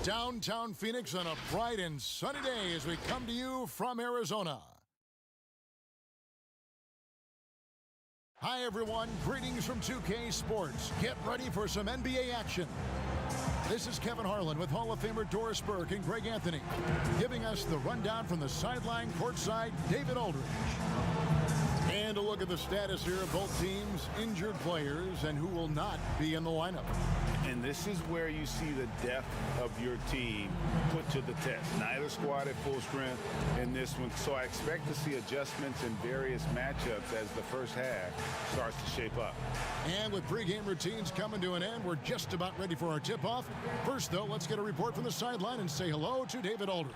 Downtown Phoenix on a bright and sunny day as we come to you from Arizona. Hi, everyone. Greetings from 2K Sports. Get ready for some NBA action. This is Kevin Harlan with Hall of Famer Doris Burke and Greg Anthony, giving us the rundown from the sideline courtside, David Aldridge. And a look at the status here of both teams, injured players, and who will not be in the lineup. And this is where you see the depth of your team put to the test. Neither squad at full strength in this one, so I expect to see adjustments in various matchups as the first half starts to shape up. And with pregame routines coming to an end, we're just about ready for our tip-off. First, though, let's get a report from the sideline and say hello to David Aldridge.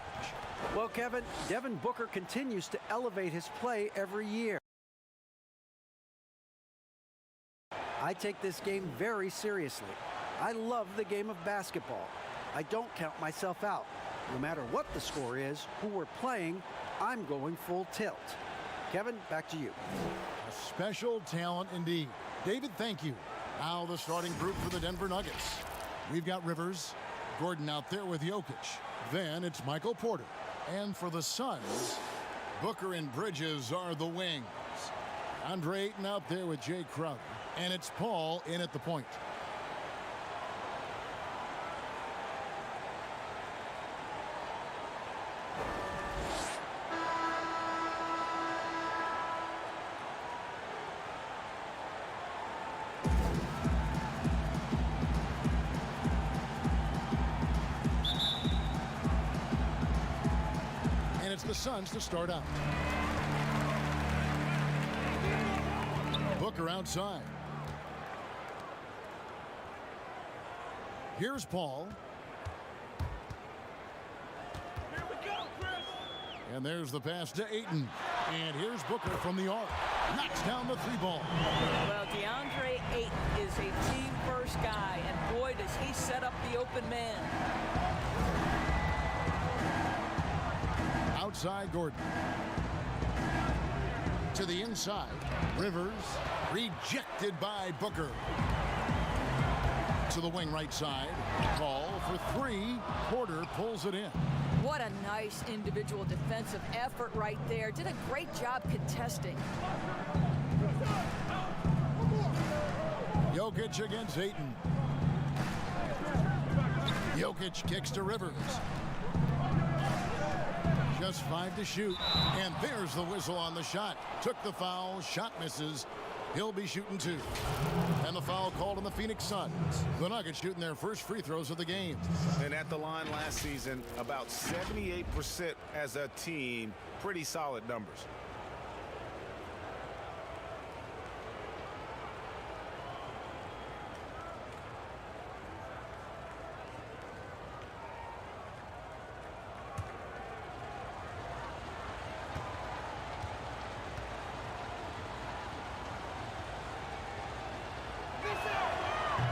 Well, Kevin, Devin Booker continues to elevate his play every year. I take this game very seriously. I love the game of basketball. I don't count myself out. No matter what the score is, who we're playing, I'm going full tilt. Kevin, back to you. A special talent indeed. David, thank you. Now the starting group for the Denver Nuggets. We've got Rivers, Gordon out there with Jokic. Then it's Michael Porter. And for the Suns, Booker and Bridges are the wings. Andre Ayton out there with Jay Crowder. And it's Paul in at the point. And it's the Suns to start out. Booker outside. Here's Paul. Here we go, Chris. And there's the pass to Ayton. And here's Booker from the arc. Knocks down the three ball. Well, DeAndre Ayton is a team-first guy, and boy, does he set up the open man. Outside Gordon. To the inside. Rivers rejected by Booker. To the wing right side. Ball for three. Porter pulls it in. What a nice individual defensive effort right there. Did a great job contesting. Jokic against Ayton. Jokic kicks to Rivers. Just 5 to shoot. And there's the whistle on the shot. Took the foul. Shot misses. He'll be shooting 2. And the foul called on the Phoenix Suns. The Nuggets shooting their first free throws of the game. And at the line last season, about 78% as a team. Pretty solid numbers.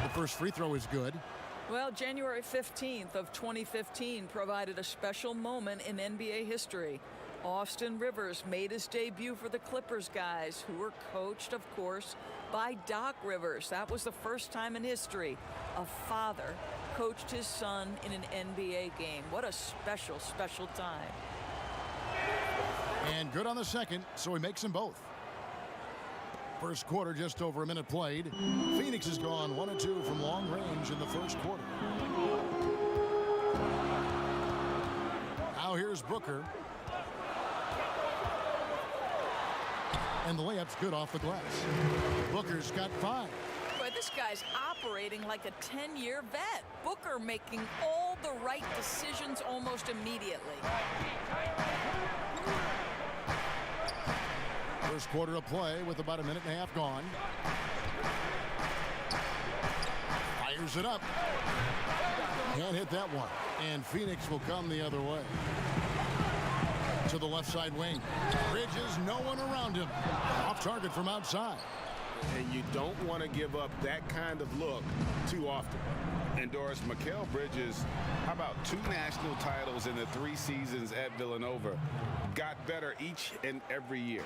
The first free throw is good. Well, January 15th of 2015 provided a special moment in NBA history. Austin Rivers made his debut for the Clippers guys, who were coached, of course, by Doc Rivers. That was the first time in history a father coached his son in an NBA game. What a special, special time. And good on the second, so he makes them both. First quarter, just over a minute played. Phoenix has gone 1 of 2 from long range in the first quarter. Now here's Booker. And the layup's good off the glass. Booker's got 5. Boy, this guy's operating like a 10-year vet. Booker making all the right decisions almost immediately. First quarter of play with about a minute and a half gone. Fires it up. Can't hit that one. And Phoenix will come the other way. To the left side wing. Bridges, no one around him. Off target from outside. And you don't want to give up that kind of look too often. And Doris, Mikal Bridges, how about 2 national titles in the 3 seasons at Villanova? Got better each and every year.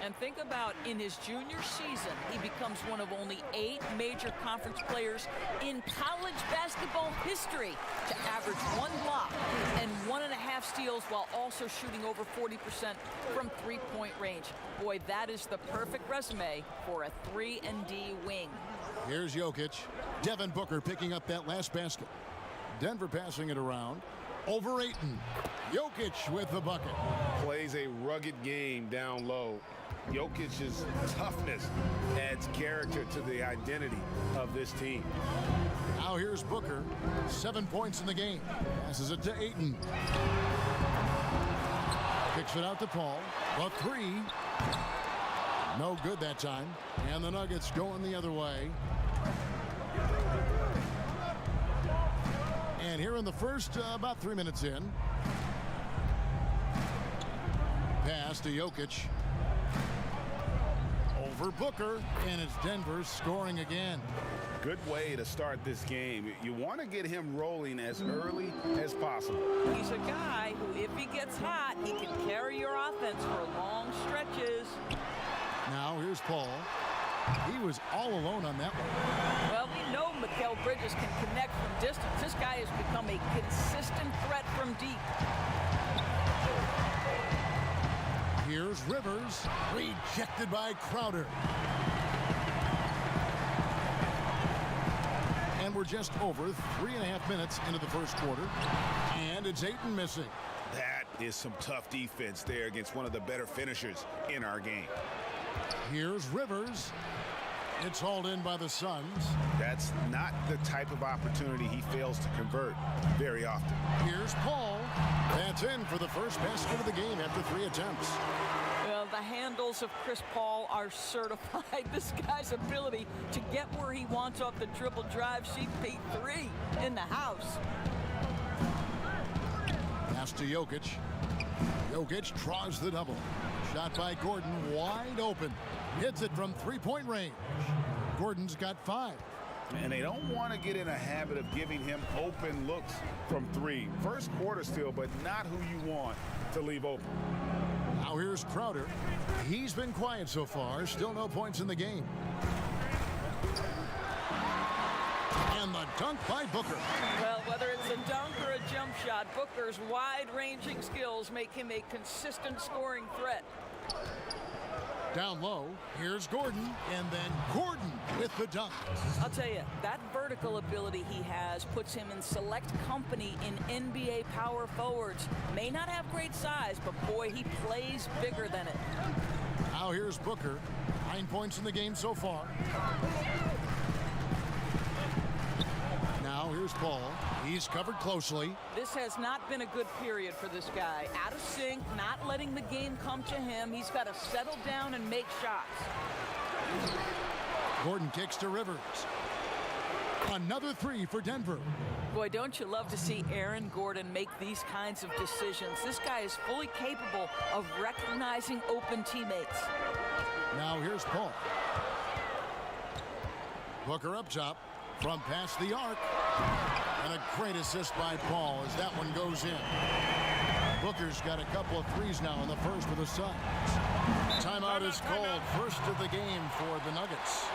And think about in his junior season, he becomes one of only 8 major conference players in college basketball history to average 1 block and 1.5 steals while also shooting over 40% from three-point range. Boy, that is the perfect resume for a 3-and-D wing. Here's Jokic. Devin Booker picking up that last basket. Denver passing it around. Over Ayton. Jokic with the bucket. Plays a rugged game down low. Jokic's toughness adds character to the identity of this team. Now here's Booker. 7 points in the game. Passes it to Ayton. Kicks it out to Paul. The 3. No good that time. And the Nuggets going the other way. And here in the first, about 3 minutes in. Pass to Jokic. Over Booker. And it's Denver scoring again. Good way to start this game. You want to get him rolling as early as possible. He's a guy who, if he gets hot, he can carry your offense for long stretches. Now here's Paul. He was all alone on that one. Well, we know Mikal Bridges can connect from distance. This guy has become a consistent threat from deep. Here's Rivers. Rejected by Crowder. And we're just over 3.5 minutes into the first quarter. And it's Ayton missing. That is some tough defense there against one of the better finishers in our game. Here's Rivers. It's hauled in by the Suns. That's not the type of opportunity he fails to convert very often. Here's Paul. That's in for the first basket of the game after 3 attempts. Well, the handles of Chris Paul are certified. This guy's ability to get where he wants off the dribble drive, CP3 in the house. Pass to Jokic. Jokic draws the double. Shot by Gordon, wide open. Hits it from 3-point range. Gordon's got 5. And they don't want to get in a habit of giving him open looks from 3. First quarter still, but not who you want to leave open. Now here's Crowder. He's been quiet so far. Still no points in the game. And the dunk by Booker. Well, whether it's a dunk or a jump shot, Booker's wide-ranging skills make him a consistent scoring threat. Down low, here's Gordon, and then Gordon with the dunk. I'll tell you, that vertical ability he has puts him in select company in NBA power forwards. May not have great size, but boy, he plays bigger than it. Now here's Booker. 9 points in the game so far. Now here's Paul. He's covered closely. This has not been a good period for this guy. Out of sync, not letting the game come to him. He's got to settle down and make shots. Gordon kicks to Rivers. Another 3 for Denver. Boy, don't you love to see Aaron Gordon make these kinds of decisions. This guy is fully capable of recognizing open teammates. Now here's Paul. Booker up top from past the arc. And a great assist by Paul as that one goes in. Booker's got a couple of threes now in the first for the Suns. Timeout is called. First of the game for the Nuggets.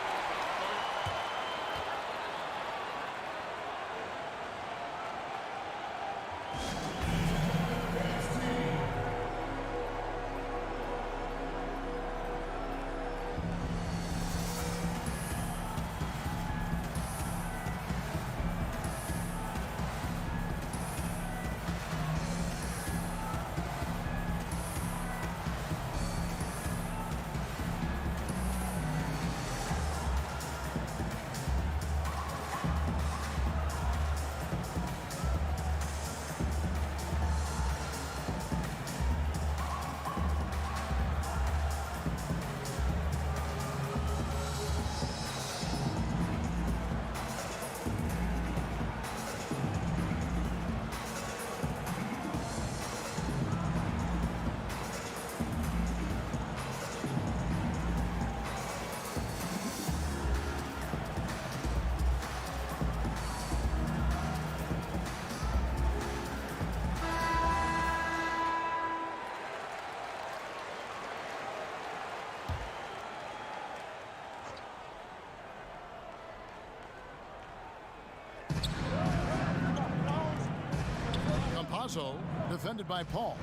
Lazo, defended by Paul.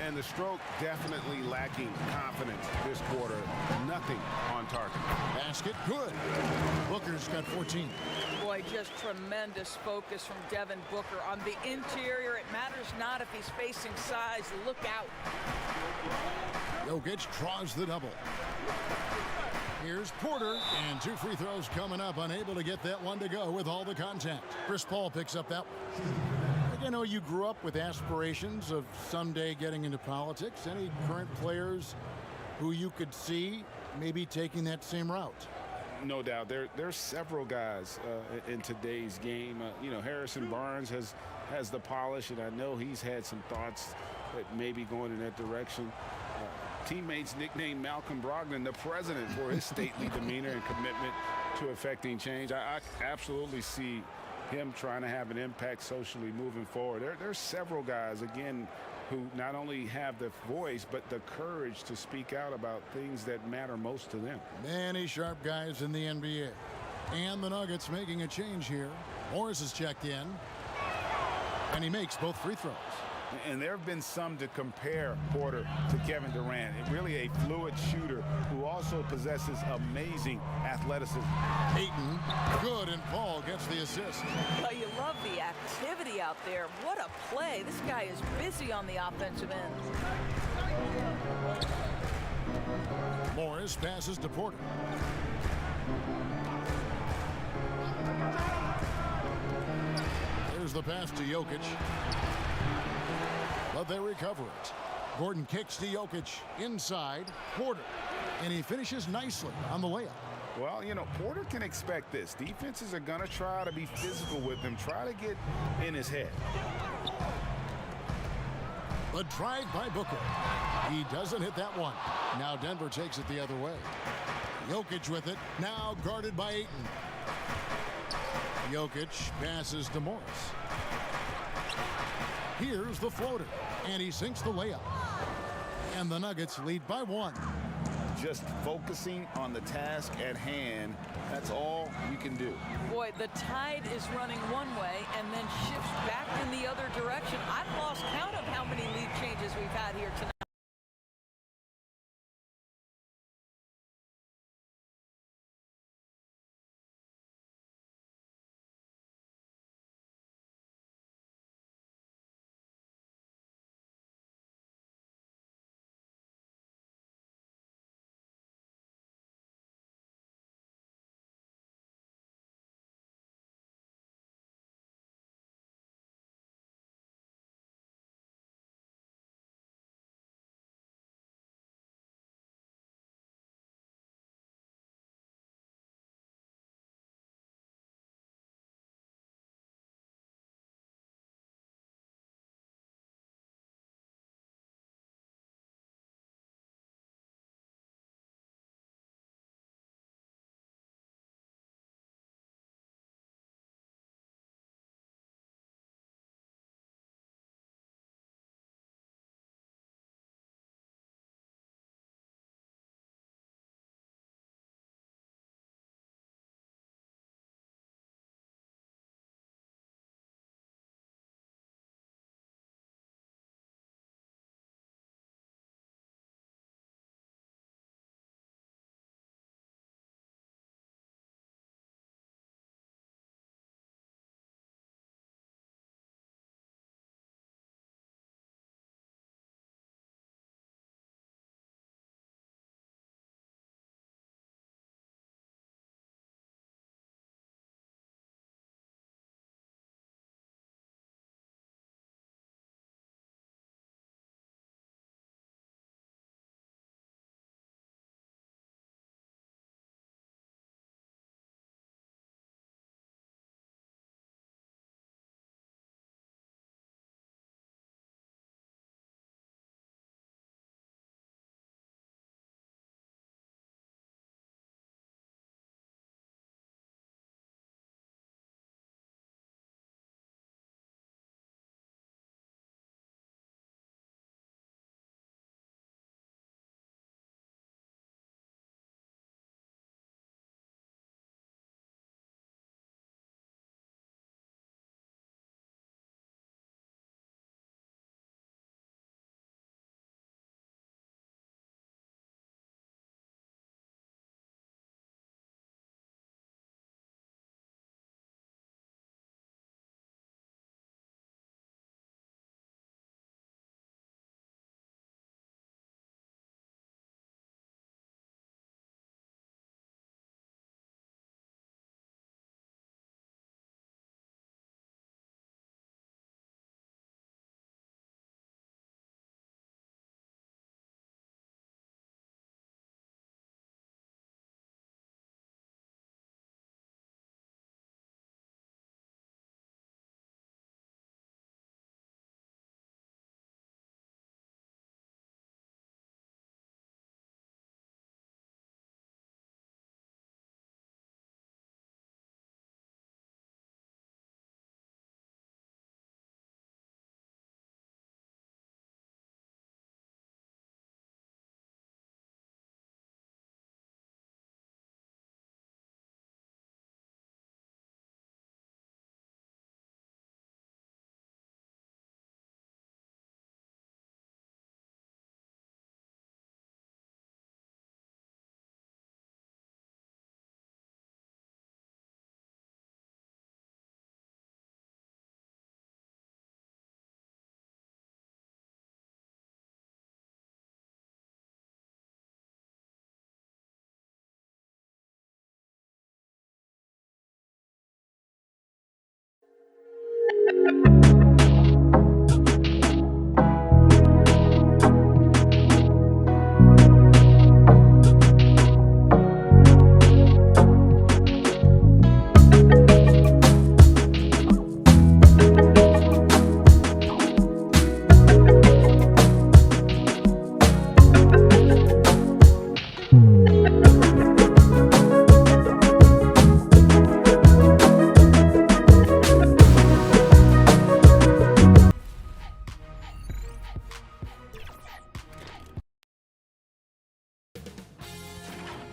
And the stroke definitely lacking confidence this quarter. Nothing on target. Basket, good. Booker's got 14. Boy, just tremendous focus from Devin Booker on the interior. It matters not if he's facing size. Look out. Jokic draws the double. Here's Porter, and 2 free throws coming up. Unable to get that one to go with all the contact. Chris Paul picks up that one. I know you grew up with aspirations of someday getting into politics. Any current players who you could see maybe taking that same route? No doubt. There's several guys in today's game. Harrison Barnes has the polish, and I know he's had some thoughts that maybe going in that direction. Teammates nicknamed Malcolm Brogdon the president for his stately demeanor and commitment to affecting change. I absolutely see him trying to have an impact socially moving forward. There's several guys, again, who not only have the voice, but the courage to speak out about things that matter most to them. Many sharp guys in the NBA. And the Nuggets making a change here. Morris is checked in, and he makes both free throws. And there have been some to compare Porter to Kevin Durant. Really a fluid shooter who also possesses amazing athleticism. Ayton, good, and Paul gets the assist. Well, you love the activity out there. What a play. This guy is busy on the offensive end. Morris passes to Porter. There's the pass to Jokic. But they recover it. Gordon kicks to Jokic inside Porter, and he finishes nicely on the layup. Well, Porter can expect this. Defenses are going to try to be physical with him, try to get in his head. The drive by Booker. He doesn't hit that one. Now Denver takes it the other way. Jokic with it, now guarded by Ayton. Jokic passes to Morris. Here's the floater, and he sinks the layup. And the Nuggets lead by 1. Just focusing on the task at hand, that's all you can do. Boy, the tide is running one way and then shifts back in the other direction. I've lost count of how many lead changes we've had here tonight.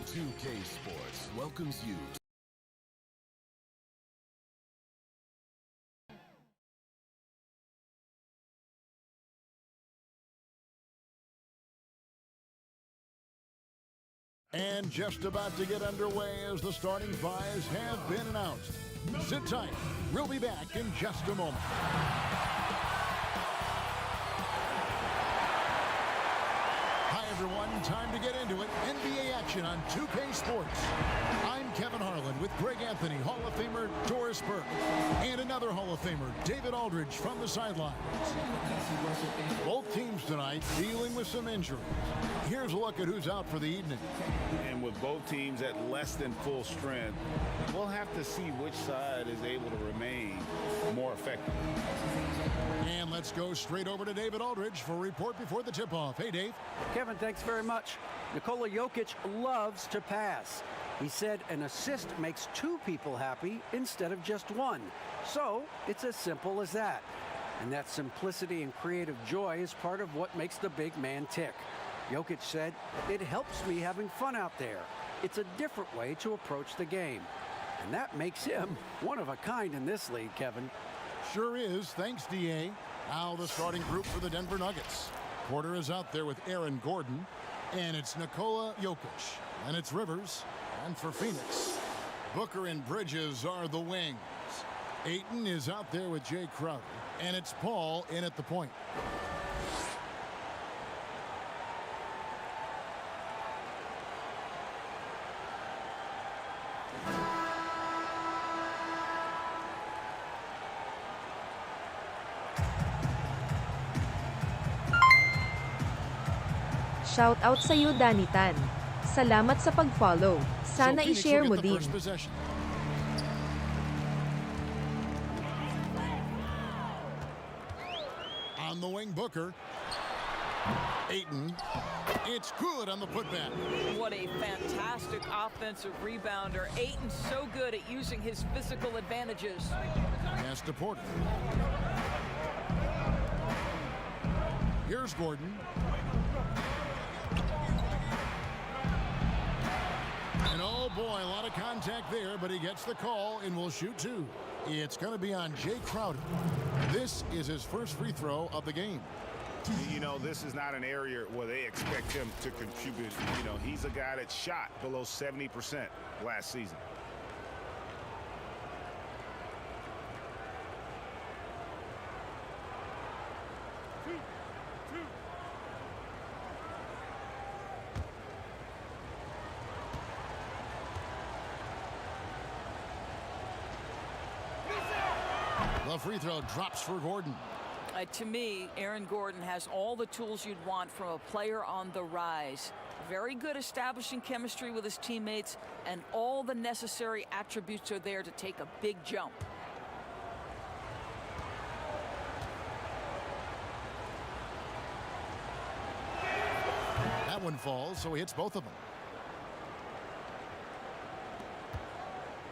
2K Sports welcomes you. And just about to get underway as the starting fives have been announced. Sit tight. We'll be back in just a moment. Hi, everyone. Time to get into it. NBA action on 2K Sports. I'm Kevin Harlan with Greg Anthony, Hall of Famer Doris Burke, and another Hall of Famer, David Aldridge, from the sidelines. Both teams tonight dealing with some injuries. Here's a look at who's out for the evening. And with both teams at less than full strength, we'll have to see which side is able to remain more effective. And let's go straight over to David Aldridge for a report before the tip-off. Hey, Dave. Kevin, thanks very much. Nikola Jokic loves to pass. He said an assist makes two people happy instead of just one. So it's as simple as that. And that simplicity and creative joy is part of what makes the big man tick. Jokic said, "It helps me having fun out there. It's a different way to approach the game." And that makes him one of a kind in this league, Kevin. Sure is. Thanks, D.A. Now the starting group for the Denver Nuggets. Porter is out there with Aaron Gordon. And it's Nikola Jokic. And it's Rivers. And for Phoenix, Booker and Bridges are the wings. Ayton is out there with Jay Crowder. And it's Paul in at the point. Shout out sa iyo, Danitan. Salamat sa pag-follow. Sana So i-share Phoenix will mo get the din. first possession. On the wing, Booker. Ayton. It's good on the putback. What a fantastic offensive rebounder. Ayton's so good at using his physical advantages. Pass to Porter. Here's Gordon. And oh boy, a lot of contact there, but he gets the call and will shoot two. It's going to be on Jay Crowder. This is his first free throw of the game. You know, this is not an area where they expect him to contribute. You know, he's a guy that shot below 70% last season. The free throw drops for Gordon. To me, Aaron Gordon has all the tools you'd want from a player on the rise. Very good establishing chemistry with his teammates, and all the necessary attributes are there to take a big jump. That one falls, so he hits both of them.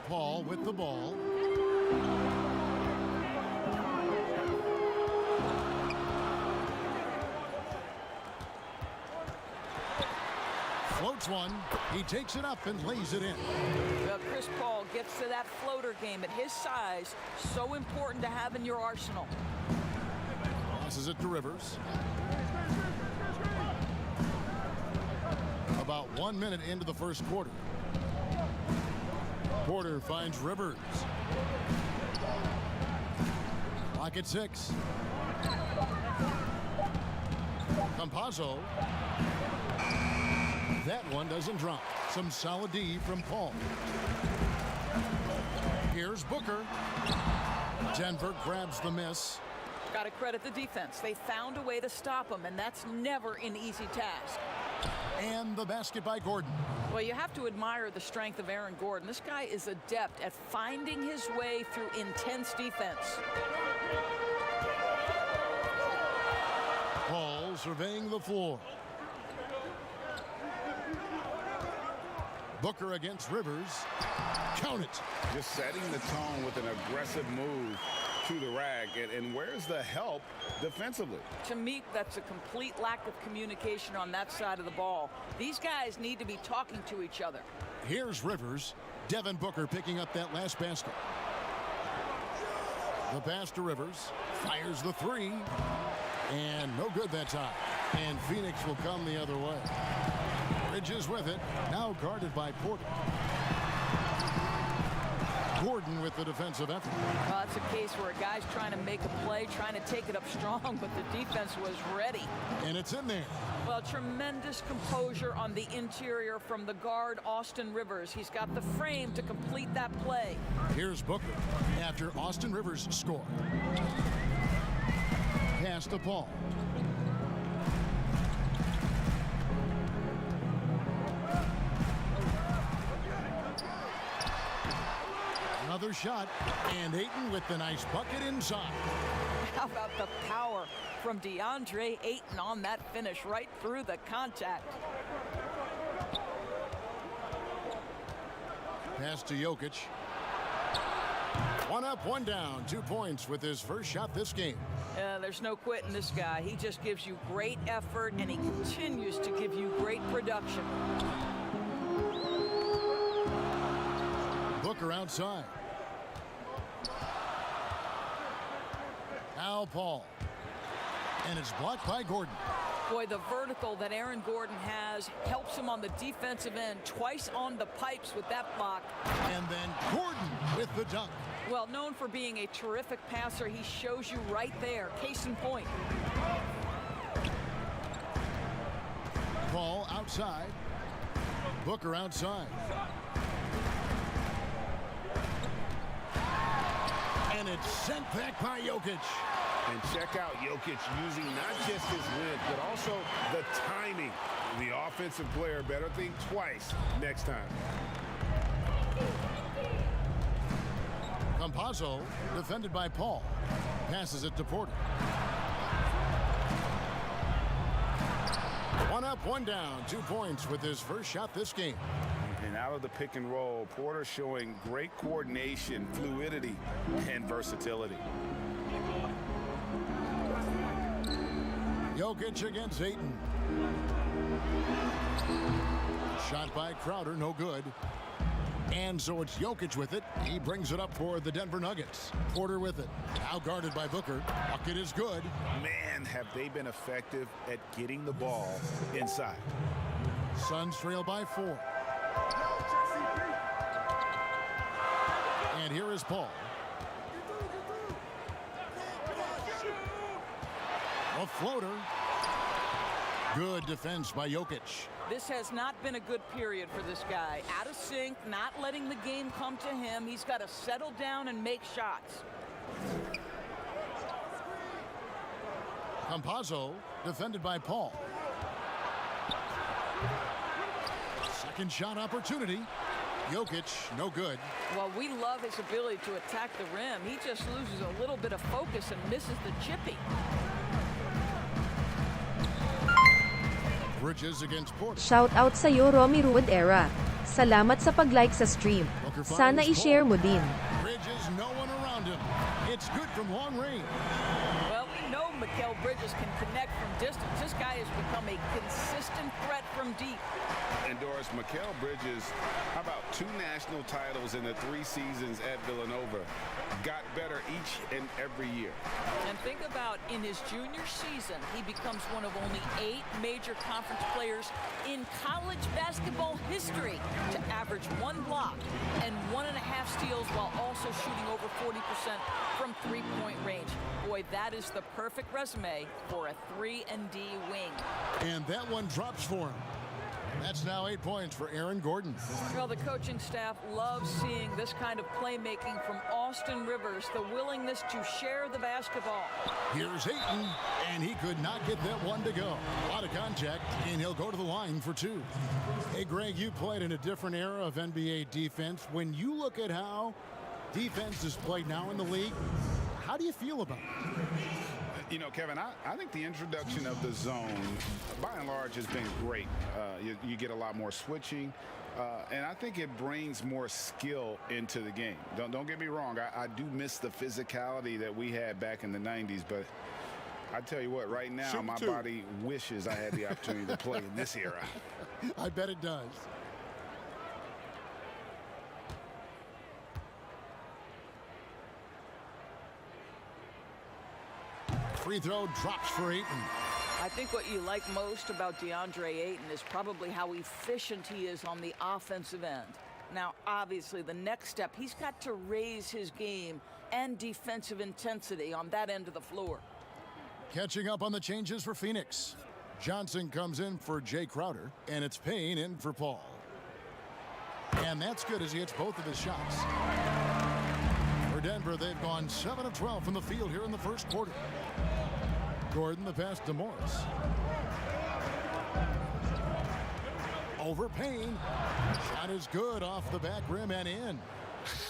Paul with the ball. Floats one. He takes it up and lays it in. Well, Chris Paul gets to that floater game at his size. So important to have in your arsenal. Passes it to Rivers. About 1 minute into the first quarter. Porter finds Rivers. Clock at 6. Campazzo. That one doesn't drop. Some solid D from Paul. Here's Booker. Denver grabs the miss. Got to credit the defense. They found a way to stop him, and that's never an easy task. And the basket by Gordon. Well, you have to admire the strength of Aaron Gordon. This guy is adept at finding his way through intense defense. Paul surveying the floor. Booker against Rivers. Count it. Just setting the tone with an aggressive move to the rack. And where's the help defensively? To me, that's a complete lack of communication on that side of the ball. These guys need to be talking to each other. Here's Rivers. Devin Booker picking up that last basket. The pass to Rivers. Fires the three. And no good that time. And Phoenix will come the other way. Bridges with it. Now guarded by Porter. Gordon with the defensive effort. Well, it's a case where a guy's trying to make a play, trying to take it up strong, but the defense was ready. And it's in there. Well, tremendous composure on the interior from the guard, Austin Rivers. He's got the frame to complete that play. Here's Booker after Austin Rivers score. Pass to Paul. Another shot, and Ayton with the nice bucket inside. How about the power from DeAndre Ayton on that finish right through the contact? Pass to Jokic. One up, one down. 2 points with his first shot this game. There's no quitting this guy. He just gives you great effort, and he continues to give you great production. Booker outside. Now Paul. And it's blocked by Gordon. Boy, the vertical that Aaron Gordon has helps him on the defensive end. Twice on the pipes with that block. And then Gordon with the dunk. Well, known for being a terrific passer, he shows you right there. Case in point. Paul outside. Booker outside. And it's sent back by Jokic. And check out Jokic using not just his length, but also the timing. The offensive player better think twice next time. Campazzo, defended by Paul. Passes it to Porter. One up, one down. 2 points with his first shot this game. And out of the pick and roll, Porter showing great coordination, fluidity, and versatility. Jokic against Ayton. Shot by Crowder, no good. And so it's Jokic with it. He brings it up for the Denver Nuggets. Porter with it. Now guarded by Booker. Bucket is good. Man, have they been effective at getting the ball inside. Suns trail by 4. And here is Paul. A floater. Good defense by Jokic. This has not been a good period for this guy. Out of sync, not letting the game come to him. He's got to settle down and make shots. Campazzo, defended by Paul. Second shot opportunity. Jokic, no good. Well, we love his ability to attack the rim. He just loses a little bit of focus and misses the chippy. Bridges against Porter. Shout out sa'yo Romy Ruud era. Salamat sa pag-like sa stream. Sana i-share mo din. Bridges, no one around him. It's good from long range. Well, we know Mikal Bridges can connect from distance. This guy has become a consistent threat from deep. And Doris, Mikal Bridges, how about 2 national titles in the 3 seasons at Villanova? Got better each and every year. And think about in his junior season, he becomes one of only 8 major conference players in college basketball history to average 1 block and 1.5 steals while also shooting over 40% from three-point range. Boy, that is the perfect resume for a 3-and-D wing. And that one drops for him. That's now 8 points for Aaron Gordon. Well, the coaching staff loves seeing this kind of playmaking from Austin Rivers, the willingness to share the basketball. Here's Ayton, and he could not get that one to go. A lot of contact, and he'll go to the line for 2. Hey, Greg, you played in a different era of NBA defense. When you look at how defense is played now in the league, how do you feel about it? You know, Kevin, I think the introduction of the zone, by and large, has been great. You get a lot more switching, and I think it brings more skill into the game. Don't get me wrong. I do miss the physicality that we had back in the 90s, but I tell you what, right now, my body wishes I had the opportunity to play in this era. I bet it does. Free throw drops for Ayton. I think what you like most about DeAndre Ayton is probably how efficient he is on the offensive end. Now, obviously, the next step, he's got to raise his game and defensive intensity on that end of the floor. Catching up on the changes for Phoenix. Johnson comes in for Jay Crowder, and it's Payne in for Paul. And that's good as he hits both of his shots. For Denver, they've gone 7 of 12 from the field here in the first quarter. Gordon, the pass to Morris. Over Payne. Shot is good off the back rim and in.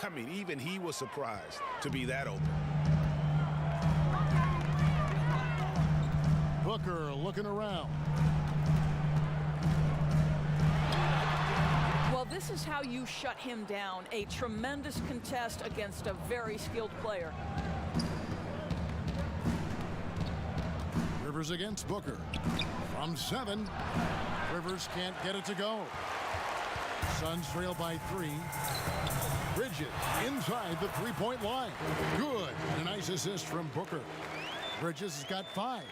I mean, even he was surprised to be that open. Booker looking around. Well, this is how you shut him down. A tremendous contest against a very skilled player. Rivers against Booker. From 7. Rivers can't get it to go. Suns trail by 3. Bridges inside the three-point line. Good. And a nice assist from Booker. Bridges has got 5.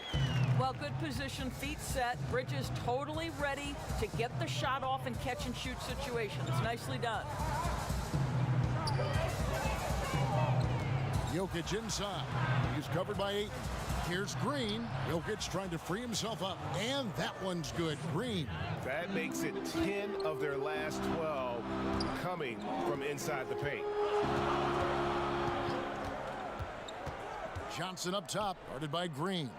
Well, good position, feet set. Bridges totally ready to get the shot off in catch-and-shoot situations. Nicely done. Jokic inside. He's covered by 8. Here's Green. Jokic trying to free himself up. And that one's good. Green. That makes it 10 of their last 12 coming from inside the paint. Johnson up top, guarded by Green.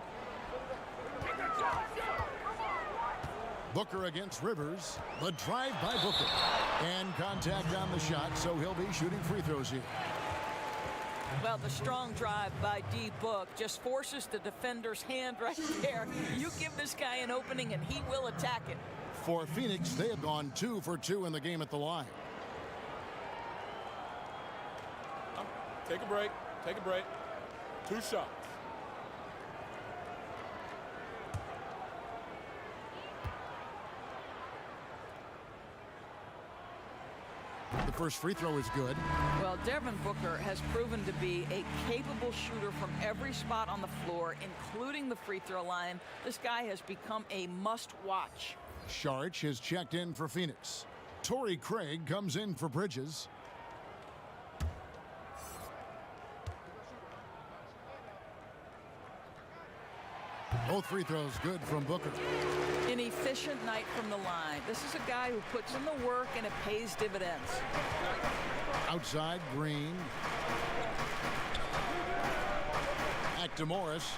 Booker against Rivers. The drive by Booker. And contact on the shot, so he'll be shooting free throws here. Well, the strong drive by D-Book just forces the defender's hand right there. You give this guy an opening, and he will attack it. For Phoenix, they have gone 2 for 2 in the game at the line. Take a break. Take a break. 2 shots. The first free throw is good. Well, Devin Booker has proven to be a capable shooter from every spot on the floor, including the free throw line. This guy has become a must-watch. Saric has checked in for Phoenix. Torrey Craig comes in for Bridges. Both free throws good from Booker. An efficient night from the line. This is a guy who puts in the work and it pays dividends. Outside, Green. Back to Morris.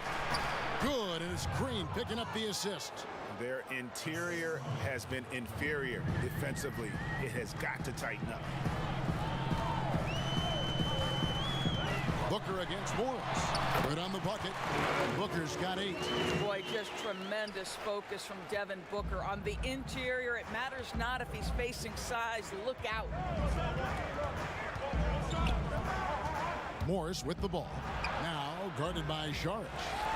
Good, and it's Green picking up the assist. Their interior has been inferior defensively. It has got to tighten up. Booker against Morris. Good on the bucket. Booker's got 8. Boy, just tremendous focus from Devin Booker. On the interior, it matters not if he's facing size. Look out. Morris with the ball. Now guarded by Saric.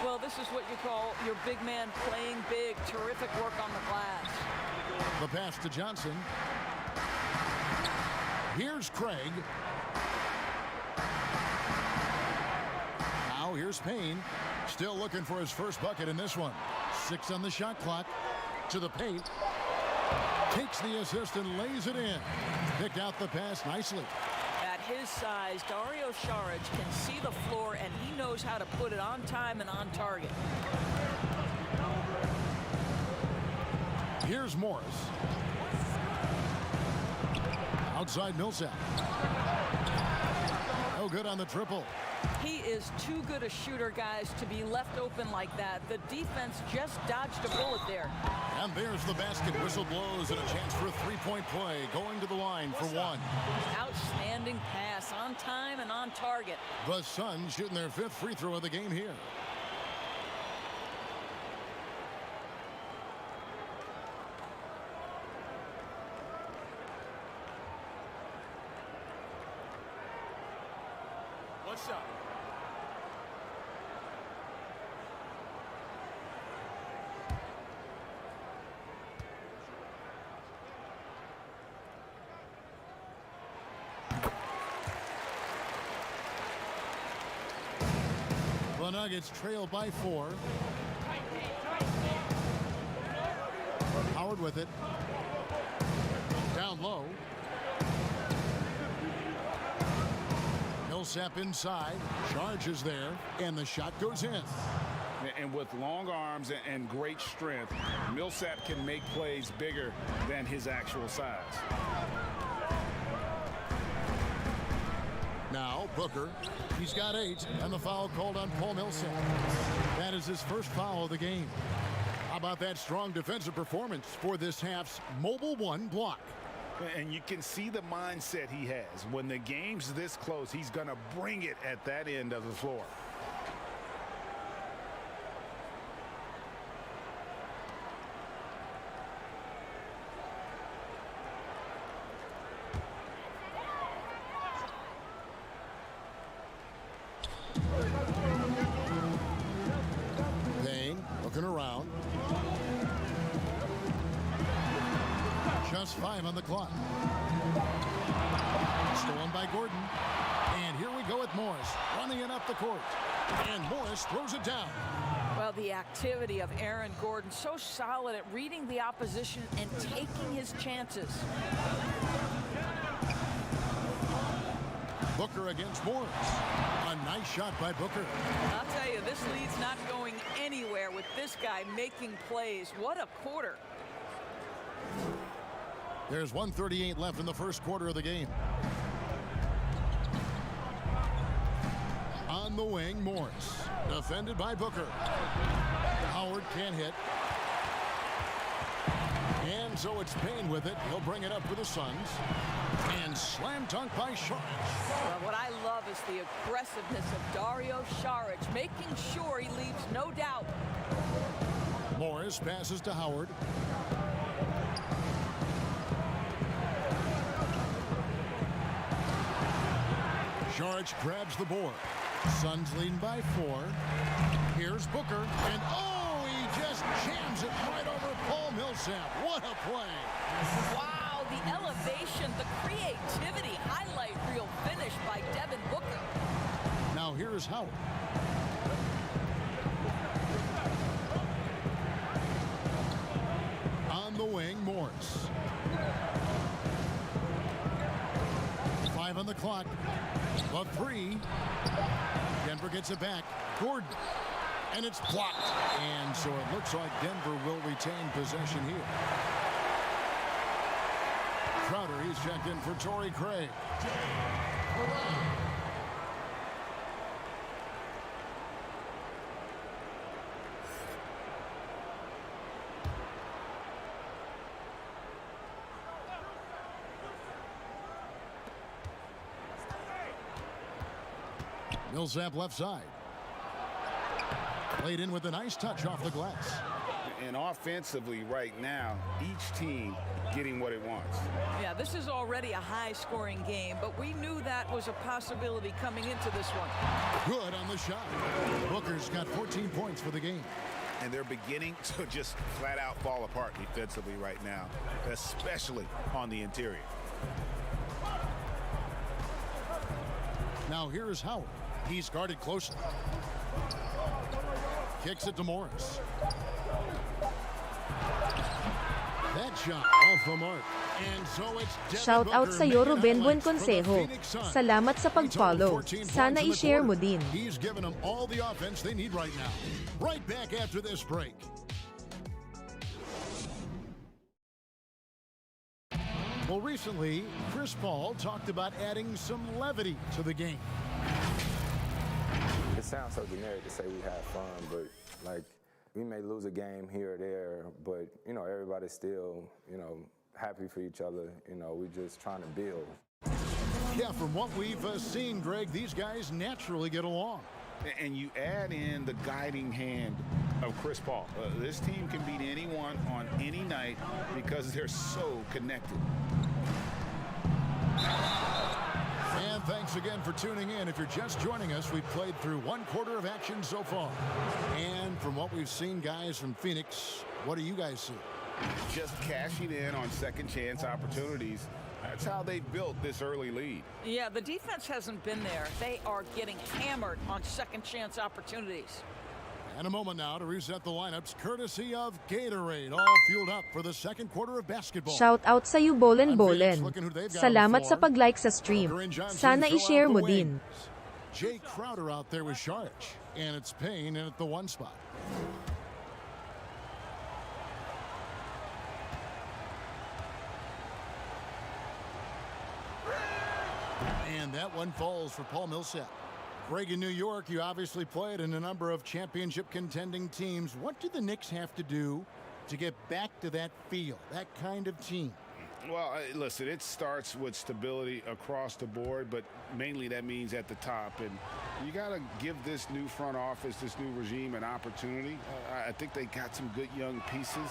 Well, this is what you call your big man playing big. Terrific work on the glass. The pass to Johnson. Here's Craig. Now here's Payne. Still looking for his first bucket in this one. 6 on the shot clock. To the paint. Takes the assist and lays it in. Picked out the pass nicely. At his size, Dario Saric can see the floor, and he knows how to put it on time and on target. Here's Morris. Outside Millsap. No good on the triple. He is too good a shooter, guys, to be left open like that. The defense just dodged a bullet there. And there's the basket. Whistle blows and a chance for a three-point play. Going to the line for 1. Outstanding pass, on time and on target. The Suns shooting their 5th free throw of the game here. One shot. The Nuggets trail by 4. Howard with it. Down low. Millsap inside. Charges there. And the shot goes in. And with long arms and great strength, Millsap can make plays bigger than his actual size. Now Booker. He's got 8. And the foul called on Paul Millsap. That is his first foul of the game. How about that strong defensive performance for this half's mobile 1 block? And you can see the mindset he has. When the game's this close, he's going to bring it at that end of the floor. Payne looking around. Just 5 on the clock. Stolen by Gordon. And here we go with Morris running it up the court. And Morris throws it down. Well, the activity of Aaron Gordon, so solid at reading the opposition and taking his chances. Booker against Morris. A nice shot by Booker. I'll tell you, this lead's not going anywhere with this guy making plays. What a quarter. There's 1:38 left in the first quarter of the game. On the wing, Morris. Defended by Booker. Howard can't hit. And so it's Payne with it. He'll bring it up for the Suns. And slam dunk by Saric. Well, what I love is the aggressiveness of Dario Saric, making sure he leaves no doubt. Morris passes to Howard. Saric grabs the board. Suns leading by 4. Here's Booker. And oh, he just jams it right over Paul Millsap. What a play. Wow, the elevation, the creativity, highlight reel finish by Devin Booker. Now here's Howard. On the wing, Morris. 5 on the clock. The 3. Denver gets it back. Gordon. And it's blocked. And so it looks like Denver will retain possession here. Crowder, he's checked in for Torrey Craig. Millsap left side. Played in with a nice touch off the glass. And offensively right now, each team getting what it wants. Yeah, this is already a high-scoring game, but we knew that was a possibility coming into this one. Good on the shot. Booker's got 14 points for the game. And they're beginning to just flat out fall apart defensively right now, especially on the interior. Now here's Howard. He's guarded closely. Kicks it to Morris. That shot off the mark. And so it's Shout out sa'yo, Ruben Buenconsejo. Salamat sa pag-follow. Sana i-share mo din. He's given them all the offense they need right now. Right back after this break. Well, recently, Chris Paul talked about adding some levity to the game. It sounds so generic to say we have fun, but like we may lose a game here or there, but you know everybody's still happy for each other. We're just trying to build. Yeah, from what we've seen, Greg, these guys naturally get along. And you add in the guiding hand of Chris Paul. This team can beat anyone on any night because they're so connected. And And thanks again for tuning in. If you're just joining us, we've played through one quarter of action so far. And from what we've seen, guys, from Phoenix, what do you guys see? Just cashing in on second chance opportunities. That's how they built this early lead. Yeah, the defense hasn't been there. They are getting hammered on second chance opportunities. And a moment now to reset the lineups, courtesy of Gatorade, all fueled up for the second quarter of basketball. Shout out sa iyo, Bolen Bolen. Looking who they've got Salamat on the sa floor. pag-like sa stream. Sana i-share mo din. Jay Crowder out there with Sharch. And it's Payne in at the one spot. And that one falls for Paul Millsap. Greg, in New York, you obviously played in a number of championship contending teams. What do the Knicks have to do to get back to that feel, that kind of team? Well, listen, it starts with stability across the board, but mainly that means at the top. And you got to give this new front office, this new regime, an opportunity. I think they got some good young pieces,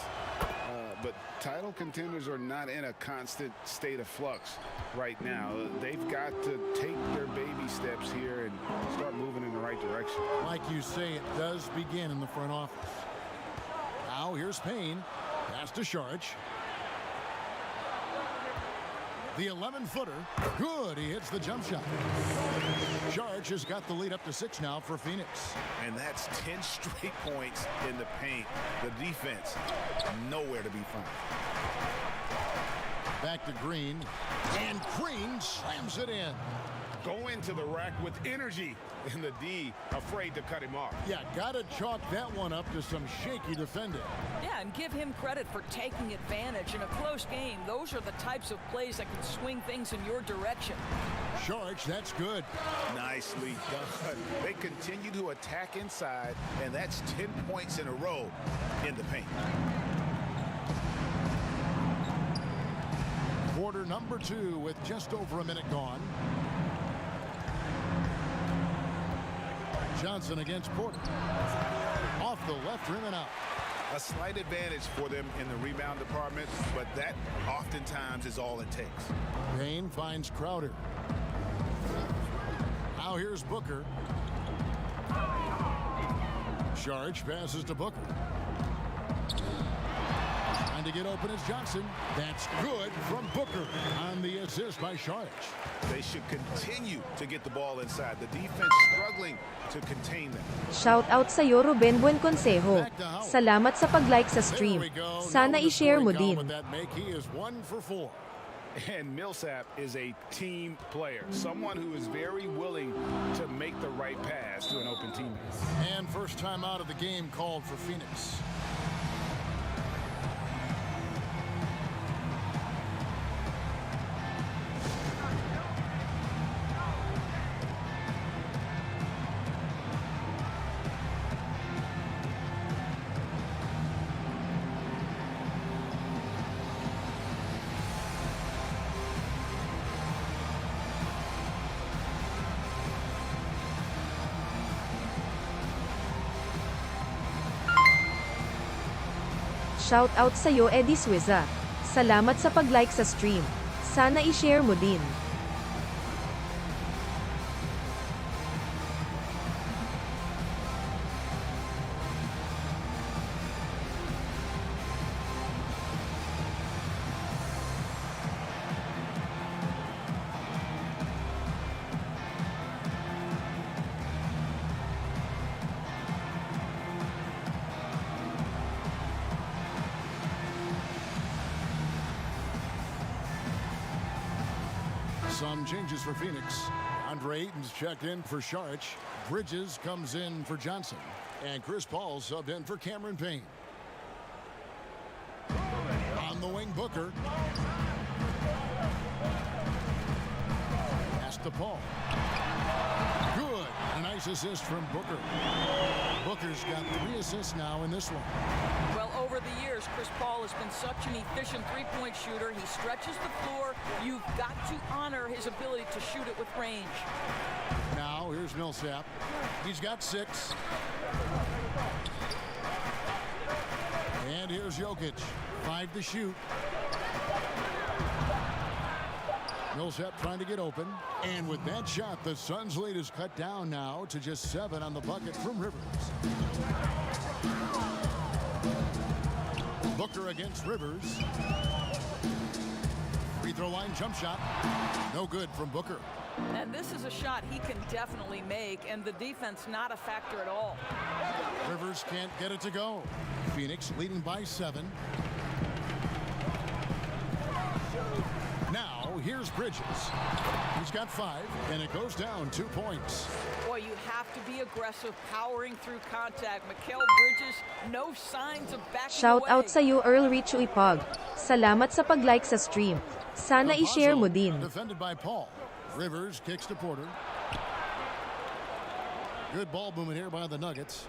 but title contenders are not in a constant state of flux right now. They've got to take their baby steps here and start moving in the right direction. Like you say, it does begin in the front office. Now here's Payne. Pass to Sharch. The 11-footer. Good. He hits the jump shot. Sharch has got the lead up to 6 now for Phoenix. And that's 10 straight points in the paint. The defense, nowhere to be found. Back to Green. And Green slams it in. Go into the rack with energy. And the D afraid to cut him off. Yeah, got to chalk that one up to some shaky defending. Yeah, and give him credit for taking advantage in a close game. Those are the types of plays that can swing things in your direction. Sharch, that's good. Nicely done. They continue to attack inside, and that's 10 points in a row in the paint. Quarter number 2 with just over a minute gone. Johnson against Porter. Off the left rim and out. A slight advantage for them in the rebound department, but that oftentimes is all it takes. Payne finds Crowder. Now here's Booker. Sharch passes to Booker. Trying to get open is Johnson. That's good from Booker on the assist by Sharch. They should continue to get the ball inside. The defense struggling to contain them. Shout out sa iyo, Ruben Buenconsejo. Salamat sa pag-like sa There stream. we go. Sana Now the i-share mo scoring din. column that make. He is 1 for 4. And Millsap is a team player, someone who is very willing to make the right pass to an open teammate. And first time out of the game called for Phoenix. Shout out sa iyo, Eddie Suiza. Salamat sa pag-like sa stream. Sana i-share mo din. Some changes for Phoenix. Andre Ayton's checked in for Sharch. Bridges comes in for Johnson. And Chris Paul subbed in for Cameron Payne. On the wing, Booker. Pass to Paul. Good. A nice assist from Booker. Booker's got 3 assists now in this one. Well, over the years, Chris Paul has been such an efficient three-point shooter. He stretches the floor. You've got to honor his ability to shoot it with range. Now, here's Millsap. He's got 6. And here's Jokic. 5 to shoot. Millsap trying to get open. And with that shot, the Suns' lead is cut down now to just 7 on the bucket from Rivers. Booker against Rivers. Free throw line jump shot. No good from Booker. And this is a shot he can definitely make, and the defense not a factor at all. Rivers can't get it to go. Phoenix leading by 7. Now here's Bridges. He's got 5, and it goes down 2 points. Boy, you have to be aggressive, powering through contact. Mikal Bridges, no signs of backing Shout away. out sa'yo Earl Richu Ipog. Salamat sa pag-like sa stream. Sana i-share mo din. Defended by Paul. Rivers kicks to Porter. Good ball movement here by the Nuggets.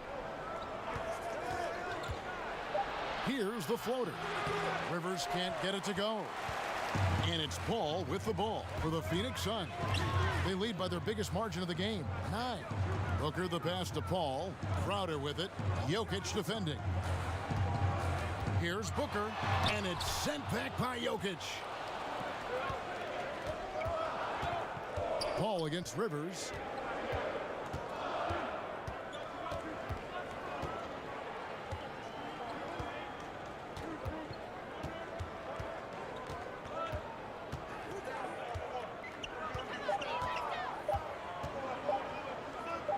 Here's the floater. Rivers can't get it to go. And it's Paul with the ball for the Phoenix Suns. They lead by their biggest margin of the game, 9. Booker the pass to Paul. Crowder with it. Jokic defending. Here's Booker, and it's sent back by Jokic. Paul against Rivers.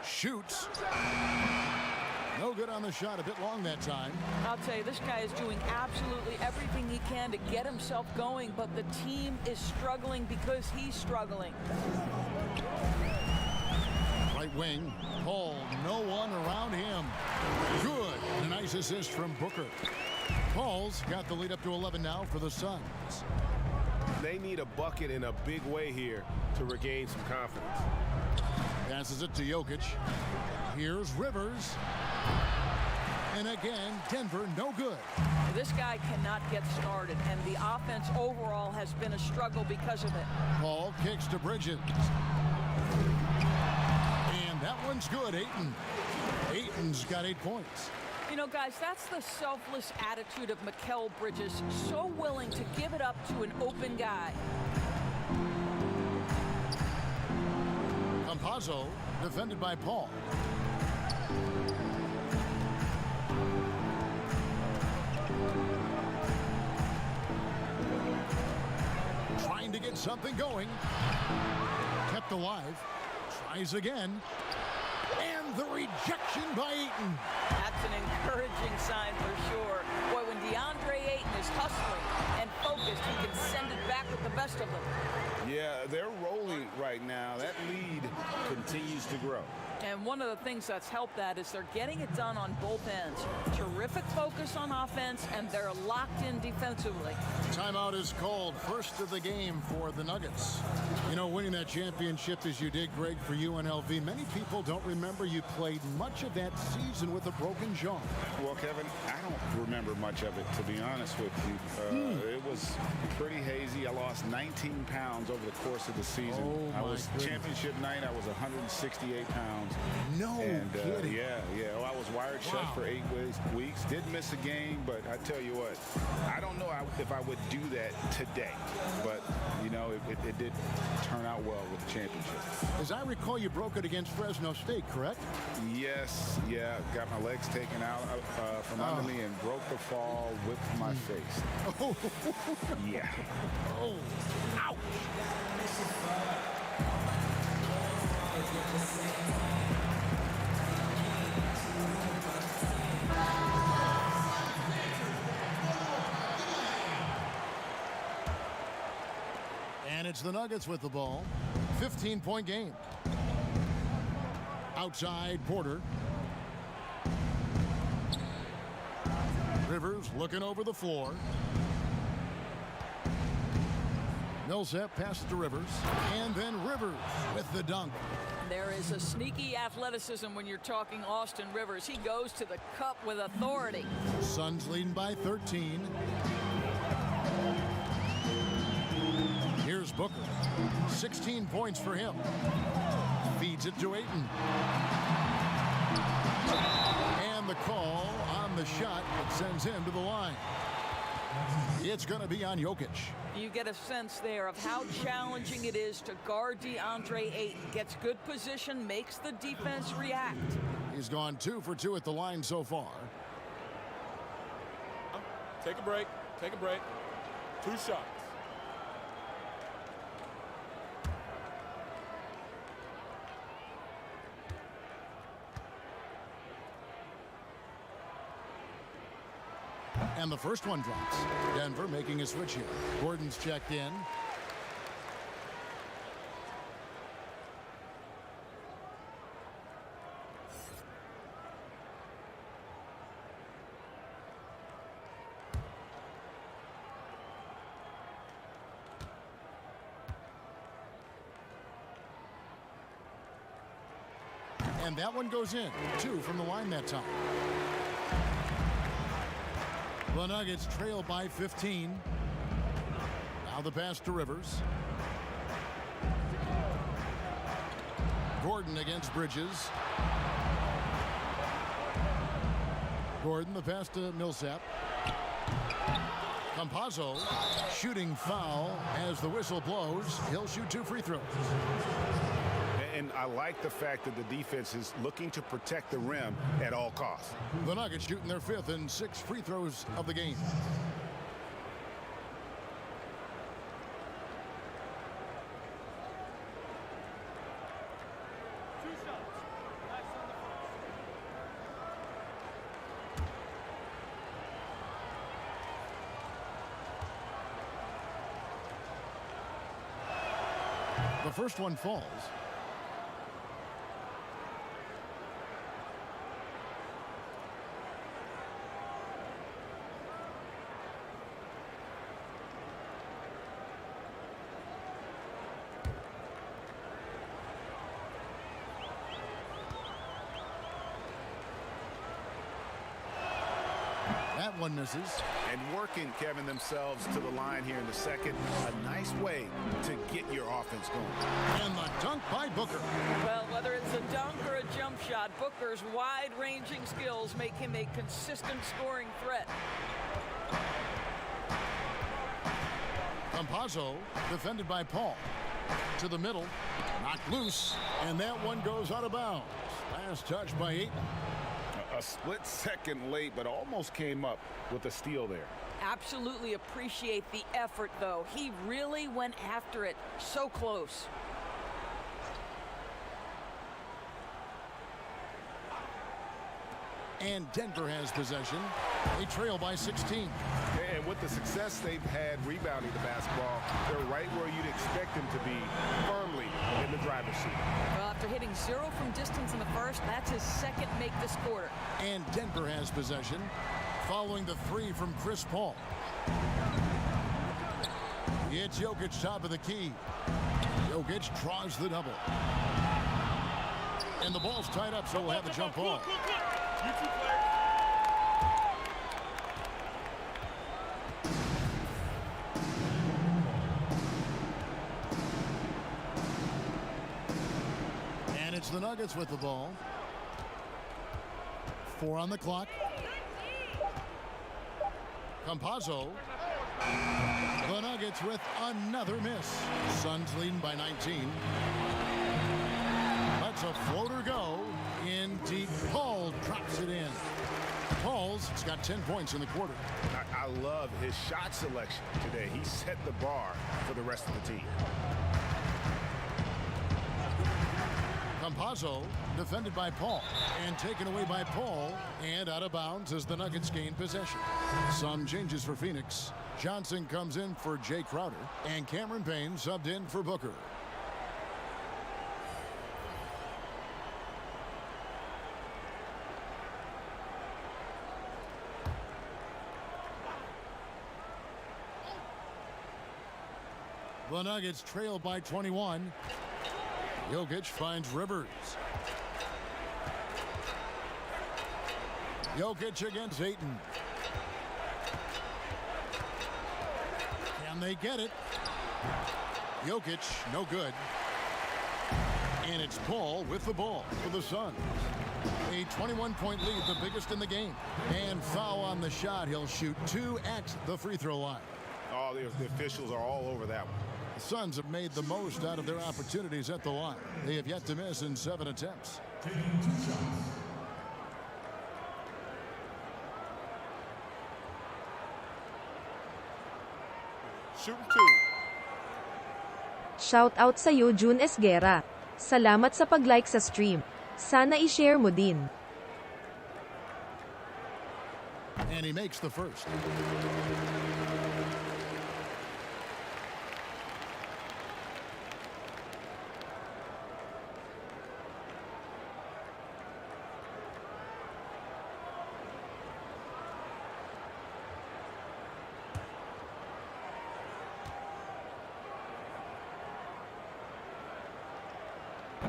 Shoots. No good on the shot. A bit long that time. I'll tell you, this guy is doing absolutely everything he can to get himself going, but the team is struggling because he's struggling. Right wing. Paul, no one around him. Good. A nice assist from Booker. Paul's got the lead up to 11 now for the Suns. They need a bucket in a big way here to regain some confidence. Passes it to Jokic. Here's Rivers. And again, Denver no good. This guy cannot get started, and the offense overall has been a struggle because of it. Paul kicks to Bridges. And that one's good, Ayton. Ayton's got 8 points. You know, guys, that's the selfless attitude of Mikal Bridges, so willing to give it up to an open guy. Campazzo, defended by Paul. Trying to get something going. Kept alive. Tries again. And the rejection by Ayton. That's an encouraging sign for sure. Boy, when DeAndre Ayton is hustling and focused, he can send it back with the best of them. Yeah, they're rolling right now. That lead continues to grow. And one of the things that's helped that is they're getting it done on both ends. Terrific focus on offense, and they're locked in defensively. Timeout is called. First of the game for the Nuggets. You know, winning that championship as you did, Greg, for UNLV, many people don't remember you played much of that season with a broken jaw. Well, Kevin, I don't remember much of it, to be honest with you. It was pretty hazy. I lost 19 pounds over the course of the season. Oh, I was goodness. championship night. I was 168 pounds. No And kidding. yeah. Well, I was wired shut for 8 weeks. Did miss a game, but I tell you what, I don't know if I would do that today. But, you know, it did turn out well with the championship. As I recall, you broke it against Fresno State, correct? Yes, yeah. Got my legs taken out from under me and broke the fall with my face. Oh, Yeah. oh, ouch. And it's the Nuggets with the ball. 15-point game. Outside, Porter. Rivers looking over the floor. Millsap passes to Rivers. And then Rivers with the dunk. There is a sneaky athleticism when you're talking Austin Rivers. He goes to the cup with authority. Suns leading by 13. Here's Booker. 16 points for him. Feeds it to Ayton. And the call on the shot that sends him to the line. It's going to be on Jokic. You get a sense there of how challenging it is to guard DeAndre Ayton. Gets good position, makes the defense react. He's gone 2 for 2 at the line so far. Take a break. Take a break. 2 shots. And the first one drops. Denver making a switch here. Gordon's checked in. And that one goes in. 2 from the line that time. The Nuggets trail by 15. Now the pass to Rivers. Gordon against Bridges. Gordon, the pass to Millsap. Campazzo, shooting foul as the whistle blows. He'll shoot 2 free throws. And I like the fact that the defense is looking to protect the rim at all costs. The Nuggets shooting their 5th and 6th free throws of the game. The first one falls. That one misses. And working, Kevin, themselves to the line here in the second. A nice way to get your offense going. And the dunk by Booker. Well, whether it's a dunk or a jump shot, Booker's wide-ranging skills make him a consistent scoring threat. Campazzo, defended by Paul. To the middle, knocked loose, and that one goes out of bounds. Last touch by Ayton. A split second late, but almost came up with a steal there. Absolutely appreciate the effort, though. He really went after it. So close. And Denver has possession. They trail by 16. And with the success they've had rebounding the basketball, they're right where you'd expect them to be, firmly in the driver's seat. Well, after hitting 0 from distance in the first, that's his second make this quarter. And Denver has possession, following the 3 from Chris Paul. It's Jokic top of the key. Jokic draws the double. And the ball's tied up, so we'll have the jump ball. And it's the Nuggets with the ball. 4 on the clock. Campazzo. The Nuggets with another miss. Suns leading by 19. Lets a floater go in deep. Paul drops it in. Paul's got 10 points in the quarter. I love his shot selection today. He set the bar for the rest of the team. Campazzo defended by Paul and taken away by Paul and out of bounds as the Nuggets gain possession. Some changes for Phoenix. Johnson comes in for Jay Crowder and Cameron Payne subbed in for Booker. The Nuggets trail by 21. Jokic finds Rivers. Jokic against Ayton. Can they get it? Jokic, no good. And it's Paul with the ball for the Suns. A 21-point lead, the biggest in the game. And foul on the shot. He'll shoot 2 at the free throw line. Oh, the officials are all over that one. The Suns have made the most out of their opportunities at the line. They have yet to miss in 7 attempts. Shooting 2. Shout out sa'yo June Esguera. Salamat sa pag-like sa stream. Sana i-share mo din. And he makes the first.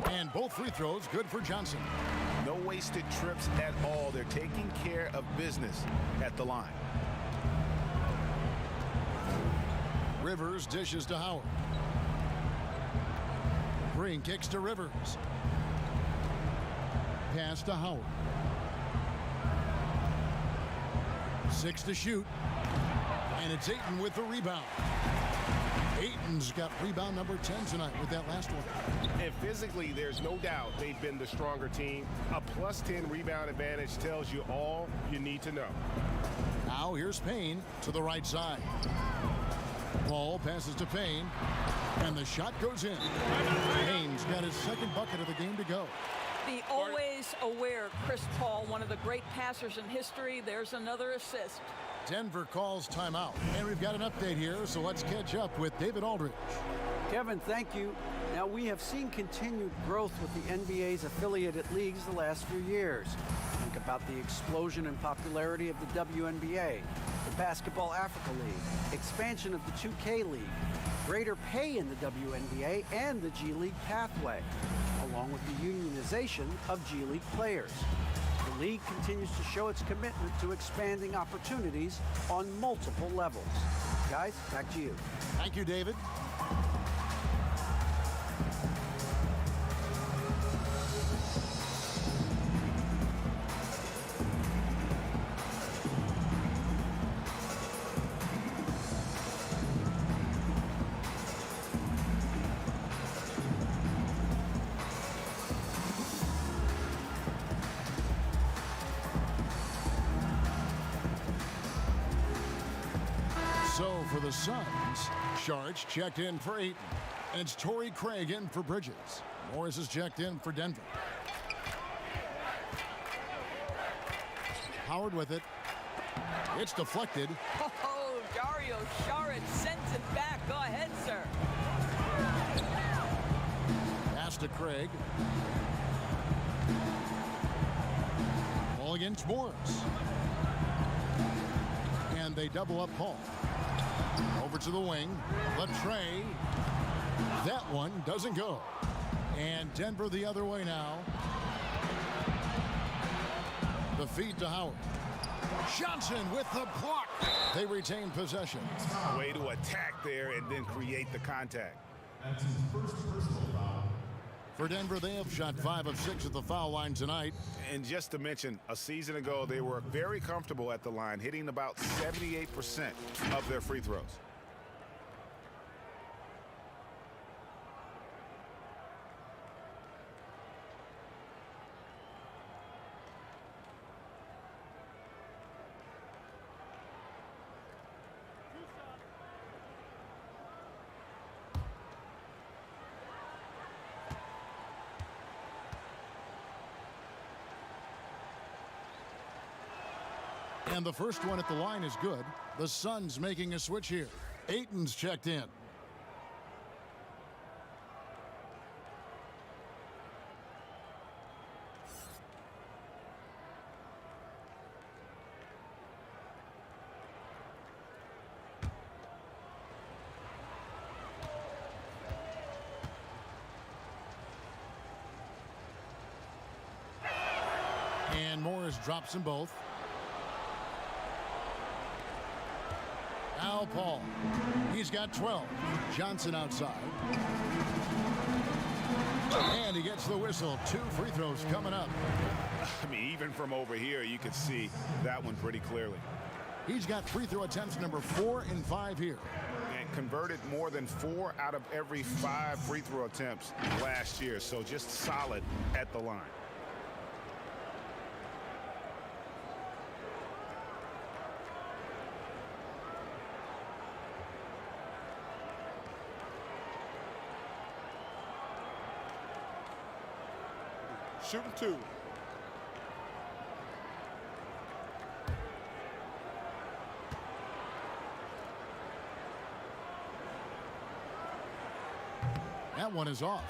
And both free throws good for Johnson. No wasted trips at all. They're taking care of business at the line. Rivers dishes to Howard. Green kicks to Rivers. Pass to Howard. 6 to shoot. And it's Ayton with the rebound. Ayton's got rebound number 10 tonight with that last one. And physically, there's no doubt they've been the stronger team. A plus 10 rebound advantage tells you all you need to know. Now here's Payne to the right side. Paul passes to Payne, and the shot goes in. Payne's got his second bucket of the game to go. The always aware Chris Paul, one of the great passers in history. There's another assist. Denver calls timeout. And we've got an update here, so let's catch up with David Aldridge. Kevin, thank you. Now, we have seen continued growth with the NBA's affiliated leagues the last few years. Think about the explosion in popularity of the WNBA, the Basketball Africa League, expansion of the 2K League, greater pay in the WNBA and the G League pathway, along with the unionization of G League players. The league continues to show its commitment to expanding opportunities on multiple levels. Guys, back to you. Thank you, David. So for the Suns, Sharch checked in for Ayton. And it's Torrey Craig in for Bridges. Morris is checked in for Denver. Howard with it. It's deflected. Oh, Dario Saric sends it back. Go ahead, sir. Pass to Craig. Ball against Morris. And they double up Paul. Over to the wing. Latrey. That one doesn't go. And Denver the other way now. The feed to Howard. Johnson with the block. They retain possession. Way to attack there and then create the contact. That's his first personal foul. For Denver, they have shot 5 of 6 at the foul line tonight. And just to mention, a season ago, they were very comfortable at the line, hitting about 78% of their free throws. And the first one at the line is good. The Suns making a switch here. Ayton's checked in. And Morris drops them both. Al Paul. He's got 12. Johnson outside. And he gets the whistle. 2 free throws coming up. I mean, even from over here, you could see that one pretty clearly. He's got free throw attempts number 4 and 5 here. And converted more than 4 out of every 5 free throw attempts last year. So just solid at the line. Shooting 2. That one is off.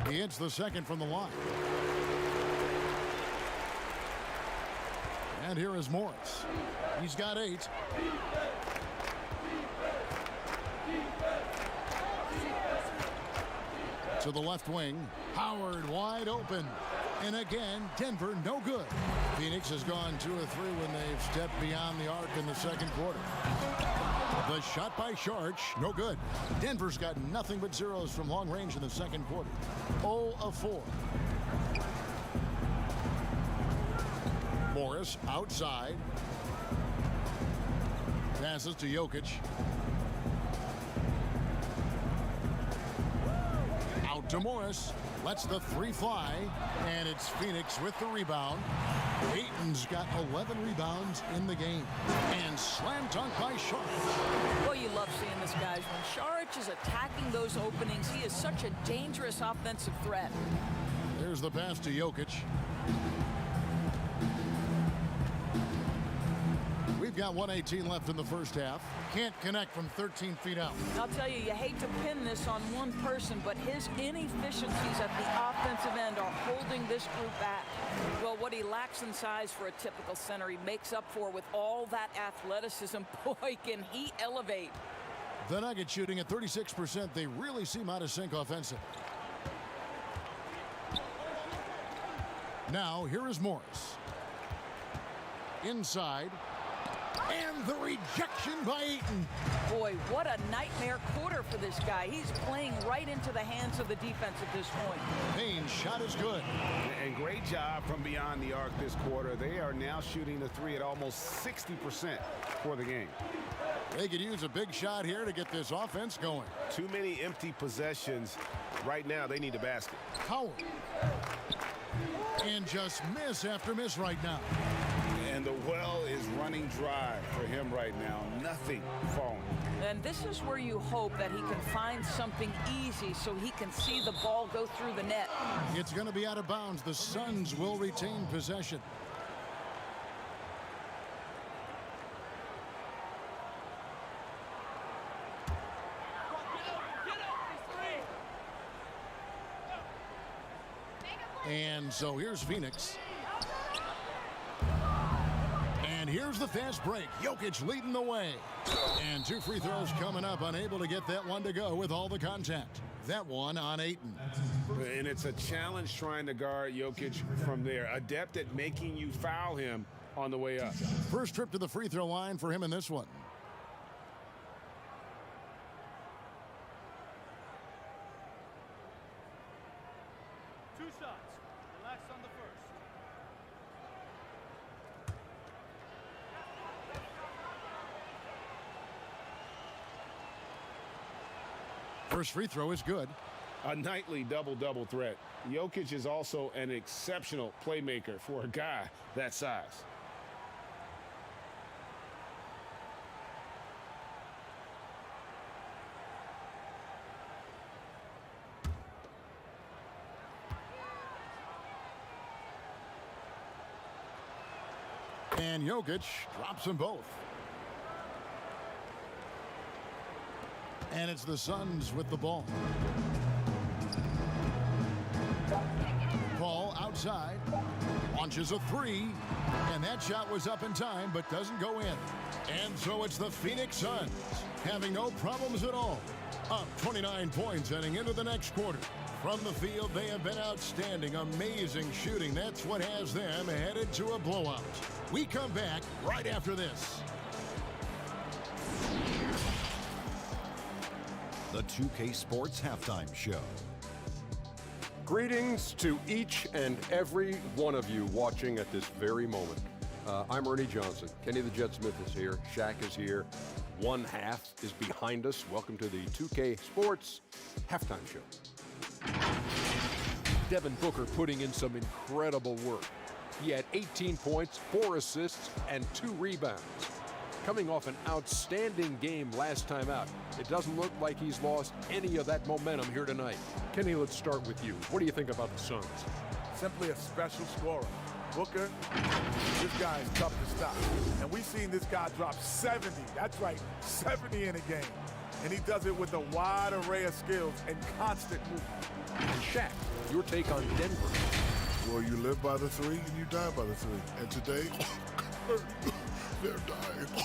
He hits the second from the line. And here is Morris. He's got 8. To the left wing. Howard wide open. And again, Denver no good. Phoenix has gone 2 of 3 when they've stepped beyond the arc in the second quarter. The shot by Sharch, no good. Denver's got nothing but zeros from long range in the second quarter. 0 of 4. Morris outside. Passes to Jokic. Out to Morris. Lets the 3 fly. And it's Phoenix with the rebound. Ayton's got 11 rebounds in the game. And slam dunk by Sharch. Well, you love seeing this, guys. When Sharch is attacking those openings, he is such a dangerous offensive threat. There's the pass to Jokic. We've got 1:18 left in the first half. Can't connect from 13 feet out. I'll tell you, you hate to pin this on one person, but his inefficiencies at the offensive end are holding this group back. Well, what he lacks in size for a typical center, he makes up for with all that athleticism. Boy, can he elevate. The Nuggets shooting at 36%. They really seem out of sync offensively. Now, here is Morris. Inside. And the rejection by Ayton. Boy, what a nightmare quarter for this guy. He's playing right into the hands of the defense at this point. Payne's shot is good. And great job from beyond the arc this quarter. They are now shooting the 3 at almost 60% for the game. They could use a big shot here to get this offense going. Too many empty possessions. Right now, they need a basket. Howard. And just miss after miss right now. And the well is running dry for him right now. Nothing falling. And this is where you hope that he can find something easy so he can see the ball go through the net. It's going to be out of bounds. The Suns will retain possession. And so here's Phoenix. And here's the fast break. Jokic leading the way. And 2 free throws coming up. Unable to get that one to go with all the contact. That one on Ayton. And it's a challenge trying to guard Jokic from there. Adept at making you foul him on the way up. First trip to the free throw line for him in this one. First free throw is good. A nightly double-double threat. Jokic is also an exceptional playmaker for a guy that size. And Jokic drops them both. And it's the Suns with the ball. Ball outside. launches a three, and that shot was up in time but doesn't go in. And so it's the Phoenix Suns having no problems at all. Up 29 points heading into the next quarter. From the field, they have been outstanding, amazing shooting. That's what has them headed to a blowout. We come back right after this. The 2K Sports Halftime Show. Greetings to each and every one of you watching at this very moment. I'm Ernie Johnson. Kenny the Jet Smith is here. Shaq is here. One half is behind us. Welcome to the 2K Sports Halftime Show. Devin Booker putting in some incredible work. He had 18 points, 4 assists, and 2 rebounds. Coming off an outstanding game last time out, it doesn't look like he's lost any of that momentum here tonight. Kenny, let's start with you. What do you think about the Suns? Simply a special scorer. Booker, this guy is tough to stop. And we've seen this guy drop 70. That's right, 70 in a game. And he does it with a wide array of skills and constant movement. And Shaq, your take on Denver. Well, you live by the three and you die by the three. And today, they're dying.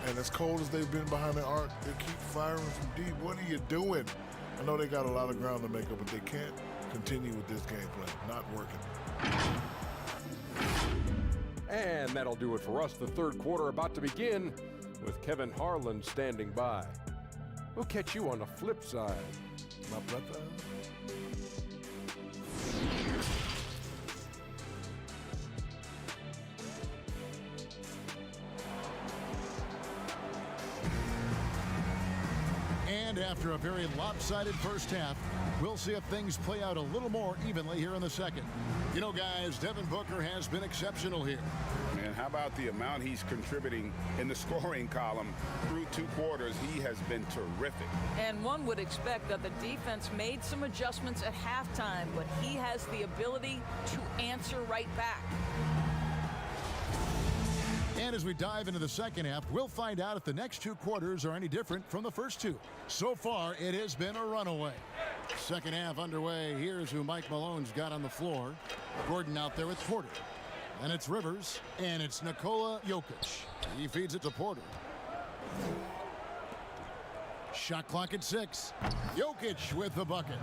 And as cold as they've been behind the arc, they keep firing from deep. What are you doing? I know they got a lot of ground to make up, but they can't continue with this game plan. Not working. And that'll do it for us. The third quarter about to begin with Kevin Harlan standing by. We'll catch you on the flip side. My brother. And after a very lopsided first half, we'll see if things play out a little more evenly here in the second. You know, guys, Devin Booker has been exceptional here. And how about the amount he's contributing in the scoring column through 2 quarters? He has been terrific. And one would expect that the defense made some adjustments at halftime, but he has the ability to answer right back. And as we dive into the second half, we'll find out if the next 2 quarters are any different from the first 2. So far, it has been a runaway. Second half underway. Here's who Mike Malone's got on the floor. Gordon out there with Porter. And it's Rivers, and it's Nikola Jokic. He feeds it to Porter. Shot clock at 6. Jokic with the bucket.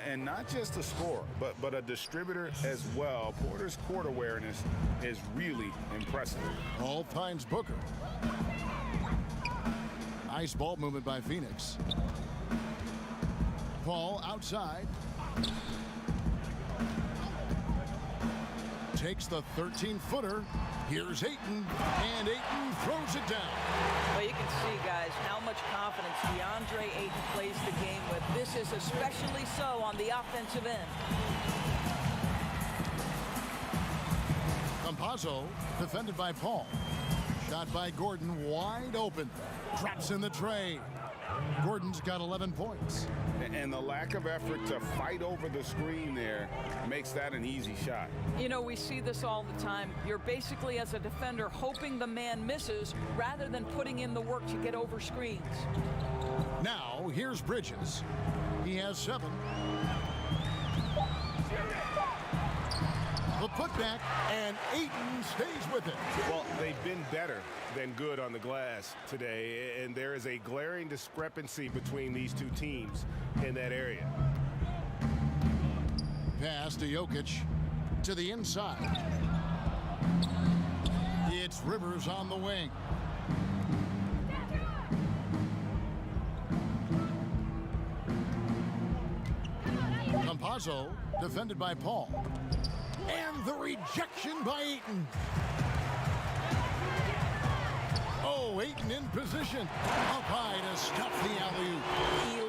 And not just a scorer, but a distributor as well. Porter's court awareness is really impressive. All finds Booker. Nice ball movement by Phoenix. Paul outside. Takes the 13-footer. Here's Ayton, and Ayton throws it down. Well, you can see, guys, how much confidence DeAndre Ayton plays the game with. This is especially so on the offensive end. Campazzo, defended by Paul. Shot by Gordon, wide open. Drops in the tray. Gordon's got 11 points. And the lack of effort to fight over the screen there makes that an easy shot. You know, we see this all the time. You're basically, as a defender, hoping the man misses rather than putting in the work to get over screens. Now, here's Bridges. He has 7. The putback, and Ayton stays with it. Well, they've been better than good on the glass today, and there is a glaring discrepancy between these 2 teams in that area. Pass to Jokic to the inside. It's Rivers on the wing. Campazzo, defended by Paul. And the rejection by Ayton. Oh, Ayton in position. Up high to stuff the alley-oop.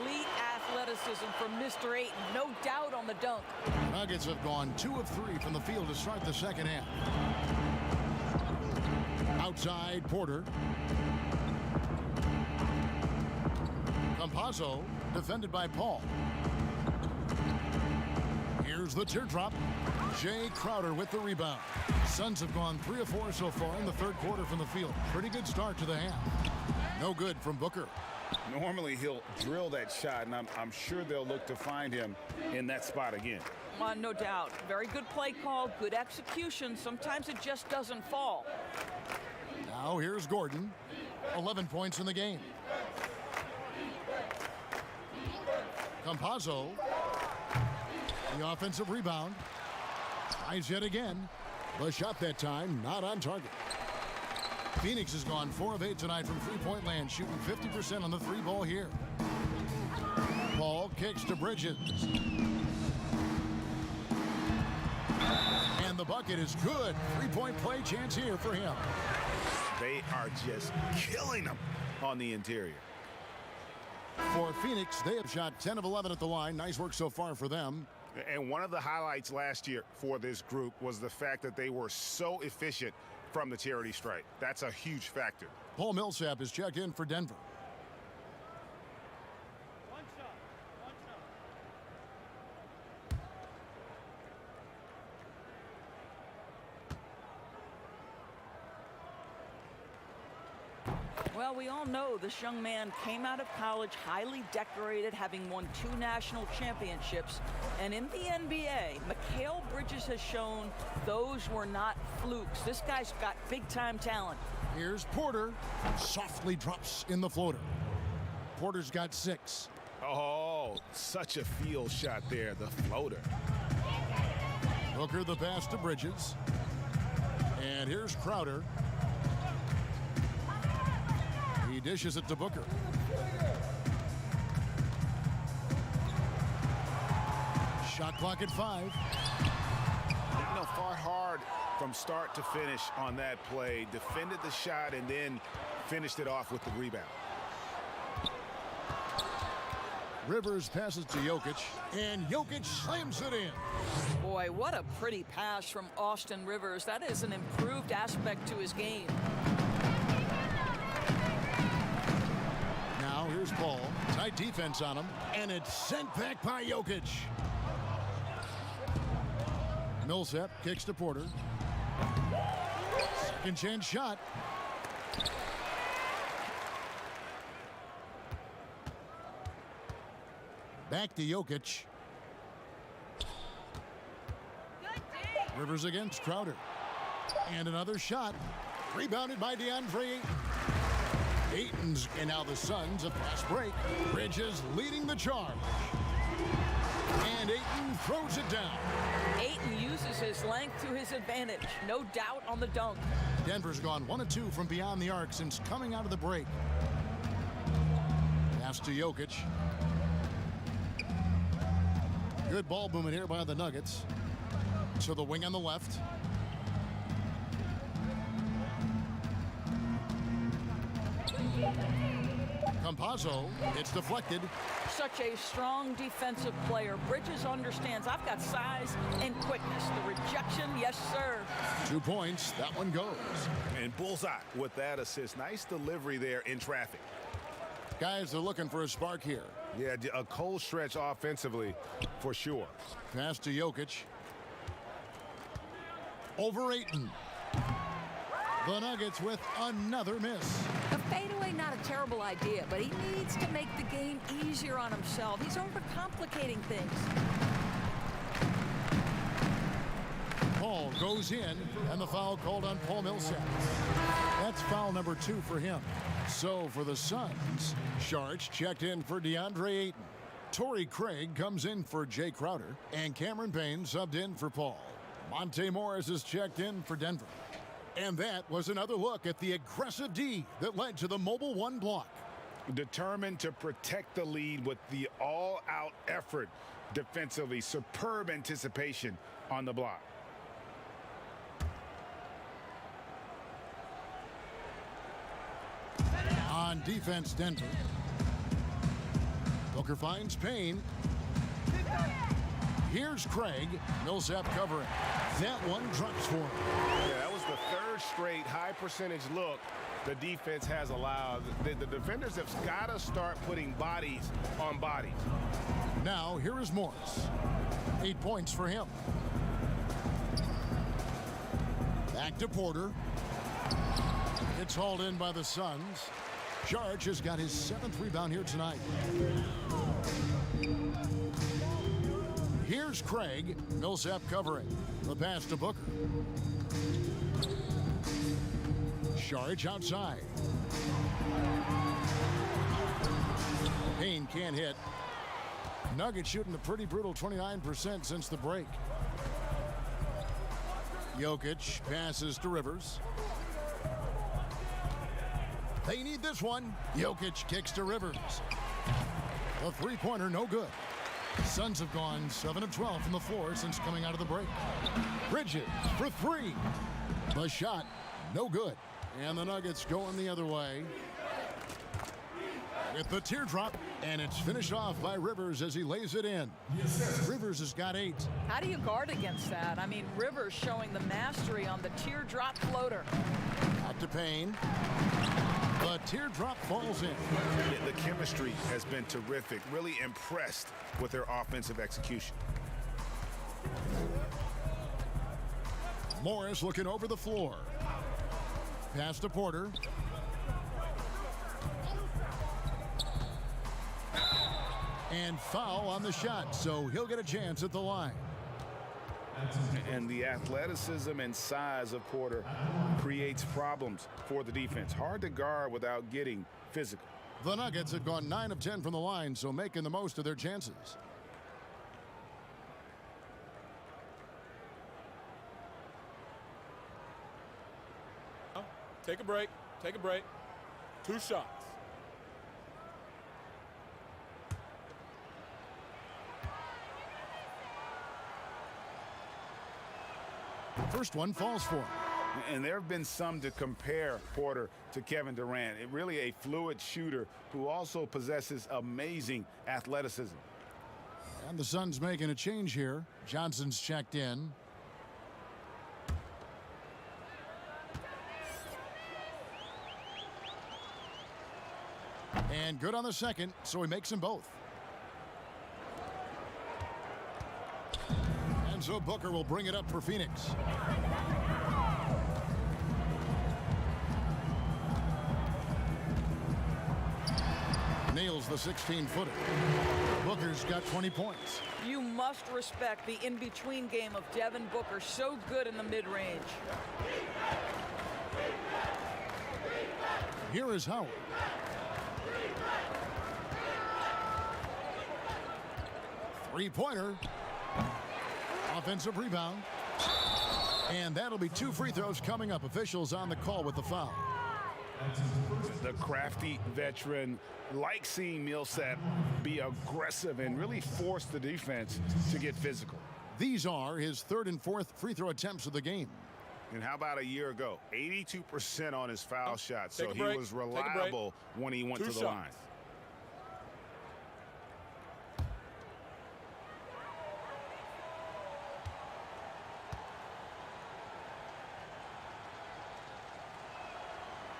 Elite athleticism from Mr. Ayton. No doubt on the dunk. Nuggets have gone 2 of 3 from the field to start the second half. Outside, Porter. Campazzo, defended by Paul. Here's the teardrop. Jay Crowder with the rebound. Suns have gone 3 of 4 so far in the third quarter from the field. Pretty good start to the half. No good from Booker. Normally he'll drill that shot, and I'm sure they'll look to find him in that spot again. No doubt. Very good play call, good execution. Sometimes it just doesn't fall. Now here's Gordon. 11 points in the game. Campazzo. The offensive rebound. Tries yet again. The shot that time not on target. Phoenix has gone 4 of 8 tonight from three-point land, shooting 50% on the three ball here. Paul kicks to Bridges. And the bucket is good. Three-point play chance here for him. They are just killing them on the interior. For Phoenix, they have shot 10 of 11 at the line. Nice work so far for them. And one of the highlights last year for this group was the fact that they were so efficient from the charity stripe. That's a huge factor. Paul Millsap is checked in for Denver. Well, we all know this young man came out of college highly decorated, having won 2 national championships. And in the NBA, Mikal Bridges has shown those were not flukes. This guy's got big-time talent. Here's Porter. Softly drops in the floater. Porter's got 6. Oh, such a field shot there, the floater. Booker the pass to Bridges. And here's Crowder. He dishes it to Booker. Shot clock at 5. You know, fought hard from start to finish on that play. Defended the shot and then finished it off with the rebound. Rivers passes to Jokic, and Jokic slams it in. Boy, what a pretty pass from Austin Rivers. That is an improved aspect to his game. Now here's Paul. Tight defense on him, and it's sent back by Jokic. Millsap kicks to Porter. Second chance shot. Back to Jokic. Rivers against Crowder. And another shot. Rebounded by DeAndre Ayton. Ayton's, and now the Suns, a fast break. Bridges leading the charge. And Ayton throws it down. Ayton uses his length to his advantage. No doubt on the dunk. Denver's gone 1 of 2 from beyond the arc since coming out of the break. Pass to Jokic. Good ball movement here by the Nuggets. To the wing on the left. Campazzo, it's deflected. Such a strong defensive player. Bridges understands I've got size and quickness. The rejection, yes, sir. 2 points. That one goes. And bullseye with that assist. Nice delivery there in traffic. Guys are looking for a spark here. Yeah, a cold stretch offensively for sure. Pass to Jokic. Over Ayton. The Nuggets with another miss. A fadeaway, not a terrible idea, but he needs to make the game easier on himself. He's overcomplicating things. Paul goes in, and the foul called on Paul Millsap. That's foul number 2 for him. So for the Suns, Sharch checked in for DeAndre Ayton. Torrey Craig comes in for Jay Crowder, and Cameron Payne subbed in for Paul. Monte Morris is checked in for Denver. And that was another look at the aggressive D that led to the Mobile One block. Determined to protect the lead with the all-out effort defensively. Superb anticipation on the block. On defense, Denver. Booker finds Payne. Here's Craig. Millsap covering. That one drops for him. Yeah, that was the 3rd straight high percentage look the defense has allowed. The defenders have got to start putting bodies on bodies. Now, here is Morris. 8 points for him. Back to Porter. It's hauled in by the Suns. Sharch has got his 7th rebound here tonight. Here's Craig. Millsap covering. The pass to Booker. Saric outside. Payne can't hit. Nuggets shooting a pretty brutal 29% since the break. Jokic passes to Rivers. They need this one. Jokic kicks to Rivers. The three-pointer, no good. Suns have gone 7 of 12 from the floor since coming out of the break. Bridges for three. The shot, no good. And the Nuggets going the other way with the teardrop, and it's finished off by Rivers as he lays it in. Rivers has got 8. How do you guard against that? I mean, Rivers showing the mastery on the teardrop floater. Out to Payne. The teardrop falls in. The chemistry has been terrific. Really impressed with their offensive execution. Morris looking over the floor. Pass to Porter. And foul on the shot, so he'll get a chance at the line. And the athleticism and size of Porter creates problems for the defense. Hard to guard without getting physical. The Nuggets have gone 9 of 10 from the line, so making the most of their chances. Take a break. Take a break. 2 shots. First one falls for him. And there have been some to compare Porter to Kevin Durant. Really a fluid shooter who also possesses amazing athleticism. And the Suns making a change here. Johnson's checked in. And good on the second, so he makes them both. And so Booker will bring it up for Phoenix. Nails the 16-footer. Booker's got 20 points. You must respect the in-between game of Devin Booker. So good in the mid-range. Here is Howard. Three-pointer. Offensive rebound. And that'll be 2 free throws coming up. Officials on the call with the foul. The crafty veteran likes seeing Millsap be aggressive and really force the defense to get physical. These are his 3rd and 4th free throw attempts of the game. And how about a year ago? 82% on his foul shots, so he was Take a break. reliable when he went 2 to the shots. line.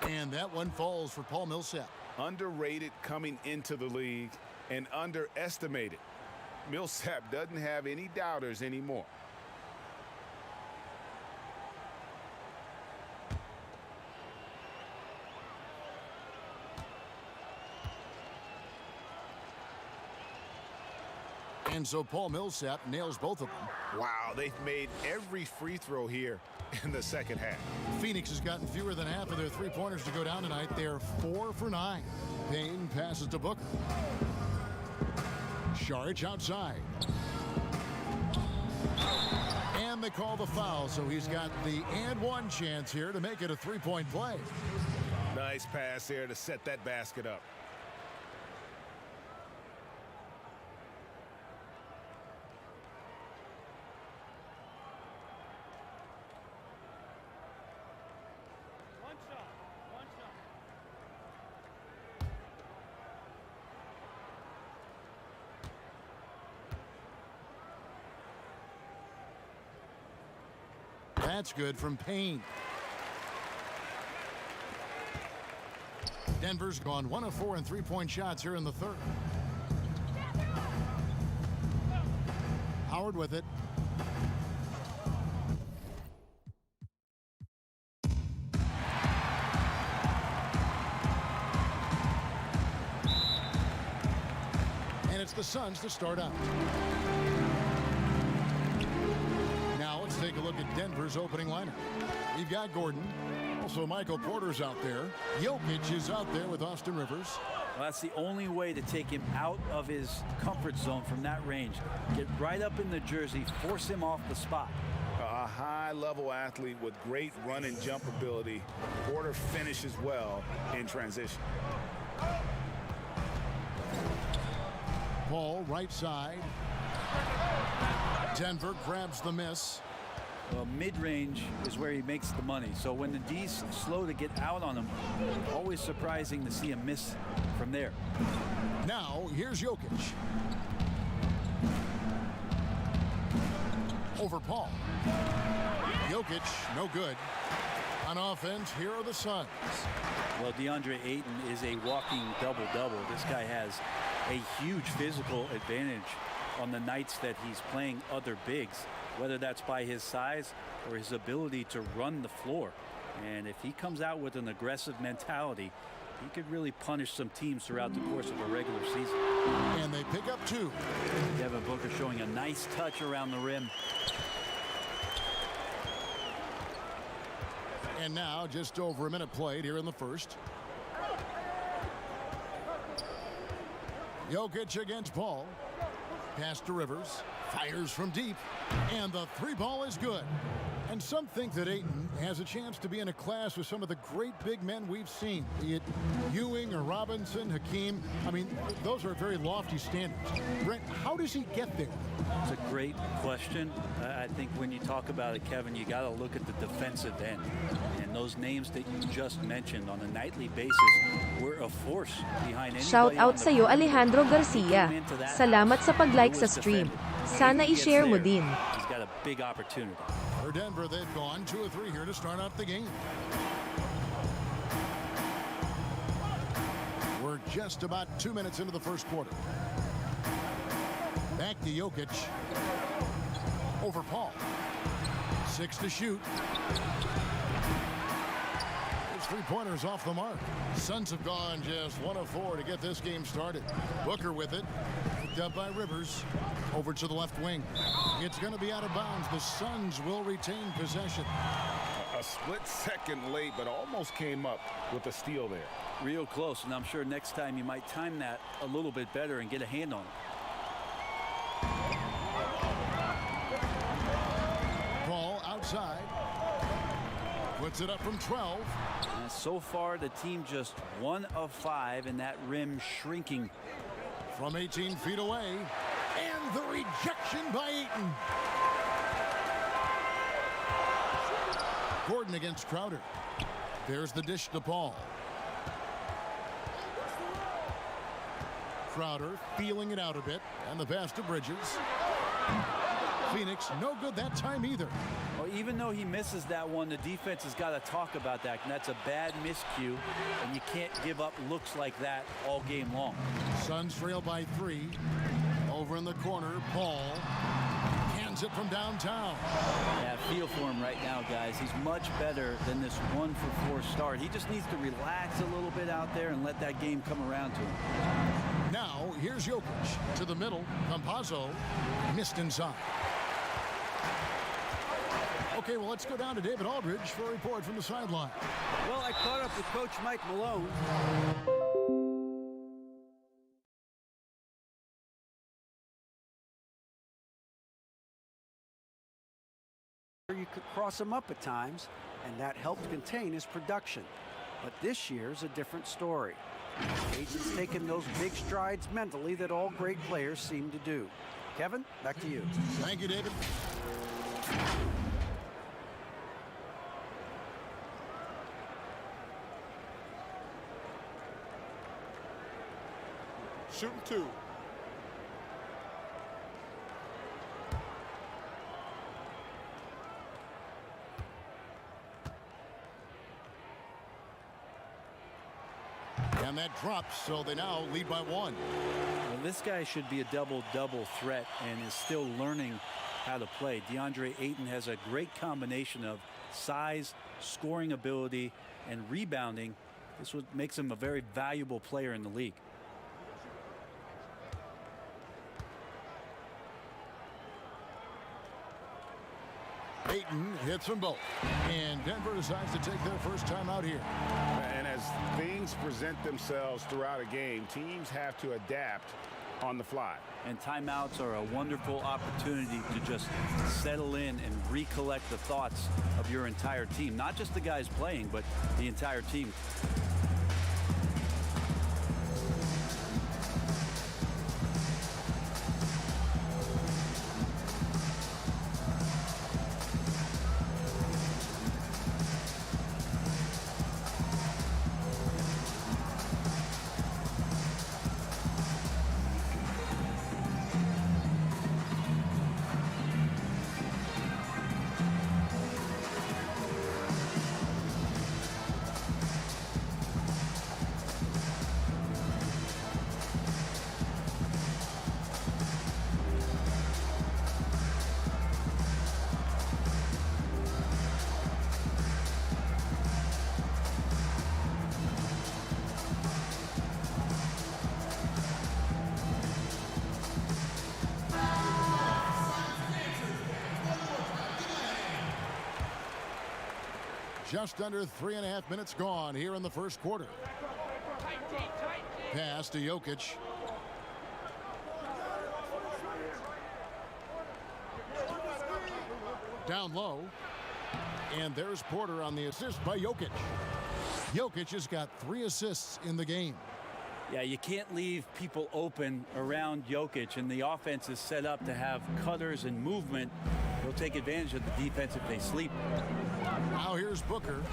And that one falls for Paul Millsap. Underrated coming into the league and underestimated. Millsap doesn't have any doubters anymore. And so Paul Millsap nails both of them. Wow, they've made every free throw here in the second half. Phoenix has gotten fewer than half of their three-pointers to go down tonight. They're 4 for 9. Payne passes to Booker. Saric outside. And they call the foul, so he's got the and one chance here to make it a 3-point play. Nice pass there to set that basket up. That's good from Payne. Denver's gone 1 of 4 in 3-point shots here in the 3rd. Howard with it. And it's the Suns to start out. Denver's opening lineup. You've got Gordon. Also, Michael Porter's out there. Jokic is out there with Austin Rivers. Well, that's the only way to take him out of his comfort zone from that range. Get right up in the jersey, force him off the spot. A high-level athlete with great run and jump ability. Porter finishes well in transition. Paul, right side. Denver grabs the miss. Well, mid-range is where he makes the money. So when the D's slow to get out on him, always surprising to see him miss from there. Now, here's Jokic. Over Paul. Jokic, no good. On offense, here are the Suns. Well, DeAndre Ayton is a walking double-double. This guy has a huge physical advantage on the nights that he's playing other bigs, whether that's by his size or his ability to run the floor. And if he comes out with an aggressive mentality, he could really punish some teams throughout the course of a regular season. And they pick up 2. Devin Booker showing a nice touch around the rim. And now just over a minute played here in the first. Jokic against Paul. Pass to Rivers. Fires from deep. And the 3-ball is good. And some think that Ayton has a chance to be in a class with some of the great big men we've seen, be it Ewing or Robinson, Hakeem. I mean, those are very lofty standards. Brent, how does he get there? It's a great question. I think when you talk about it, Kevin, you got to look at the defensive end. And those names that you just mentioned on a nightly basis were a force behind anybody. Shout out sa'yo, Alejandro Garcia. Salamat sa pag-like sa stream. Sana i-share mo din. He's got a big opportunity. For Denver, they've gone 2 of 3 here to start out the game. We're just about 2 minutes into the first quarter. Back to Jokic. Over Paul. 6 to shoot. His 3-pointers off the mark. Suns have gone just 1 of 4 to get this game started. Booker with it. Picked up by Rivers. Over to the left wing. It's going to be out of bounds. The Suns will retain possession. A split second late, but almost came up with a steal there. Real close, and I'm sure next time you might time that a little bit better and get a hand on it. Ball outside. Puts it up from 12. And so far, the team just 1 of 5, and that rim shrinking. From 18 feet away. And the rejection by Ayton. Gordon against Crowder. There's the dish to Paul. Crowder feeling it out a bit. And the pass to Bridges. Phoenix, no good that time either. Well, even though he misses that one, the defense has got to talk about that. And that's a bad miscue. And you can't give up looks like that all game long. Suns trail by 3. Over in the corner, Paul hands it from downtown. Yeah, feel for him right now, guys. He's much better than this 1 for 4 start. He just needs to relax a little bit out there and let that game come around to him. Now, here's Jokic to the middle. Campazzo missed inside. Okay, well, let's go down to David Aldridge for a report from the sideline. Well, I caught up with Coach Mike Malone. You could cross him up at times, and that helped contain his production. But this year's a different story. Ayton's taken those big strides mentally that all great players seem to do. Kevin, back to you. Thank you, David. Shooting 2. And that drops, so they now lead by 1. Well, this guy should be a double-double threat and is still learning how to play. DeAndre Ayton has a great combination of size, scoring ability, and rebounding. This what makes him a very valuable player in the league. Ayton hits them both. And Denver decides to take their first time out here. And as things present themselves throughout a game, teams have to adapt on the fly. And timeouts are a wonderful opportunity to just settle in and recollect the thoughts of your entire team. Not just the guys playing, but the entire team. Just under 3.5 minutes gone here in the first quarter. Pass to Jokic. Down low. And there's Porter on the assist by Jokic. Jokic has got 3 assists in the game. Yeah, you can't leave people open around Jokic, and the offense is set up to have cutters and movement. They'll take advantage of the defense if they sleep. Now here's Booker.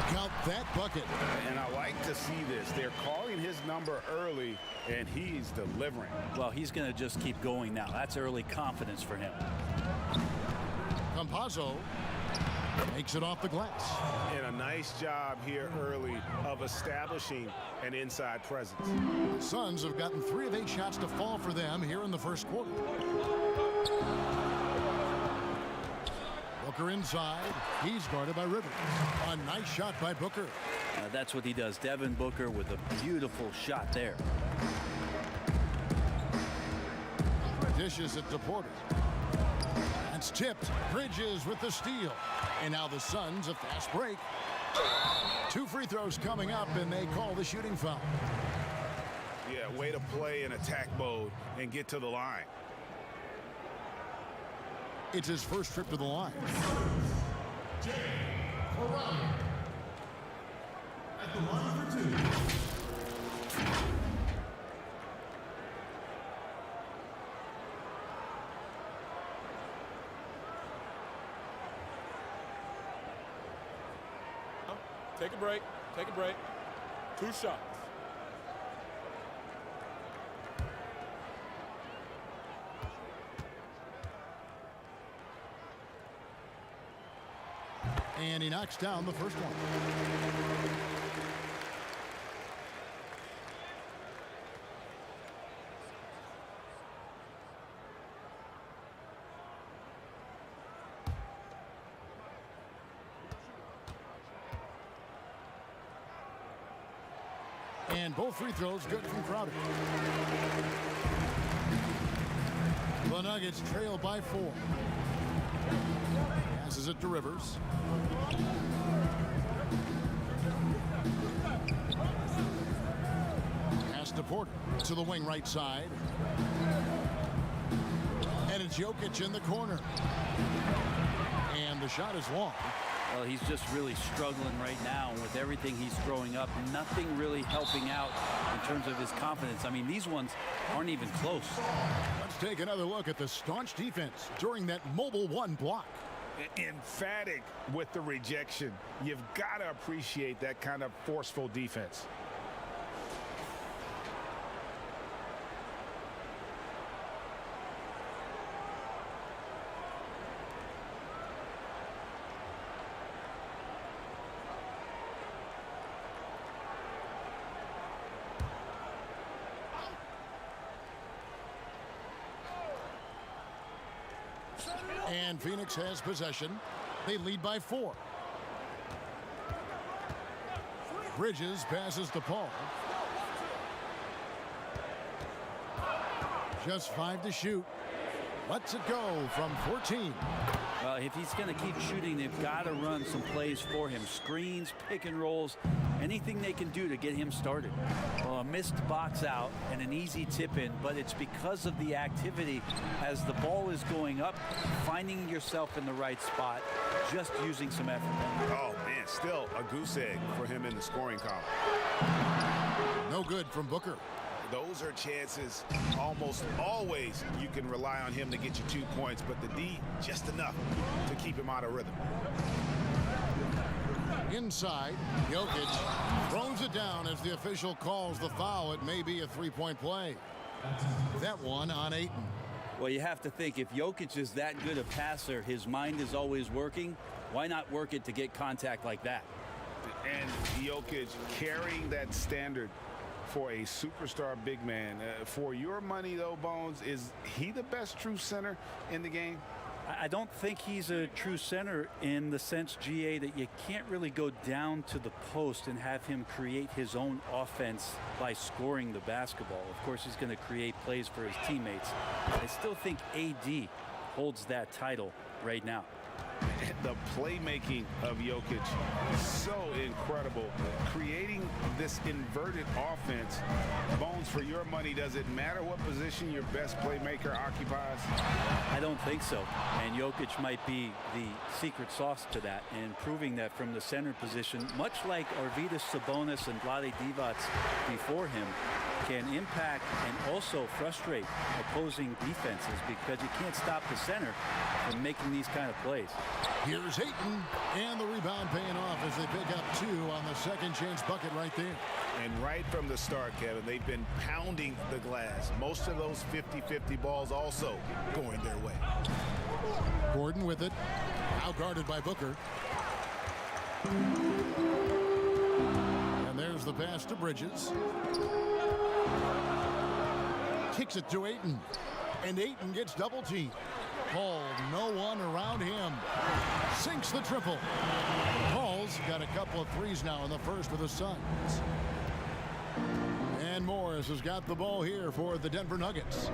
Count that bucket. And I like to see this. They're calling his number early, and he's delivering. Well, he's going to just keep going now. That's early confidence for him. Campazzo makes it off the glass. And a nice job here early of establishing an inside presence. The Suns have gotten 3 of 8 shots to fall for them here in the first quarter. Booker inside. He's guarded by Rivers. A nice shot by Booker. That's what he does. Devin Booker with a beautiful shot there. Dishes it to Porter. It's tipped. Bridges with the steal. And now the Suns a fast break. 2 free throws coming up, and they call the shooting foul. Yeah, way to play in attack mode and get to the line. It's his first trip to the line. At the line for 2. Take a break. Take a break. 2 shots. And he knocks down the first one. And both free throws good from Crowder. The Nuggets trail by 4. Passes it to Rivers. Pass to Porter to the wing right side. And it's Jokic in the corner. And the shot is long. Well, he's just really struggling right now with everything he's throwing up. Nothing really helping out in terms of his confidence. I mean, these ones aren't even close. Let's take another look at the staunch defense during that mobile 1 block. Emphatic with the rejection. You've got to appreciate that kind of forceful defense. And Phoenix has possession. They lead by 4. Bridges passes to Paul. Just 5 to shoot. lets it go from 14. Well, if he's going to keep shooting, they've got to run some plays for him. Screens, pick and rolls, anything they can do to get him started. Well, a missed box out and an easy tip in, but it's because of the activity as the ball is going up, finding yourself in the right spot, just using some effort. Oh, man, still a goose egg for him in the scoring column. No good from Booker. Those are chances almost always you can rely on him to get you 2 points, but the D just enough to keep him out of rhythm. Inside, Jokic throws it down as the official calls the foul. It may be a three-point play. That one on Ayton. Well, you have to think if Jokic is that good a passer, his mind is always working. Why not work it to get contact like that? And Jokic carrying that standard for a superstar big man. For your money, though, Bones, is he the best true center in the game? I don't think he's a true center in the sense, GA, that you can't really go down to the post and have him create his own offense by scoring the basketball. Of course, he's going to create plays for his teammates. I still think AD holds that title right now. The playmaking of Jokic is so incredible. Creating this inverted offense. Bones, for your money, does it matter what position your best playmaker occupies? I don't think so. And Jokic might be the secret sauce to that, and proving that from the center position, much like Arvydas Sabonis and Vlade Divac before him, can impact and also frustrate opposing defenses because you can't stop the center from making these kind of plays. Here's Ayton, and the rebound paying off as they pick up 2 on the second chance bucket right there. And right from the start, Kevin, they've been pounding the glass. Most of those 50-50 balls also going their way. Gordon with it, out guarded by Booker. And there's the pass to Bridges. Kicks it to Ayton, and Ayton gets double teamed. Paul, no one around him. Sinks the triple. Paul's got a couple of threes now in the first for the Suns. And Morris has got the ball here for the Denver Nuggets.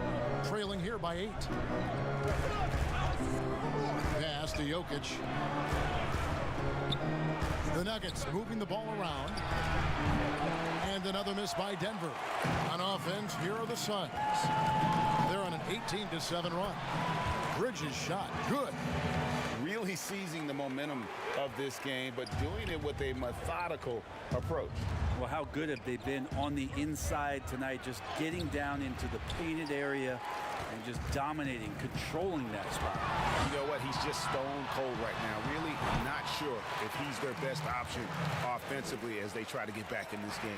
Trailing here by 8. Pass to Jokic. The Nuggets moving the ball around. And another miss by Denver. On offense, here are the Suns. They're on an 18-7 run. Bridges shot, good. Really seizing the momentum of this game, but doing it with a methodical approach. Well, how good have they been on the inside tonight, just getting down into the painted area and just dominating, controlling that spot. You know what? He's just stone cold right now. Really not sure if he's their best option offensively as they try to get back in this game.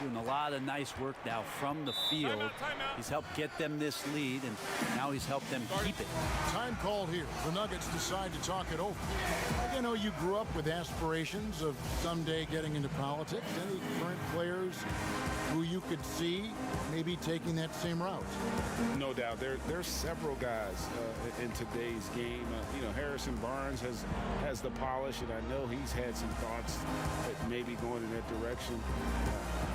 Doing a lot of nice work now from the field. Timeout. He's helped get them this lead, and now he's helped them keep it. Time called here. The Nuggets decide to talk it over. You know, you grew up with aspirations of someday getting into politics. Any current players who you could see maybe taking that same route? No doubt. There's several guys in today's game. You know, Harrison Barnes has the polish, and I know he's had some thoughts that maybe going in that direction.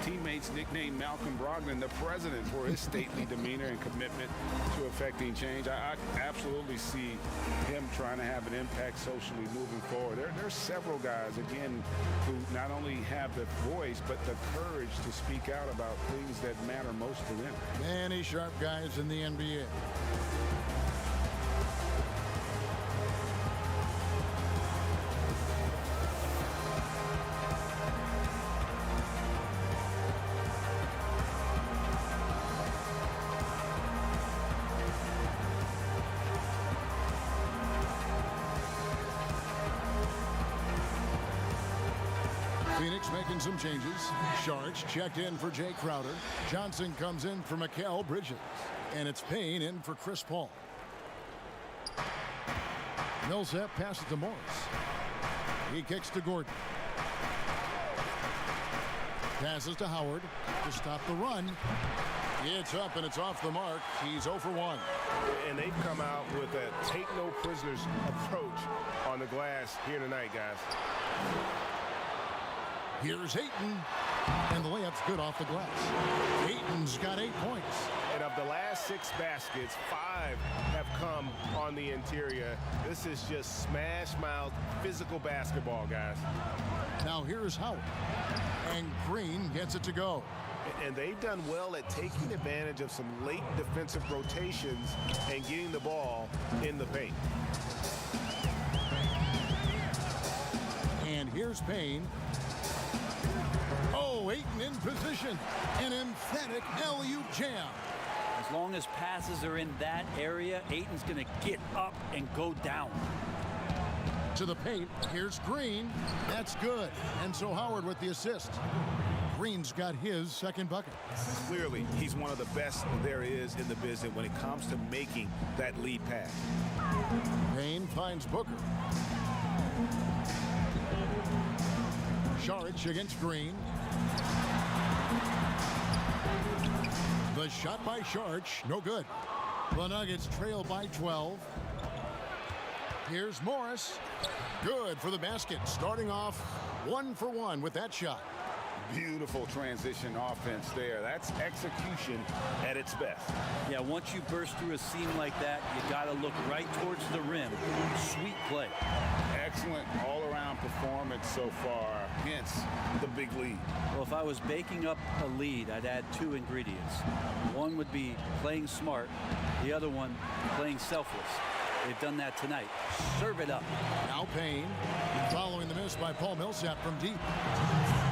Teammates nicknamed Malcolm Brogdon the president for his stately demeanor and commitment to affecting change. I absolutely see him trying to have an impact socially moving forward. There's several guys, again, who not only have the voice, but the courage to speak out about things that matter most to them. Many sharp guys in the NBA. Phoenix making some changes. Sharks checked in for Jay Crowder. Johnson comes in for Mikal Bridges. And it's Payne in for Chris Paul. Millsap passes to Morris. He kicks to Gordon. Passes to Howard to stop the run. It's up and it's off the mark. He's 0 for 1. And they've come out with a take no prisoners approach on the glass here tonight, guys. Here's Ayton, and the layup's good off the glass. Ayton's got 8 points. And of the last 6 baskets, 5 have come on the interior. This is just smash mouth physical basketball, guys. Now here's Howard. And Green gets it to go. And they've done well at taking advantage of some late defensive rotations and getting the ball in the paint. And here's Payne. Oh, Ayton in position. An emphatic LU jam. As long as passes are in that area, Ayton's going to get up and go down. To the paint, here's Green. That's good. And so Howard with the assist. Green's got his second bucket. Clearly, he's one of the best there is in the business when it comes to making that lead pass. Payne finds Booker. Saric against Green. The shot by Saric, no good. The Nuggets trail by 12. Here's Morris. Good for the basket. Starting off 1 for 1 with that shot. Beautiful transition offense there. That's execution at its best. Yeah, once you burst through a seam like that, you got to look right towards the rim. Sweet play. Excellent all-around performance so far, hence the big lead. Well, if I was baking up a lead, I'd add 2 ingredients. One would be playing smart. The other one, playing selfless. They've done that tonight. Serve it up. Now Payne, following the miss by Paul Millsap from deep.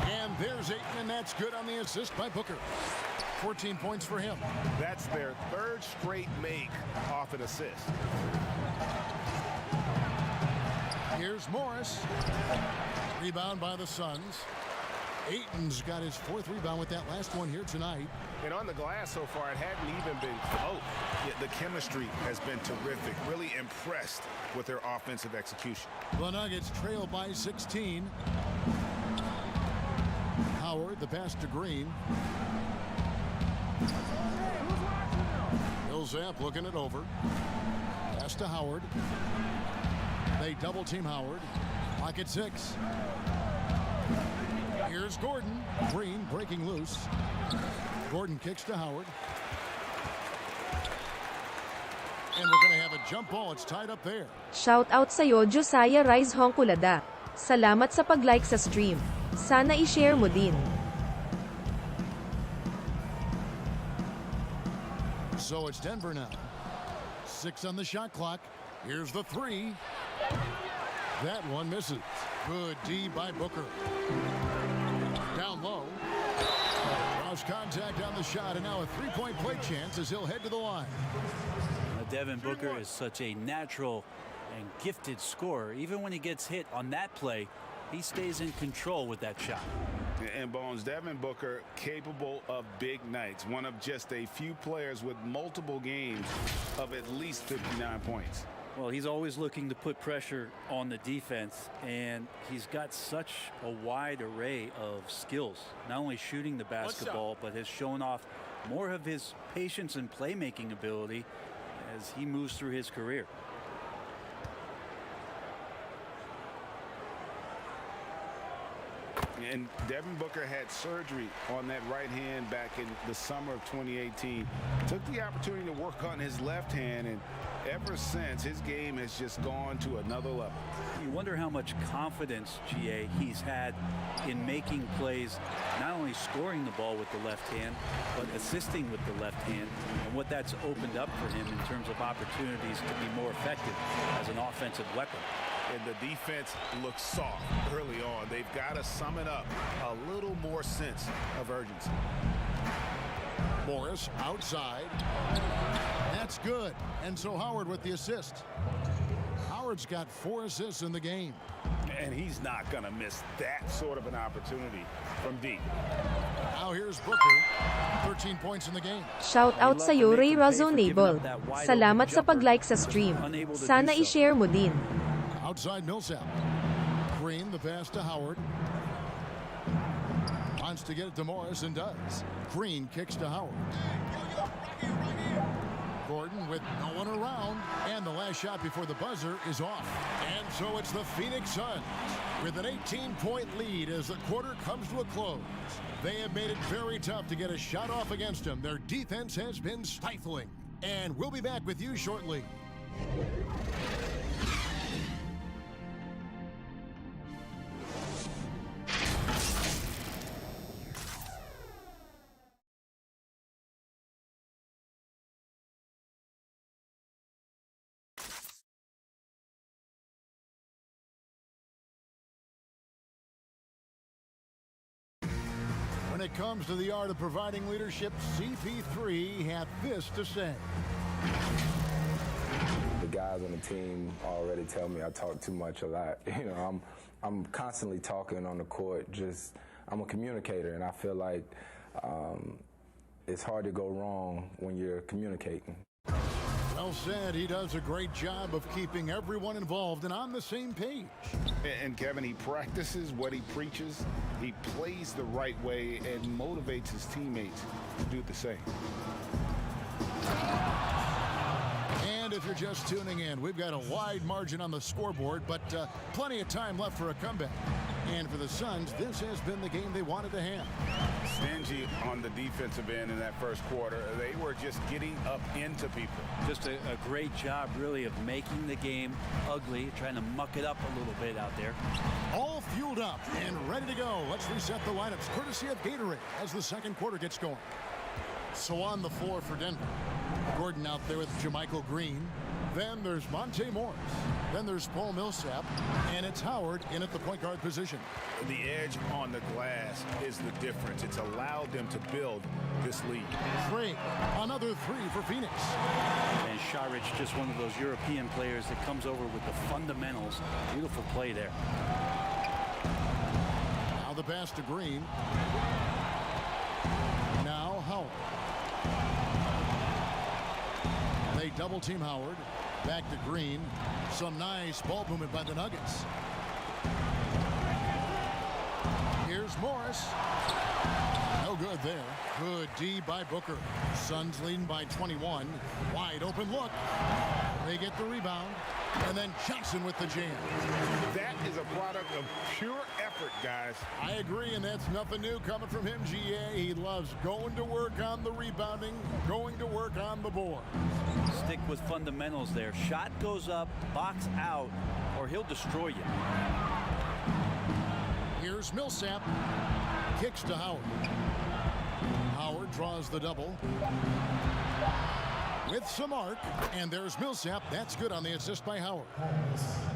And there's Ayton, and that's good on the assist by Booker. 14 points for him. That's their 3rd straight make off an assist. Here's Morris. Rebound by the Suns. Ayton's got his 4th rebound with that last one here tonight. And on the glass so far, it hadn't even been close. The chemistry has been terrific. Really impressed with their offensive execution. The Nuggets trail by 16. Howard, the pass to Green. Millsap looking it over. Pass to Howard. They double team Howard. Clock at 6. Here's Gordon. Green breaking loose. Gordon kicks to Howard. And we're going to have a jump ball. It's tied up there. Shout out sa'yo Josiah Rise Hongkulada. Salamat sa pag-like sa stream. Sana i-share mo din. So it's Denver now. 6 on the shot clock. Here's the 3. That one misses. Good D by Booker. Down low. Draws contact on the shot, and now a 3-point play chance as he'll head to the line. Devin Booker is such a natural and gifted scorer. Even when he gets hit on that play, he stays in control with that shot. And Bones, Devin Booker capable of big nights. One of just a few players with multiple games of at least 59 points. Well, he's always looking to put pressure on the defense, and he's got such a wide array of skills. Not only shooting the basketball, but has shown off more of his patience and playmaking ability as he moves through his career. And Devin Booker had surgery on that right hand back in the summer of 2018. Took the opportunity to work on his left hand, and ever since, his game has just gone to another level. You wonder how much confidence, GA, he's had in making plays, not only scoring the ball with the left hand, but assisting with the left hand, and what that's opened up for him in terms of opportunities to be more effective as an offensive weapon. And the defense looks soft early on. They've got to sum it up. A little more sense of urgency. Morris outside. That's good. And so Howard with the assist. Howard's got 4 assists in the game. And he's not going to miss that sort of an opportunity from deep. Now here's Booker. 13 points in the game. Shout out sa'yo Ray Razonable. Salamat sa pag-like sa stream. Sana i-share mo din. Outside Millsap. Green, the pass to Howard. Wants to get it to Morris and does. Green kicks to Howard. Gordon with no one around, and the last shot before the buzzer is off. And so it's the Phoenix Suns with an 18-point lead as the quarter comes to a close. They have made it very tough to get a shot off against them. Their defense has been stifling. And we'll be back with you shortly. When it comes to the art of providing leadership, CP3 had this to say. The guys on the team already tell me I talk too much a lot. You know, I'm constantly talking on the court. I'm a communicator, and I feel like it's hard to go wrong when you're communicating. Well said. He does a great job of keeping everyone involved and on the same page. And Kevin, he practices what he preaches. He plays the right way and motivates his teammates to do the same. And if you're just tuning in, we've got a wide margin on the scoreboard, but plenty of time left for a comeback. And for the Suns, this has been the game they wanted to have. Stingy on the defensive end in that first quarter. They were just getting up into people. Just a great job, really, of making the game ugly, trying to muck it up a little bit out there. All fueled up and ready to go. Let's reset the lineups, courtesy of Gatorade, as the second quarter gets going. So on the floor for Denver, Gordon out there with Jermichael Green. Then there's Monte Morris. Then there's Paul Millsap. And it's Howard in at the point guard position. The edge on the glass is the difference. It's allowed them to build this lead. Craig, another three for Phoenix. And Šarić, just one of those European players that comes over with the fundamentals. Beautiful play there. Now the pass to Green. Now Howard. They double team Howard. Back to Green. Some nice ball movement by the Nuggets. Here's Morris. No good there. Good D by Booker. Suns leading by 21. Wide open look. They get the rebound. And then Johnson with the jam. That is a product of pure effort, guys. I agree, and that's nothing new coming from him, GA. He loves going to work on the rebounding, going to work on the board. Stick with fundamentals there. Shot goes up, box out, or he'll destroy you. Here's Millsap. Kicks to Howard. Howard draws the double. With some arc, and there's Millsap. That's good on the assist by Howard.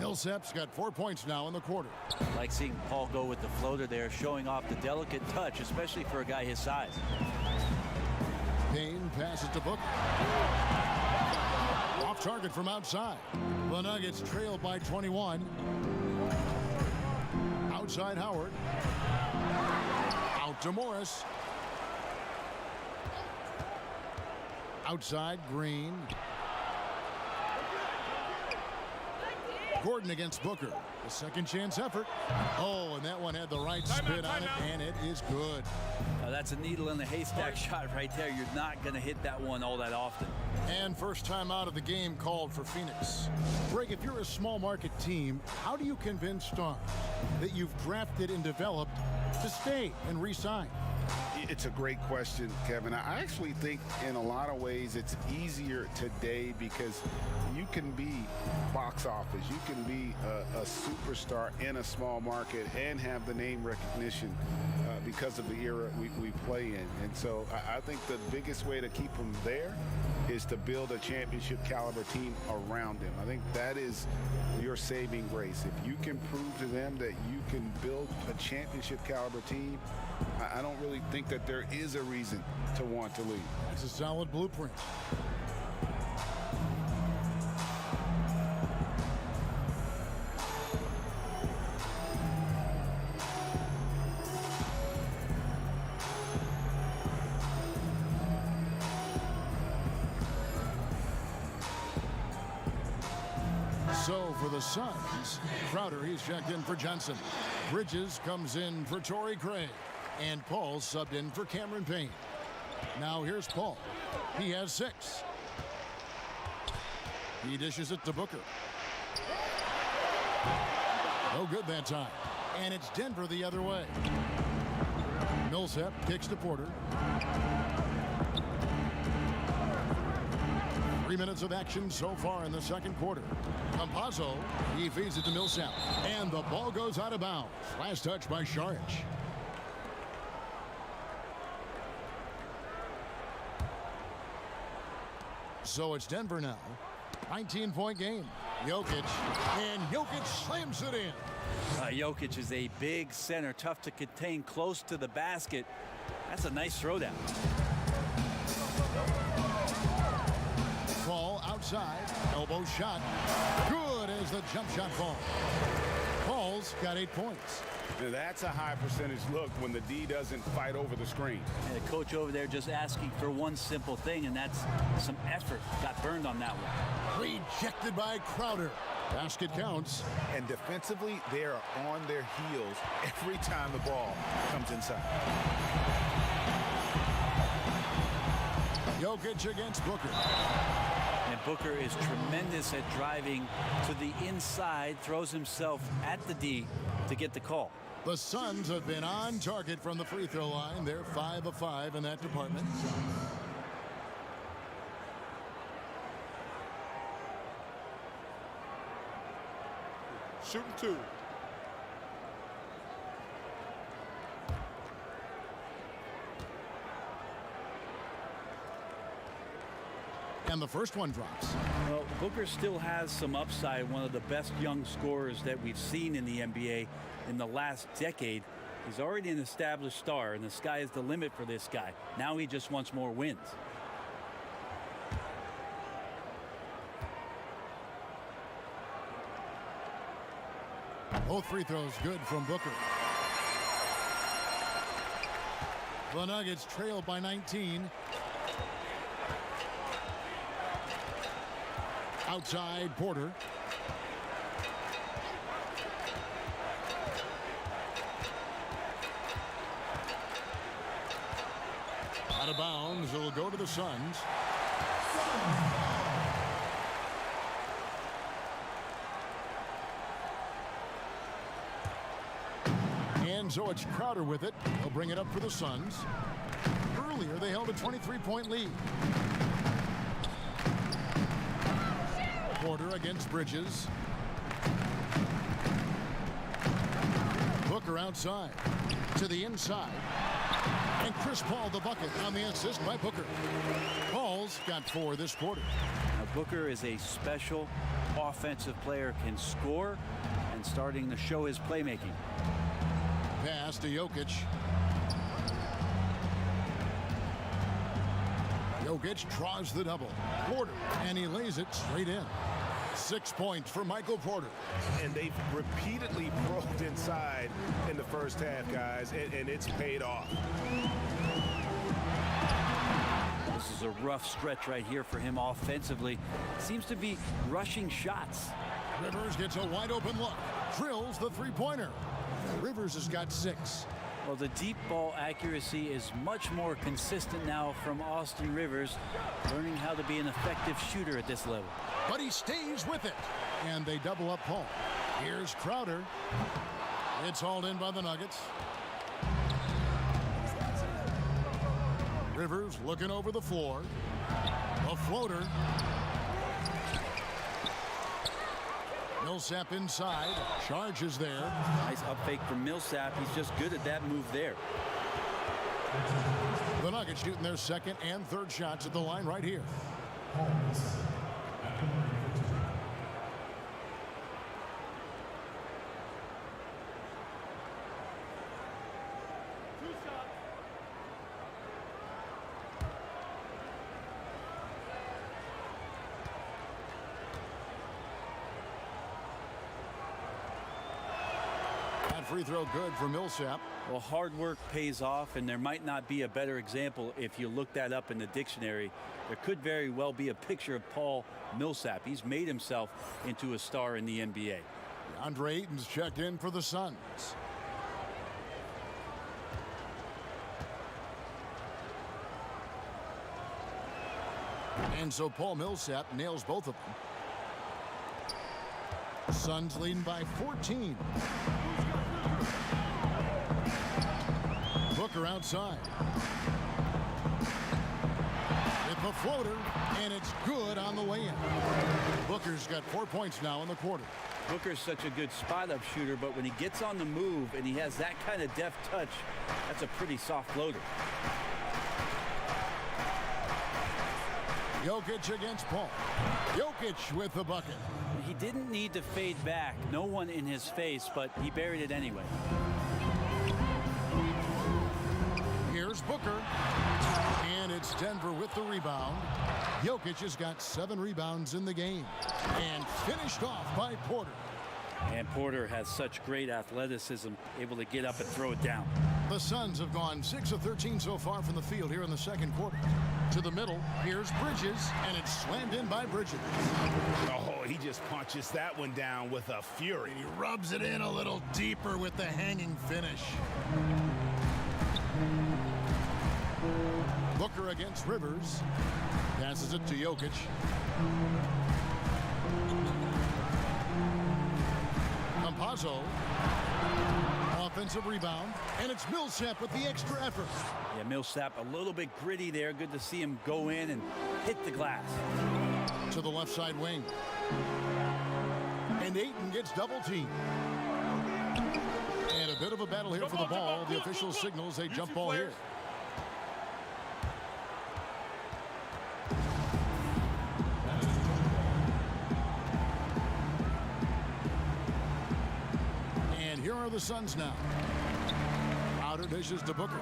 Millsap's got 4 points now in the quarter. Like seeing Paul go with the floater there, showing off the delicate touch, especially for a guy his size. Payne passes to Booker. Off target from outside. The Nuggets trail by 21. Outside Howard. Out to Morris. Outside Green. Gordon against Booker. A second chance effort. Oh, and that one had the right spin on it, and it is good. That's a needle in the haystack shot right there. You're not going to hit that one all that often. And first time out of the game called for Phoenix. Greg, if you're a small market team, how do you convince stars that you've drafted and developed to stay and re-sign? It's a great question, Kevin. I actually think in a lot of ways it's easier today because you can be box office. You can be a superstar in a small market and have the name recognition because of the era we play in. And so I think the biggest way to keep them there is to build a championship caliber team around them. I think that is your saving grace. If you can prove to them that you can build a championship caliber team, I don't really think that there is a reason to want to leave. It's a solid blueprint. So for the Suns, Crowder, he's checked in for Johnson. Bridges comes in for Torrey Craig. And Paul subbed in for Cameron Payne. Now here's Paul. He has 6. He dishes it to Booker. No good that time. And it's Denver the other way. Millsap kicks to Porter. 3 minutes of action so far in the second quarter. Campazzo, he feeds it to Millsap. And the ball goes out of bounds. Last touch by Saric. So it's Denver now. 19-point game. Jokic. And Jokic slams it in. Jokic is a big center, tough to contain, close to the basket. That's a nice throwdown. Ball outside. Elbow shot. Good as the jump shot falls. Paul's got 8 points. That's a high percentage look when the D doesn't fight over the screen. And the coach over there just asking for one simple thing, and that's some effort. Got burned on that one. Rejected by Crowder. Basket counts. And defensively, they are on their heels every time the ball comes inside. Jokic against Booker. And Booker is tremendous at driving to the inside, throws himself at the D to get the call. The Suns have been on target from the free throw line. They're 5 of 5 in that department. Shooting 2. And the first one drops. Well, Booker still has some upside, one of the best young scorers that we've seen in the NBA in the last decade. He's already an established star, and the sky is the limit for this guy. Now he just wants more wins. Both free throws good from Booker. The Nuggets trailed by 19. Outside, Porter. Out of bounds, it'll go to the Suns. And so it's Crowder with it. He'll bring it up for the Suns. Earlier, they held a 23-point lead. Porter against Bridges. Booker outside. To the inside. And Chris Paul the bucket on the assist by Booker. Paul's got 4 this quarter. Now, Booker is a special offensive player, can score, and starting to show his playmaking. Pass to Jokic. Jokic draws the double. Porter, and he lays it straight in. 6 points for Michael Porter. And they've repeatedly probed inside in the first half, guys, and it's paid off. This is a rough stretch right here for him offensively. Seems to be rushing shots. Rivers gets a wide open look. Drills the three-pointer. Rivers has got 6. Well, the deep ball accuracy is much more consistent now from Austin Rivers, learning how to be an effective shooter at this level. But he stays with it. And they double up Paul. Here's Crowder. It's hauled in by the Nuggets. Rivers looking over the floor. A floater. Millsap inside. Charges there. Nice up fake from Millsap. He's just good at that move there. The Nuggets shooting their second and third shots at the line right here. Free throw good for Millsap. Well, hard work pays off, and there might not be a better example if you look that up in the dictionary. There could very well be a picture of Paul Millsap. He's made himself into a star in the NBA. DeAndre Ayton's checked in for the Suns. And so Paul Millsap nails both of them. Suns leading by 14. Booker outside. With the floater, and it's good on the way in. Booker's got 4 points now in the quarter. Booker's such a good spot-up shooter, but when he gets on the move and he has that kind of deft touch, that's a pretty soft floater. Jokic against Paul. Jokic with the bucket. He didn't need to fade back. No one in his face, but he buried it anyway. Here's Booker. And it's Denver with the rebound. Jokic has got 7 rebounds in the game. And finished off by Porter. And Porter has such great athleticism, able to get up and throw it down. The Suns have gone 6 of 13 so far from the field here in the second quarter. To the middle, here's Bridges, and it's slammed in by Bridges. Oh, he just punches that one down with a fury. He rubs it in a little deeper with the hanging finish. Booker against Rivers. Passes it to Jokic. Campazzo. Offensive rebound. And it's Millsap with the extra effort. Yeah, Millsap a little bit gritty there. Good to see him go in and hit the glass. To the left side wing. And Ayton gets double teamed. And a bit of a battle here for the ball. The official signals a jump ball here. And here are the Suns now. Outer dishes to Booker.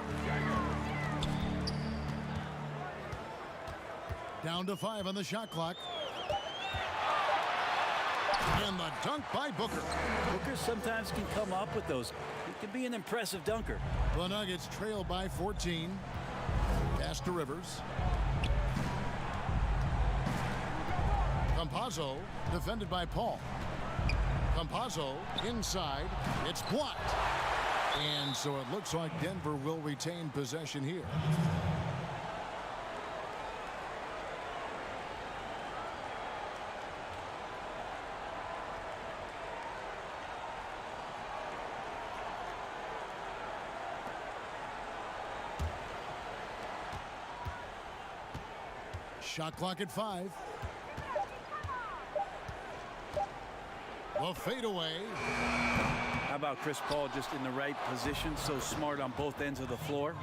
Down to 5 on the shot clock. And the dunk by Booker. Booker sometimes can come up with those. He can be an impressive dunker. The Nuggets trail by 14. Pass to Rivers. Campazzo defended by Paul. Campazzo inside. It's blocked. And so it looks like Denver will retain possession here. Shot clock at 5. The fadeaway. How about Chris Paul just in the right position, so smart on both ends of the floor?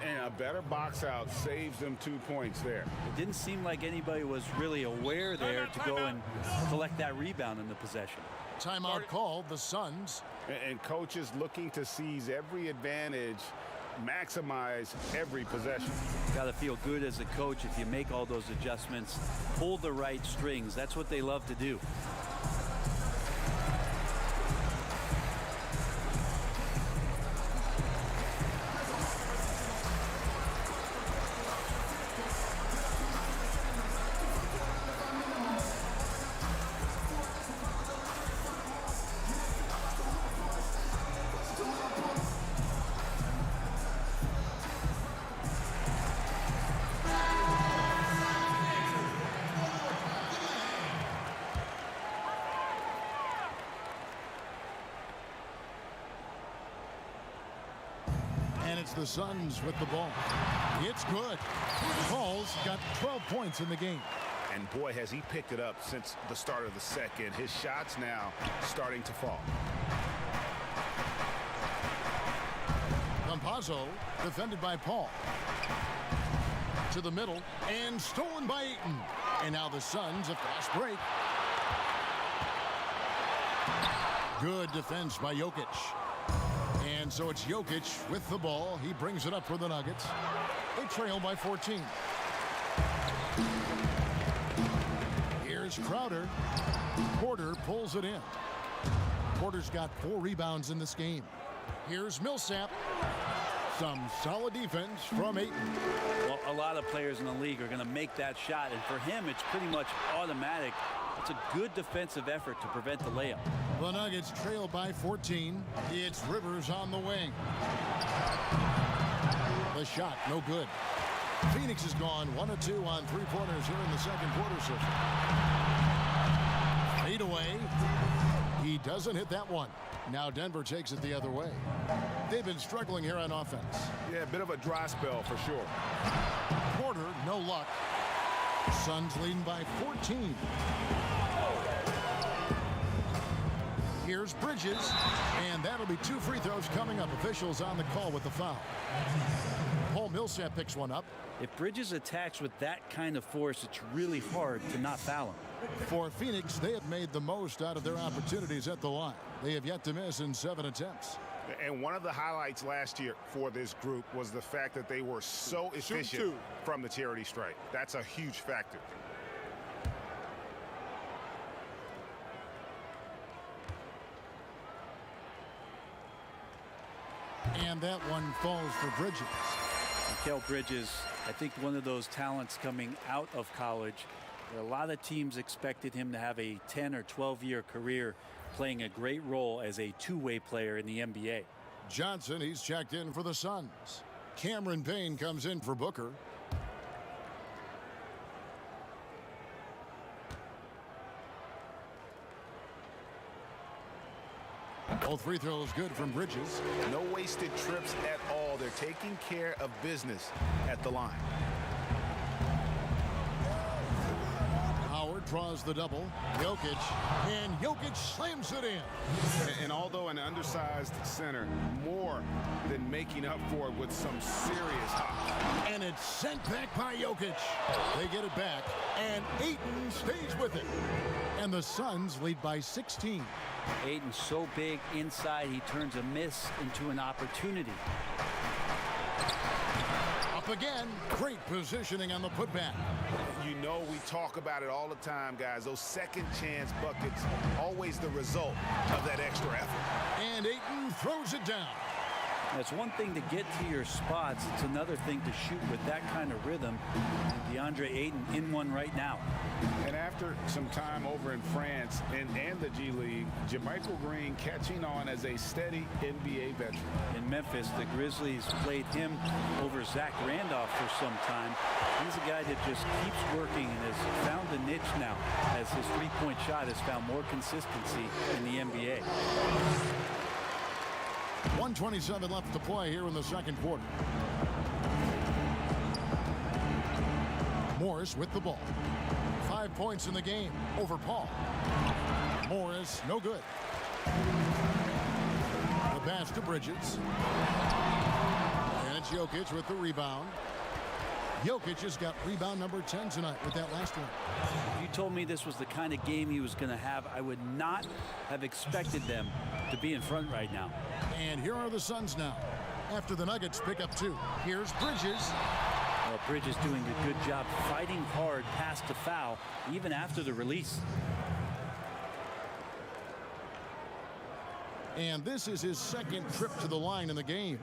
And a better box out saves them 2 points there. It didn't seem like anybody was really aware there to go and collect that rebound in the possession. Timeout called, the Suns. And coaches looking to seize every advantage, maximize every possession. Got to feel good as a coach if you make all those adjustments, pull the right strings. That's what they love to do. And it's the Suns with the ball. It's good. Paul's got 12 points in the game. And boy, has he picked it up since the start of the second. His shots now starting to fall. Campazzo defended by Paul. To the middle and stolen by Ayton. And now the Suns a fast break. Good defense by Jokic. And so it's Jokic with the ball. He brings it up for the Nuggets. They trail by 14. Here's Crowder. Porter pulls it in. Porter's got 4 rebounds in this game. Here's Millsap. Some solid defense from Ayton. Well, a lot of players in the league are going to make that shot, and for him, it's pretty much automatic. It's a good defensive effort to prevent the layup. The Nuggets trail by 14. It's Rivers on the wing. The shot, no good. Phoenix has gone 1 of 2 on 3-pointers here in the second quarter. Fade away. He doesn't hit that one. Now Denver takes it the other way. They've been struggling here on offense. Yeah, a bit of a dry spell for sure. Porter, no luck. Suns leading by 14. Here's Bridges, and that'll be 2 free throws coming up. Officials on the call with the foul. Paul Millsap picks one up. If Bridges attacks with that kind of force, it's really hard to not foul him. For Phoenix, they have made the most out of their opportunities at the line. They have yet to miss in 7 attempts. And one of the highlights last year for this group was the fact that they were so efficient from the charity stripe. That's a huge factor. And that one falls for Bridges. Mikal Bridges, I think one of those talents coming out of college. A lot of teams expected him to have a 10 or 12-year career playing a great role as a two-way player in the NBA. Johnson, he's checked in for the Suns. Cameron Payne comes in for Booker. Both free throws good from Bridges. No wasted trips at all. They're taking care of business at the line. Howard draws the double. Jokic, and Jokic slams it in. And although an undersized center, more than making up for it with some serious hop. And it's sent back by Jokic. They get it back, and Ayton stays with it. And the Suns lead by 16. Ayton's so big inside, he turns a miss into an opportunity. Up again. Great positioning on the putback. You know we talk about it all the time, guys. Those second chance buckets, always the result of that extra effort. And Ayton throws it down. It's one thing to get to your spots. It's another thing to shoot with that kind of rhythm. DeAndre Ayton in one right now. And after some time over in France and the G League, JaMychal Green catching on as a steady NBA veteran. In Memphis, the Grizzlies played him over Zach Randolph for some time. He's a guy that just keeps working and has found a niche now as his three-point shot has found more consistency in the NBA. 1:27 left to play here in the second quarter. Morris with the ball. 5 points in the game over Paul. Morris, no good. The pass to Bridges. And it's Jokic with the rebound. Jokic has got rebound number 10 tonight with that last one. If you told me this was the kind of game he was going to have, I would not have expected them to be in front right now. And here are the Suns now. After the Nuggets pick up 2. Here's Bridges. Well, Bridges doing a good job fighting hard past the foul, even after the release. And this is his second trip to the line in the game.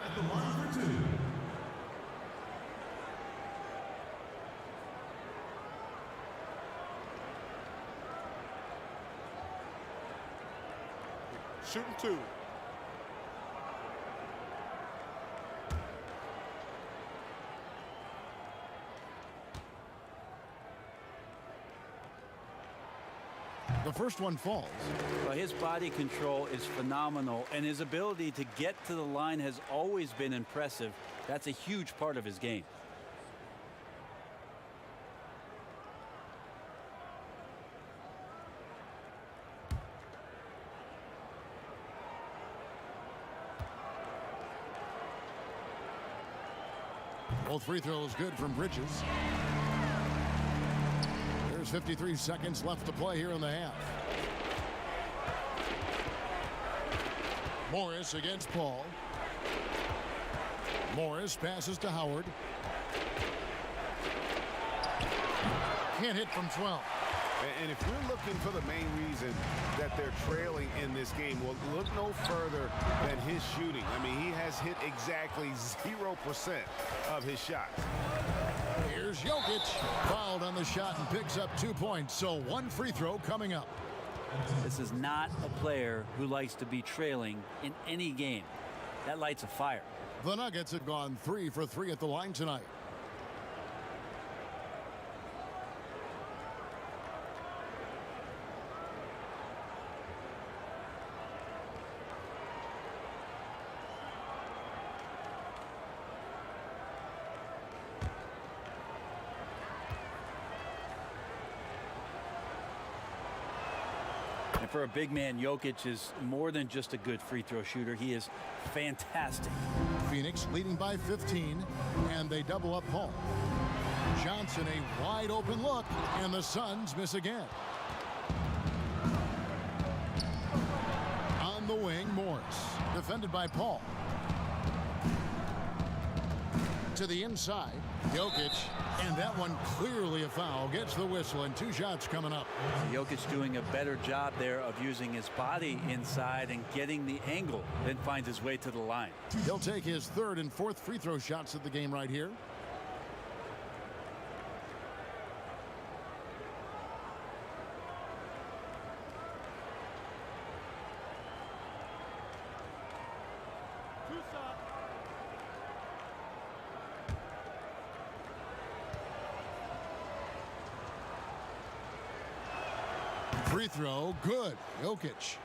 At the line for 2. Shooting 2. The first one falls. Well, his body control is phenomenal, and his ability to get to the line has always been impressive. That's a huge part of his game. Both free throws good from Bridges. There's 53 seconds left to play here in the half. Morris against Paul. Morris passes to Howard. Can't hit from 12. And if you're looking for the main reason that they're trailing in this game, well, look no further than his shooting. I mean, he has hit exactly 0% of his shots. Here's Jokic. Fouled on the shot and picks up 2 points. So one free throw coming up. This is not a player who likes to be trailing in any game. That lights a fire. The Nuggets have gone 3 for 3 at the line tonight. for a big man, Jokic is more than just a good free throw shooter. He is fantastic. Phoenix leading by 15, and they double up Paul. Johnson, a wide open look, and the Suns miss again. On the wing, Morris, defended by Paul. To the inside, Jokic, and that one clearly a foul. Gets the whistle, and 2 shots coming up. Jokic doing a better job there of using his body inside and getting the angle, then finds his way to the line. He'll take his 3rd and 4th free throw shots of the game right here. Free throw, good. Jokic.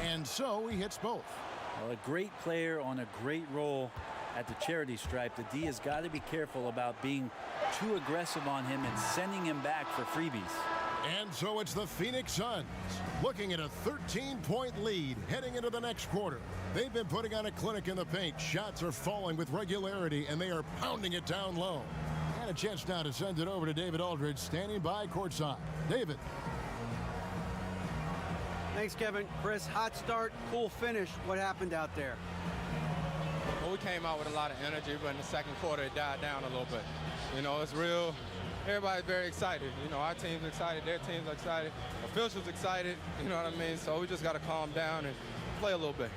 And so he hits both. Well, a great player on a great role at the charity stripe. The D has got to be careful about being too aggressive on him and sending him back for freebies. And so it's the Phoenix Suns looking at a 13-point lead heading into the next quarter. They've been putting on a clinic in the paint. Shots are falling with regularity, and they are pounding it down low. And a chance now to send it over to David Aldridge, standing by courtside. David. Thanks, Kevin. Chris, hot start, cool finish. What happened out there? Well, we came out with a lot of energy, but in the second quarter, it died down a little bit. You know, it's real. Everybody's very excited. You know, our team's excited, their team's excited, officials excited, you know what I mean? So we just got to calm down and play a little bit.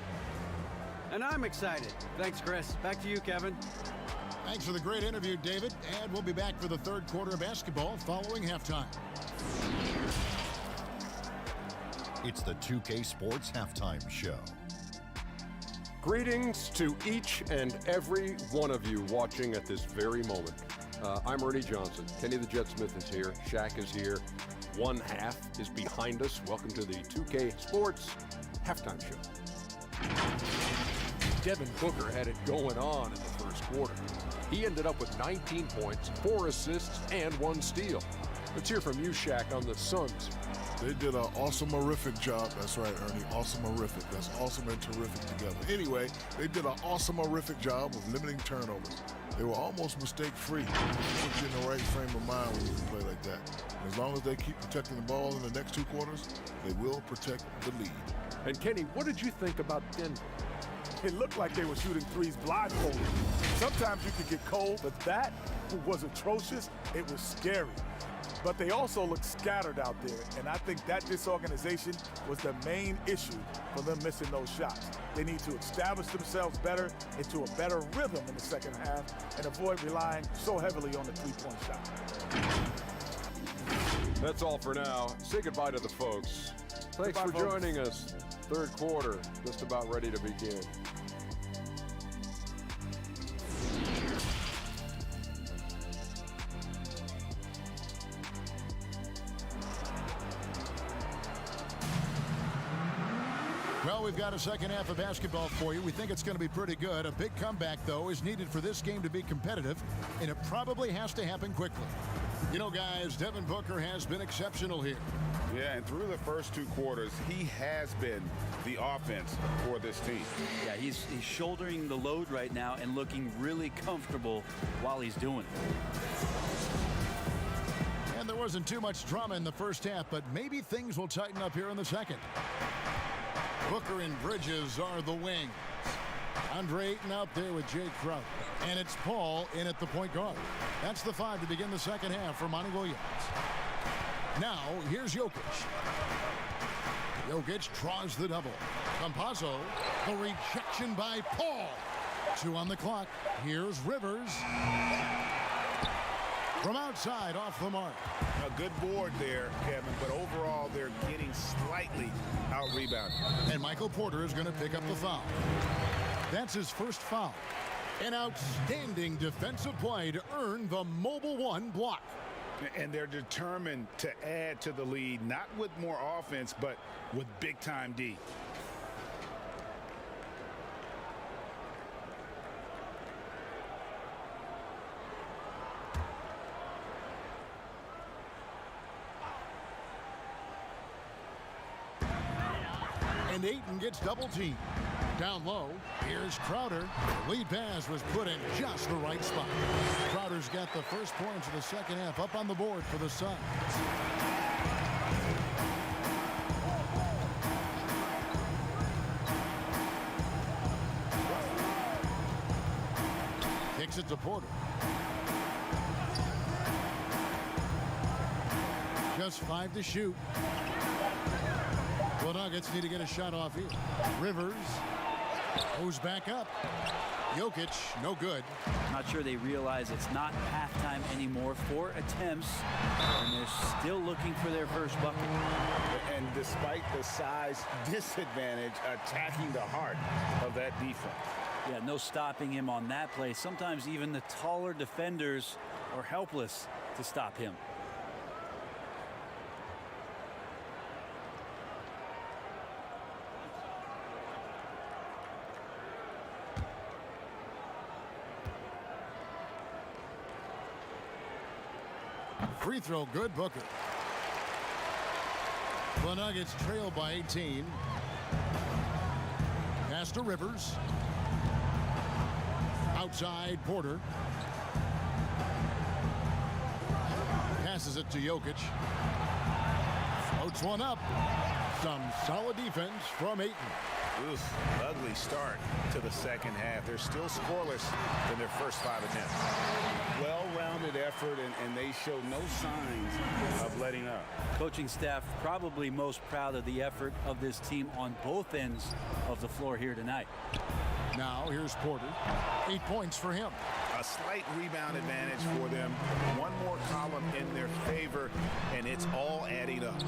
And I'm excited. Thanks, Chris. Back to you, Kevin. Thanks for the great interview, David. And we'll be back for the 3rd quarter of basketball following halftime. It's the 2K Sports Halftime Show. Greetings to each and every one of you watching at this very moment. I'm Ernie Johnson. Kenny the Jet Smith is here. Shaq is here. 1/2 is behind us. Welcome to the 2K Sports Halftime Show. Devin Booker had it going on in the first quarter. He ended up with 19 points, 4 assists, and 1 steal. Let's hear from you, Shaq, on the Suns. They did an awesome-horrific job. That's right, Ernie. Awesome-horrific. That's awesome and terrific together. Anyway, they did an awesome-horrific job of limiting turnovers. They were almost mistake-free. Put you in the right frame of mind when you can play like that. And as long as they keep protecting the ball in the next 2 quarters, they will protect the lead. And Kenny, what did you think about Denver? It looked like they were shooting threes blindfolded. Sometimes you could get cold, but that was atrocious. It was scary. But they also looked scattered out there, and I think that disorganization was the main issue for them missing those shots. They need to establish themselves better into a better rhythm in the second half and avoid relying so heavily on the three-point shot. That's all for now. Say goodbye to the folks. Thanks for joining us. 3rd quarter, just about ready to begin. Well, we've got a second half of basketball for you. We think it's going to be pretty good. A big comeback, though, is needed for this game to be competitive, and it probably has to happen quickly. You know, guys, Devin Booker has been exceptional here. Yeah, and through the first 2 quarters, he has been the offense for this team. Yeah, he's shouldering the load right now and looking really comfortable while he's doing it. And there wasn't too much drama in the first half, but maybe things will tighten up here in the second. Booker and Bridges are the wings. Andre Ayton out there with Jay Crowder. And it's Paul in at the point guard. That's the 5 to begin the second half for Monty Williams. Now, here's Jokic. Jokic draws the double. Campazzo, the rejection by Paul. 2 on the clock. Here's Rivers. From outside, off the mark. A good board there, Kevin, but overall they're getting slightly out-rebounded. And Michael Porter is going to pick up the foul. That's his first foul. An outstanding defensive play to earn the Mobile One block. And they're determined to add to the lead, not with more offense, but with big-time D. And Ayton gets double teamed. Down low, here's Crowder. The lead pass was put in just the right spot. Crowder's got the first points of the second half up on the board for the Suns. Kicks it to Porter. Just 5 to shoot. The Nuggets need to get a shot off here. Rivers goes back up. Jokic, no good. Not sure they realize it's not halftime anymore. 4 attempts, and they're still looking for their first bucket. And despite the size disadvantage, attacking the heart of that defense. Yeah, no stopping him on that play. Sometimes even the taller defenders are helpless to stop him. Free throw good, Booker. The Nuggets trail by 18. Pass to Rivers. Outside Porter. Passes it to Jokic. Floats one up. Some solid defense from Ayton. Oof, ugly start to the second half. They're still scoreless in their first 5 attempts. Well-rounded effort, and they show no signs of letting up. Coaching staff probably most proud of the effort of this team on both ends of the floor here tonight. Now here's Porter. 8 points for him. A slight rebound advantage for them. One more column in their favor, and it's all adding up.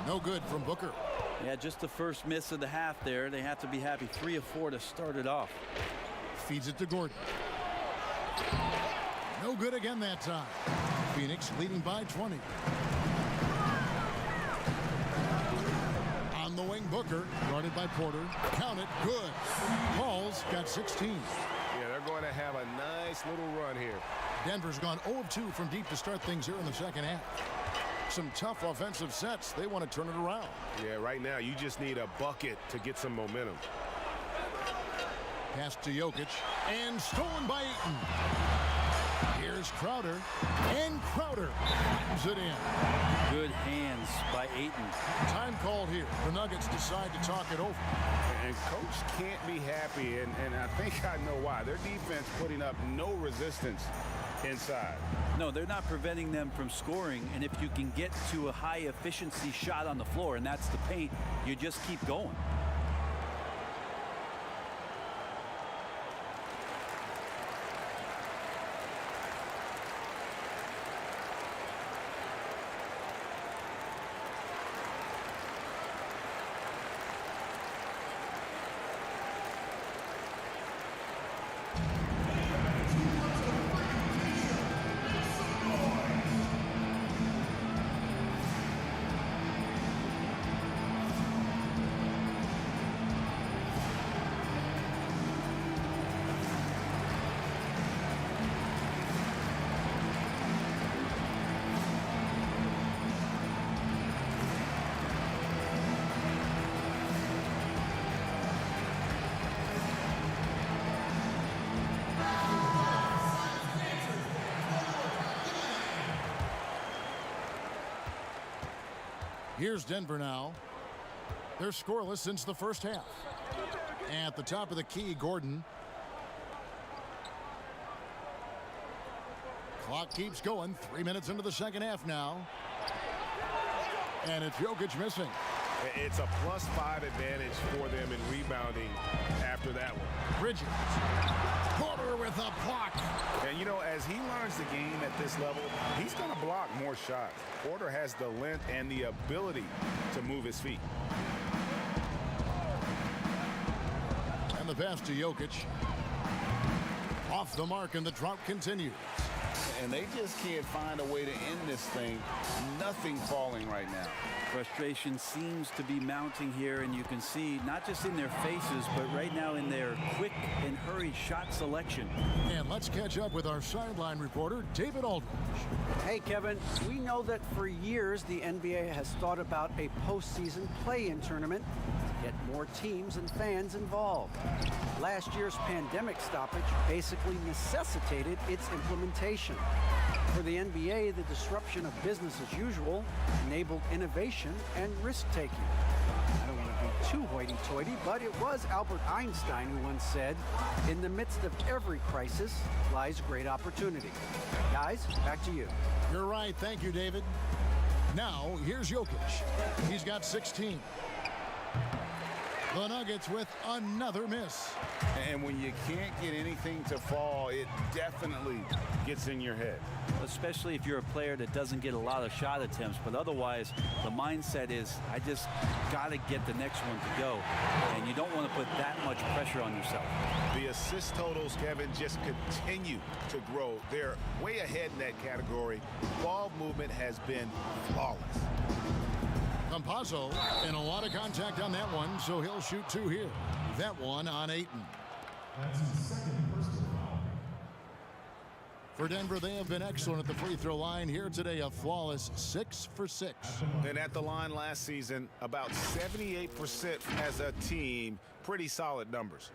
No good from Booker. Yeah, just the first miss of the half there. They have to be happy. 3 of 4 to start it off. Feeds it to Gordon. No good again that time. Phoenix leading by 20. On the wing, Booker, guarded by Porter. Count it, good. Paul's got 16. Yeah, they're going to have a nice little run here. Denver's gone 0 of 2 from deep to start things here in the second half. Some tough offensive sets. They want to turn it around. Yeah, right now you just need a bucket to get some momentum. Pass to Jokic and stolen by Ayton. Here's Crowder, and Crowder brings it in. Good hands by Ayton. Time called here. The Nuggets decide to talk it over. And coach can't be happy, and I think I know why. Their defense putting up no resistance inside. No, they're not preventing them from scoring, and if you can get to a high efficiency shot on the floor, and that's the paint, you just keep going. Here's Denver now. They're scoreless since the first half. At the top of the key, Gordon. Clock keeps going. 3 minutes into the second half now. And it's Jokic missing. It's a +5 advantage for them in rebounding after that one. Bridges. Porter with a block. And, you know, as he learns the game at this level, he's going to block more shots. Porter has the length and the ability to move his feet. And the pass to Jokic. Off the mark, and the drought continues. And they just can't find a way to end this thing. Nothing falling right now. Frustration seems to be mounting here, and you can see not just in their faces, but right now in their quick and hurried shot selection. And let's catch up with our sideline reporter, David Aldridge. Hey, Kevin, we know that for years the NBA has thought about a postseason play-in tournament to get more teams and fans involved. Last year's pandemic stoppage basically necessitated its implementation. For the NBA, the disruption of business as usual enabled innovation and risk-taking. I don't want to be too hoity-toity, but it was Albert Einstein who once said, "In the midst of every crisis lies great opportunity." Guys, back to you. You're right. Thank you, David. Now, here's Jokic. He's got 16. The Nuggets with another miss. And when you can't get anything to fall, it definitely gets in your head. Especially if you're a player that doesn't get a lot of shot attempts, but otherwise the mindset is, I just got to get the next one to go, and you don't want to put that much pressure on yourself. The assist totals, Kevin, just continue to grow. They're way ahead in that category. Ball movement has been flawless. Campazzo, and a lot of contact on that one, so he'll shoot 2 here. That one on Ayton. That's his second personal foul. For Denver, they have been excellent at the free throw line. Here today, a flawless 6 for 6. And at the line last season, about 78% as a team. Pretty solid numbers.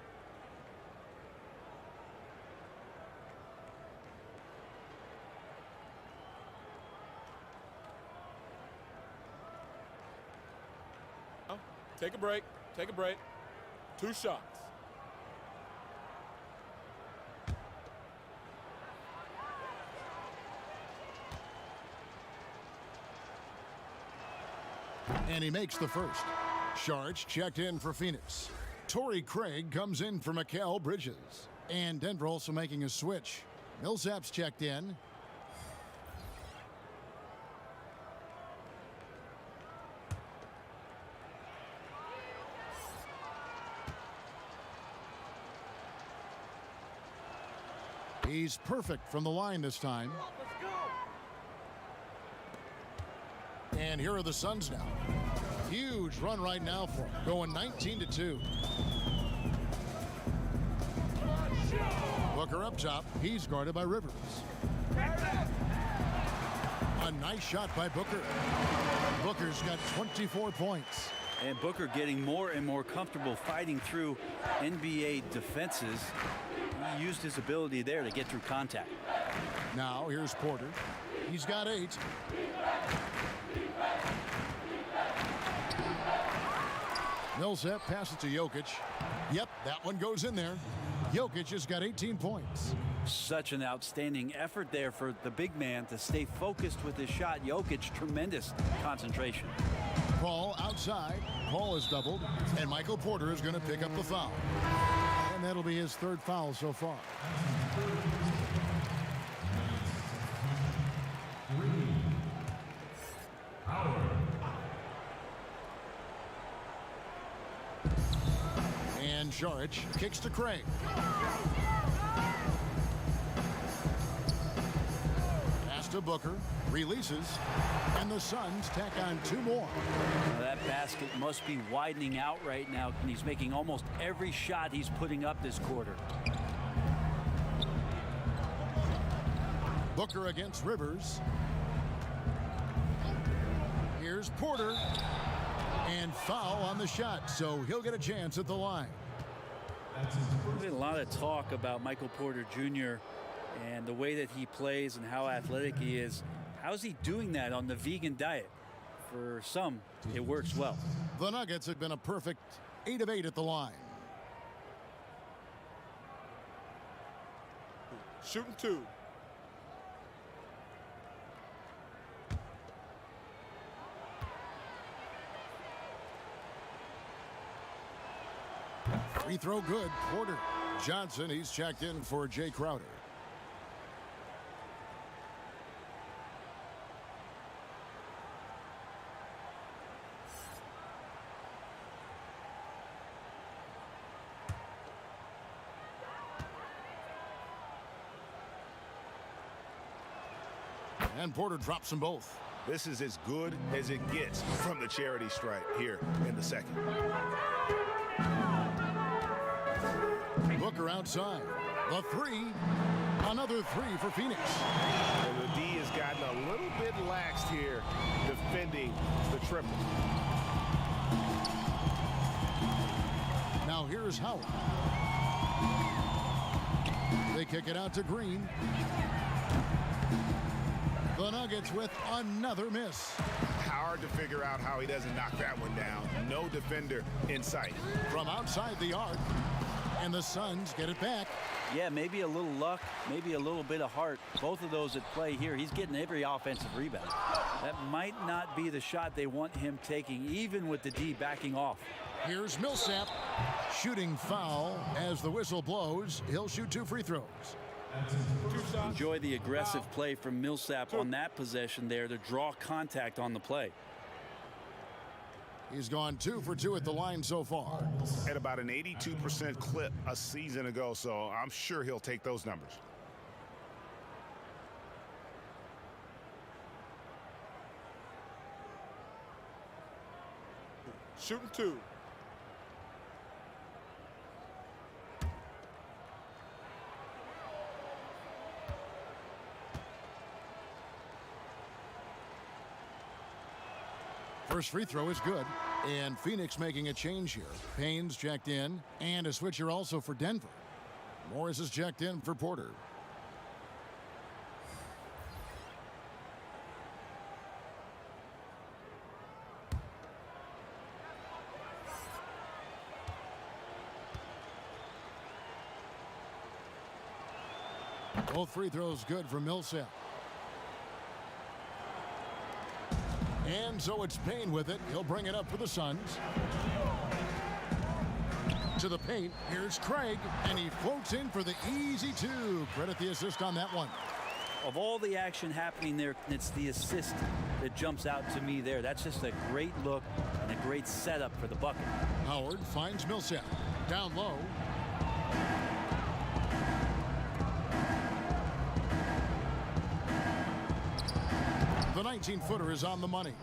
Take a break. Take a break. 2 shots. And he makes the first. Sharch checked in for Phoenix. Torrey Craig comes in for Mikal Bridges. And Denver also making a switch. Millsap's checked in. He's perfect from the line this time. And here are the Suns now. Huge run right now for him, going 19-2. Booker up top. He's guarded by Rivers. A nice shot by Booker. Booker's got 24 points. And Booker getting more and more comfortable fighting through NBA defenses. He used his ability there to get through contact. Now here's Porter. He's got 8. Millsap passes to Jokic. Yep, that one goes in there. Jokic has got 18 points. Such an outstanding effort there for the big man to stay focused with his shot. Jokic, tremendous concentration. Paul outside. Paul is doubled. And Michael Porter is going to pick up the foul. And that'll be his 3rd foul so far. And Saric kicks to Craig. Pass to Booker. Releases. And the Suns tack on 2 more. Now that basket must be widening out right now, and he's making almost every shot he's putting up this quarter. Booker against Rivers. Here's Porter. And foul on the shot, so he'll get a chance at the line. There's been a lot of talk about Michael Porter Jr. and the way that he plays and how athletic he is. How's he doing that on the vegan diet? For some, it works well. The Nuggets have been a perfect 8 of 8 at the line. Shooting 2. Free throw good. Porter. Johnson, he's checked in for Jay Crowder. And Porter drops them both. This is as good as it gets from the charity stripe here in the second. Booker outside. The three. Another three for Phoenix. And the D has gotten a little bit laxed here defending the triple. Now here's Howard. They kick it out to Green. The Nuggets with another miss. Hard to figure out how he doesn't knock that one down. No defender in sight. From outside the arc. And the Suns get it back. Yeah, maybe a little luck, maybe a little bit of heart. Both of those at play here. He's getting every offensive rebound. That might not be the shot they want him taking, even with the D backing off. Here's Millsap. Shooting foul as the whistle blows. He'll shoot 2 free throws. Enjoy the aggressive play from Millsap on that possession there to draw contact on the play. He's gone 2 for 2 at the line so far. At about an 82% clip a season ago, so I'm sure he'll take those numbers. Shooting 2. First free throw is good. And Phoenix making a change here. Payne's checked in. And a switcher also for Denver. Morris is checked in for Porter. Both free throws good for Millsap. And so it's Payne with it. He'll bring it up for the Suns. To the paint. Here's Craig. And he floats in for the easy 2. Credit the assist on that one. Of all the action happening there, it's the assist that jumps out to me there. That's just a great look and a great setup for the bucket. Howard finds Millsap. Down low. The 19-footer is on the money.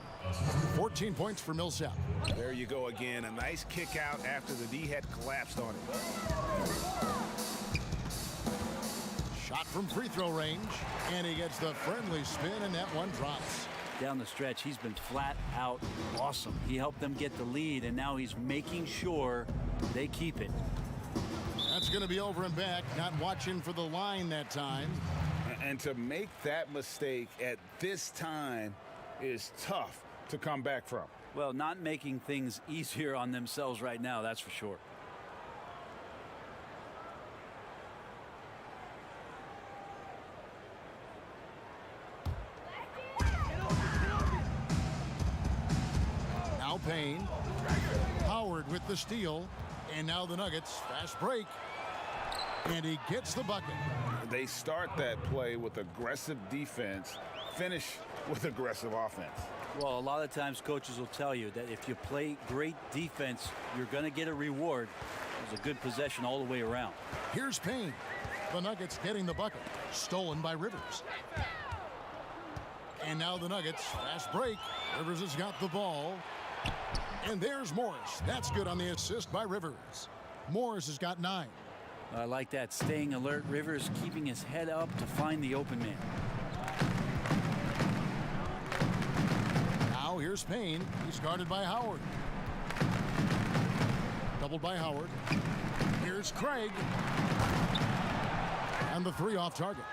14 points for Millsap. There you go again. A nice kick out after the D had collapsed on it. Shot from free throw range. And he gets the friendly spin, and that one drops. Down the stretch, he's been flat out awesome. He helped them get the lead, and now he's making sure they keep it. That's going to be over and back. Not watching for the line that time. And to make that mistake at this time is tough to come back from. Well, not making things easier on themselves right now, that's for sure. Now Payne. Howard with the steal. And now the Nuggets. Fast break. And he gets the bucket. They start that play with aggressive defense, finish with aggressive offense. Well, a lot of times coaches will tell you that if you play great defense, you're going to get a reward. It was a good possession all the way around. Here's Payne. The Nuggets getting the bucket. Stolen by Rivers. And now the Nuggets. Fast break. Rivers has got the ball. And there's Morris. That's good on the assist by Rivers. Morris has got 9. I like that, staying alert. Rivers keeping his head up to find the open man. Now here's Payne. He's guarded by Howard. Doubled by Howard. Here's Craig. And the 3 off target.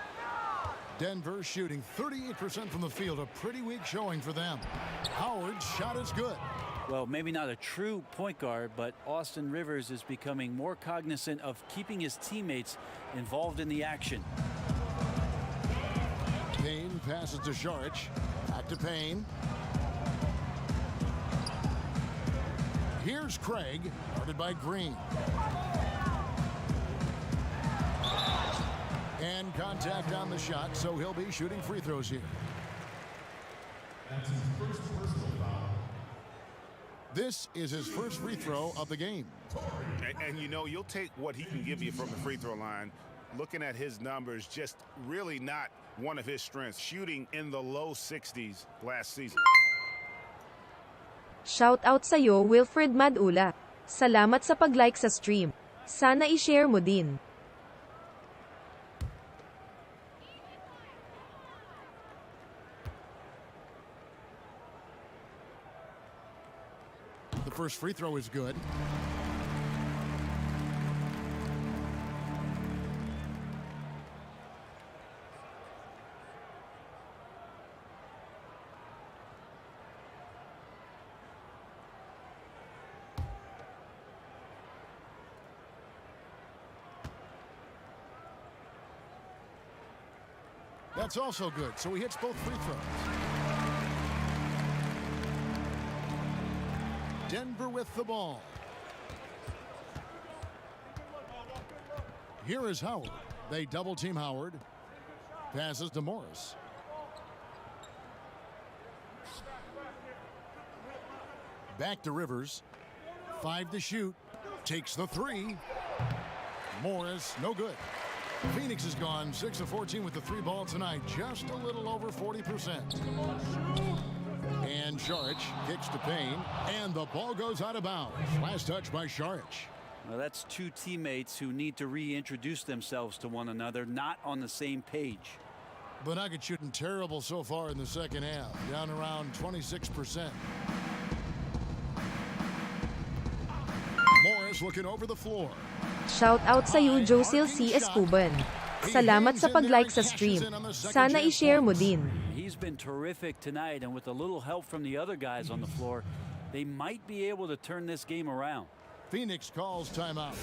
Denver shooting 38% from the field. A pretty weak showing for them. Howard's shot is good. Well, maybe not a true point guard, but Austin Rivers is becoming more cognizant of keeping his teammates involved in the action. Payne passes to Saric. Back to Payne. Here's Craig, guarded by Green. And contact on the shot, so he'll be shooting free throws here. That's his first personal foul. This is his first free throw of the game. And you know, you'll take what he can give you from the free throw line looking at his numbers, just really not one of his strengths, shooting in the low 60s last season. Shout out sa'yo, Wilfred Madula. Salamat sa pag-like sa stream. Sana i-share mo din. The first free throw is good. That's also good, so he hits both free throws. Denver with the ball. Here is Howard. They double team Howard. Passes to Morris. Back to Rivers. 5 to shoot. Takes the 3. Morris, no good. Phoenix has gone 6 of 14 with the 3 ball tonight, just a little over 40%. And Šarić kicks to Payne, and the ball goes out of bounds. Last touch by Šarić. Well, that's two teammates who need to reintroduce themselves to one another, not on the same page. The Nuggets shooting terrible so far in the second half, down around 26%. Morris looking over the floor. Shout out sa'yo, Josil C. Escuban. Salamat sa pag-like sa stream. Sana i-share mo din. He's been terrific tonight, and with a little help from the other guys on the floor, they might be able to turn this game around. Phoenix calls timeout.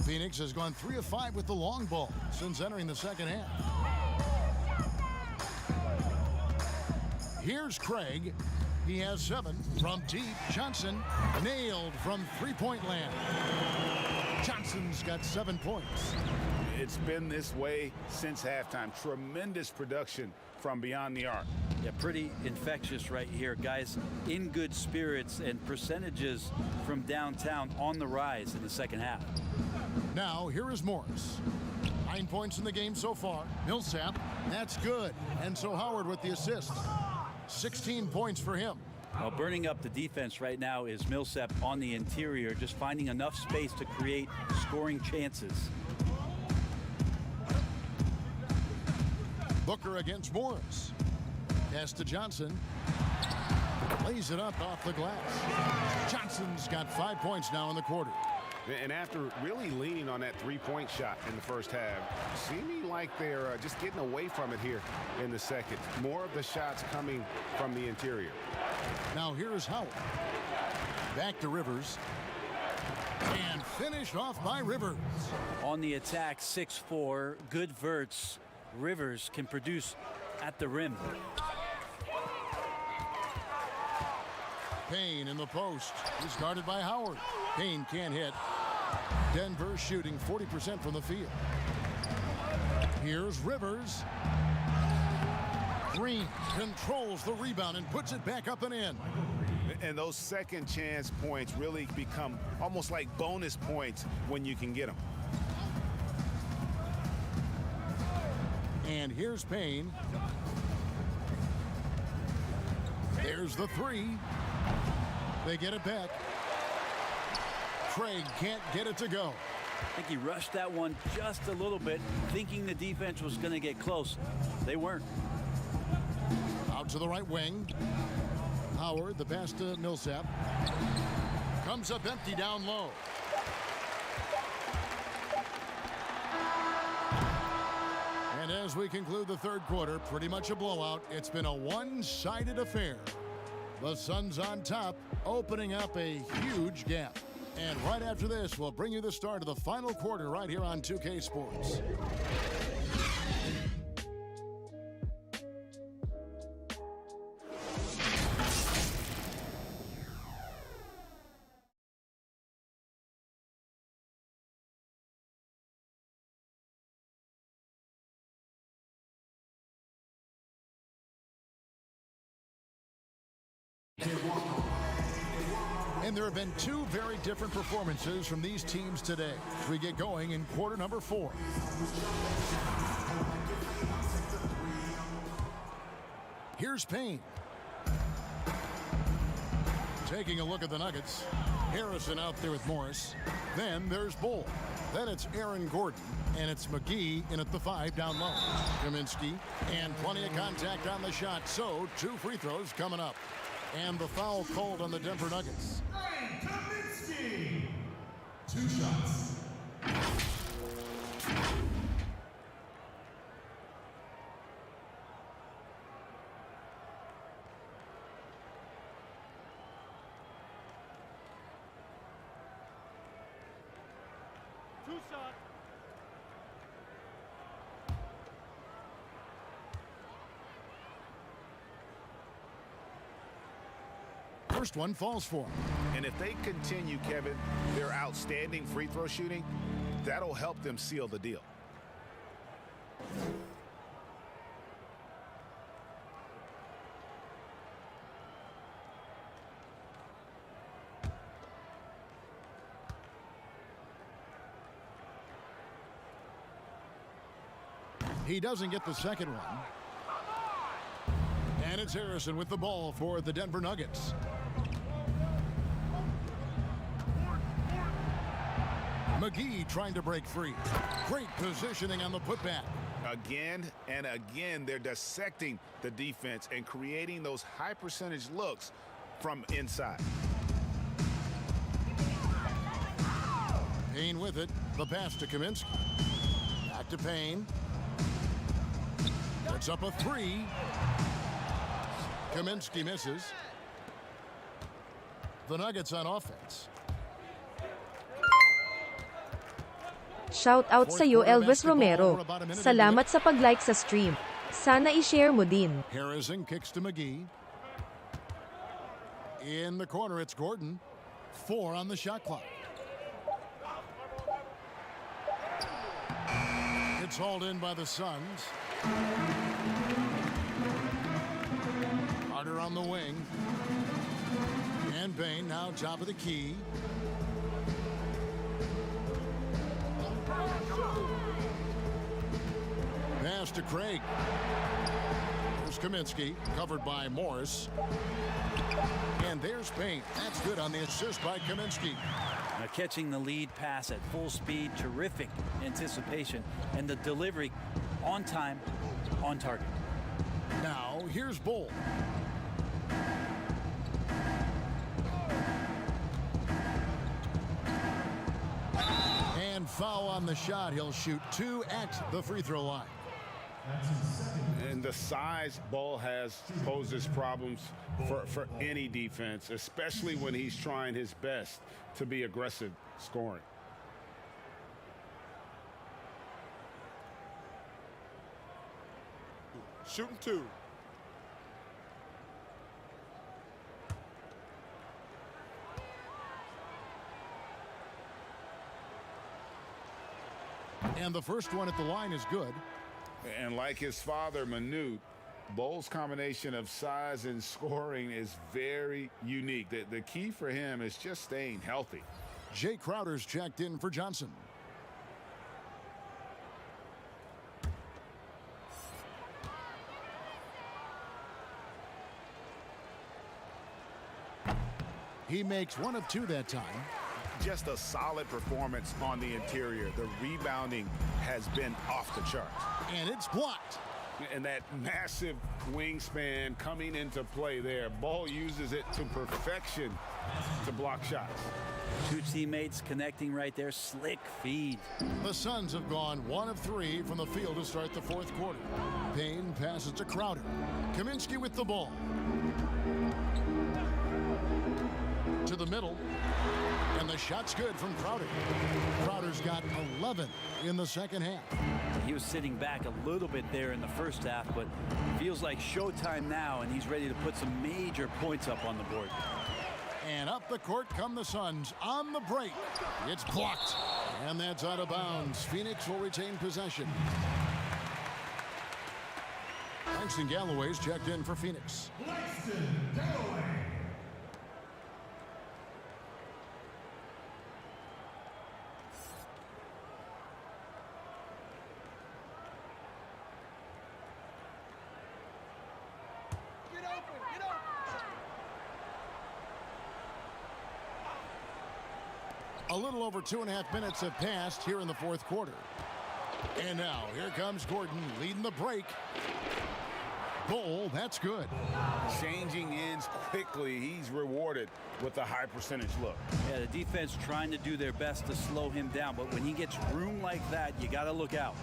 Phoenix has gone 3 of 5 with the long ball since entering the second half. Here's Craig. He has 7 from deep. Johnson nailed from three-point land. Johnson's got 7 points. It's been this way since halftime. Tremendous production from beyond the arc. Yeah, pretty infectious right here. Guys in good spirits, and percentages from downtown on the rise in the second half. Now, here is Morris. 9 points in the game so far. Millsap, that's good. And so Howard with the assist. 16 points for him. Well, burning up the defense right now is Millsap on the interior, just finding enough space to create scoring chances. Booker against Morris. Pass to Johnson. Lays it up off the glass. Johnson's got 5 points now in the quarter. And after really leaning on that three-point shot in the first half, seeming like they're just getting away from it here in the second. More of the shots coming from the interior. Now here is Howard. Back to Rivers. And finished off by Rivers. On the attack, 6'4", good verts. Rivers can produce at the rim. Payne in the post. He's guarded by Howard. Payne can't hit. Denver shooting 40% from the field. Here's Rivers. Green controls the rebound and puts it back up and in. And those second chance points really become almost like bonus points when you can get them. And here's Payne. There's the 3. They get it back. Craig can't get it to go. I think he rushed that one just a little bit, thinking the defense was going to get close. They weren't. Out to the right wing. Howard, the pass to Millsap. Comes up empty down low. And as we conclude the third quarter, pretty much a blowout. It's been a one-sided affair. The Suns on top, opening up a huge gap. And right after this, we'll bring you the start of the final quarter right here on 2K Sports. And there have been two very different performances from these teams today. We get going in quarter number 4. Here's Payne. Taking a look at the Nuggets. Harrison out there with Morris. Then there's Bull. Then it's Aaron Gordon. And it's McGee in at the 5 down low. Kaminsky. And plenty of contact on the shot. So 2 free throws coming up. And the foul called on the Denver Nuggets. Kaminsky. 2 shots. First one falls for him. And if they continue, Kevin, their outstanding free throw shooting, that'll help them seal the deal. He doesn't get the second one. And it's Harrison with the ball for the Denver Nuggets. McGee trying to break free. Great positioning on the putback. Again and again, they're dissecting the defense and creating those high percentage looks from inside. Payne with it. The pass to Kaminsky. Back to Payne. Puts up a 3. Kaminsky misses. The Nuggets on offense. Shout out sa'yo Elvis Romero. Salamat sa pag-like sa stream. Sana i-share mo din. Harrison kicks to McGee. In the corner, it's Gordon. 4 on the shot clock. It's hauled in by the Suns. Carter on the wing. And Bain now top of the key. Pass to Craig. There's Kaminsky, covered by Morris. And there's Payne. That's good on the assist by Kaminsky. Now catching the lead pass at full speed, terrific anticipation, and the delivery on time, on target. Now here's Bull. And foul on the shot. He'll shoot 2 at the free throw line. And the size Bull has poses problems for any defense, especially when he's trying his best to be aggressive scoring. Shooting 2. And the first one at the line is good. And like his father, Manute, Bull's combination of size and scoring is very unique. The key for him is just staying healthy. Jay Crowder's checked in for Johnson. He makes 1 of 2 that time. just a solid performance on the interior. The rebounding has been off the charts. And it's blocked. And that massive wingspan coming into play there. Ball uses it to perfection to block shots. Two teammates connecting right there. Slick feed. The Suns have gone 1 of 3 from the field to start the fourth quarter. Payne passes to Crowder. Kaminsky with the ball. To the middle. And the shot's good from Crowder. Crowder's got 11 in the second half. He was sitting back a little bit there in the first half, but feels like showtime now, and he's ready to put some major points up on the board. And up the court come the Suns on the break. It's blocked. And that's out of bounds. Phoenix will retain possession. Langston Galloway's checked in for Phoenix. Langston Galloway. A little over 2.5 minutes have passed here in the fourth quarter. And now here comes Gordon leading the break. Goal, that's good. Changing ends quickly. He's rewarded with a high percentage look. Yeah, the defense trying to do their best to slow him down, but when he gets room like that, you got to look out.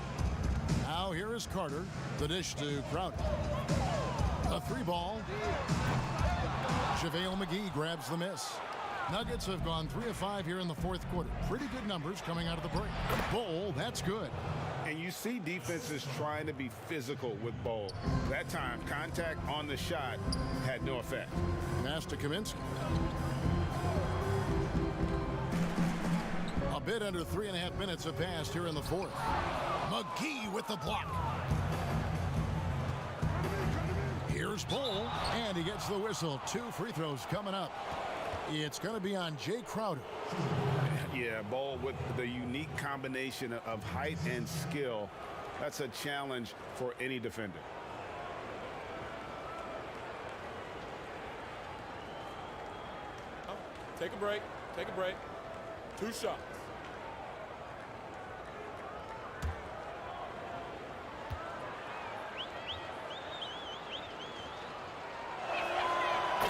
Now here is Carter. The dish to Crowder. A 3-ball. JaVale McGee grabs the miss. Nuggets have gone 3 of 5 here in the fourth quarter. Pretty good numbers coming out of the break. Bol, that's good. And you see defenses trying to be physical with Bol. That time, contact on the shot had no effect. Pass to Kaminsky. A bit under 3.5 minutes have passed here in the fourth. McGee with the block. Here's Bol, and he gets the whistle. 2 free throws coming up. It's going to be on Jay Crowder. Yeah, Bol with the unique combination of height and skill. That's a challenge for any defender. Take a break. Take a break. 2 shots.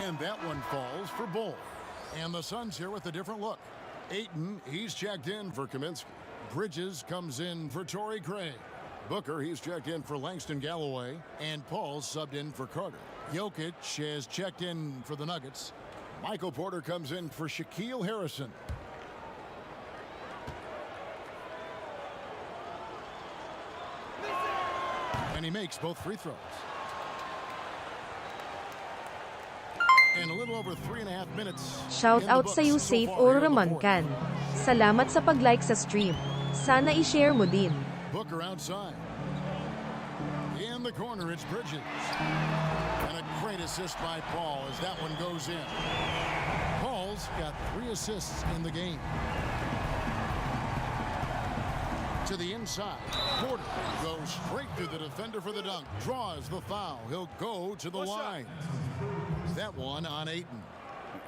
And that one falls for Bol. And the Suns here with a different look. Ayton, he's checked in for Kaminsky. Bridges comes in for Torrey Craig. Booker, he's checked in for Langston Galloway. And Paul's subbed in for Carter. Jokic has checked in for the Nuggets. Michael Porter comes in for Shaquille Harrison. And he makes both free throws. And a little over 3.5 minutes. Shout out sa iyo, Safe or Ramankan. Salamat sa pag-like sa stream. Sana i-share mo din. Booker outside. In the corner, it's Bridges. And a great assist by Paul as that one goes in. Paul's got 3 assists in the game. To the inside. Porter goes straight through the defender for the dunk. Draws the foul. He'll go to the line. That one on Ayton.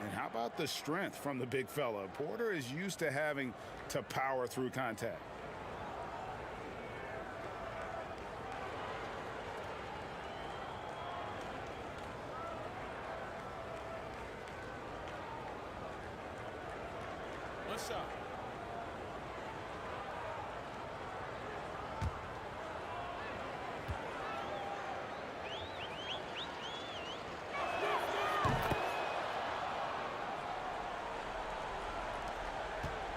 And how about the strength from the big fella? Porter is used to having to power through contact. One shot.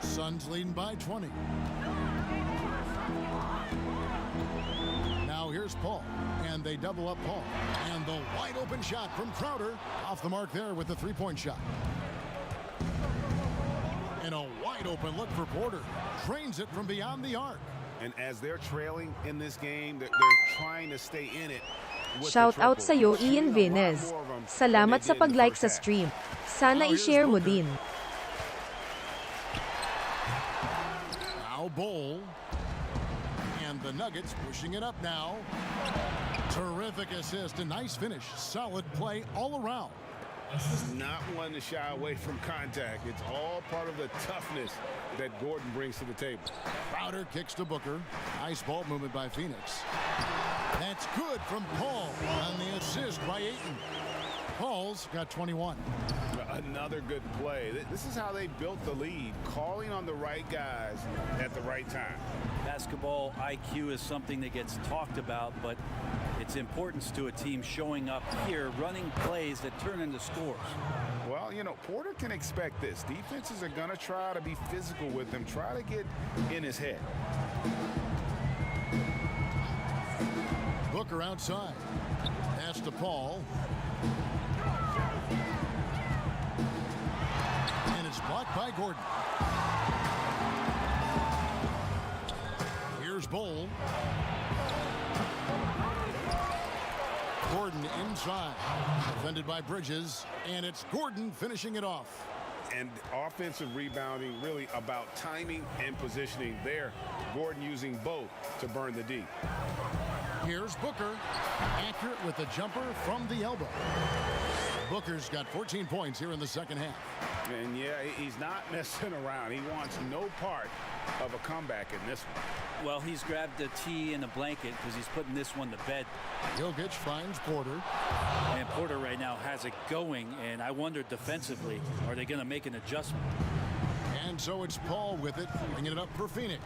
Suns leading by 20. Now here's Paul, and they double up Paul. And the wide open shot from Crowder. Off the mark there with the 3-point shot. And a wide open look for Porter. Drains it from beyond the arc. And as they're trailing in this game, they're trying to stay in it. Shout out sa iyo, Ian Venez. Salamat sa pag-like sa stream. Sana i-share mo din. Bol, and the Nuggets pushing it up now. Terrific assist, a nice finish, solid play all around. Not one to shy away from contact. It's all part of the toughness that Gordon brings to the table. Crowder kicks to Booker. Nice ball movement by Phoenix. That's good from Paul on the assist by Ayton. Paul's got 21. Another good play. This is how they built the lead, calling on the right guys at the right time. Basketball IQ is something that gets talked about, but its importance to a team showing up here, running plays that turn into scores. Well, you know, Porter can expect this. Defenses are going to try to be physical with him, try to get in his head. Booker outside. Pass to Paul. And it's blocked by Gordon. Here's Bull. Gordon inside. Defended by Bridges. And it's Gordon finishing it off. And offensive rebounding really about timing and positioning there. Gordon using both to burn the D. Here's Booker. Accurate with the jumper from the elbow. Booker's got 14 points here in the second half. And yeah, he's not messing around. He wants no part of a comeback in this one. Well, he's grabbed a tee and a blanket because he's putting this one to bed. Jokic finds Porter. And Porter right now has it going, and I wonder defensively, are they going to make an adjustment? And so it's Paul with it, bringing it up for Phoenix.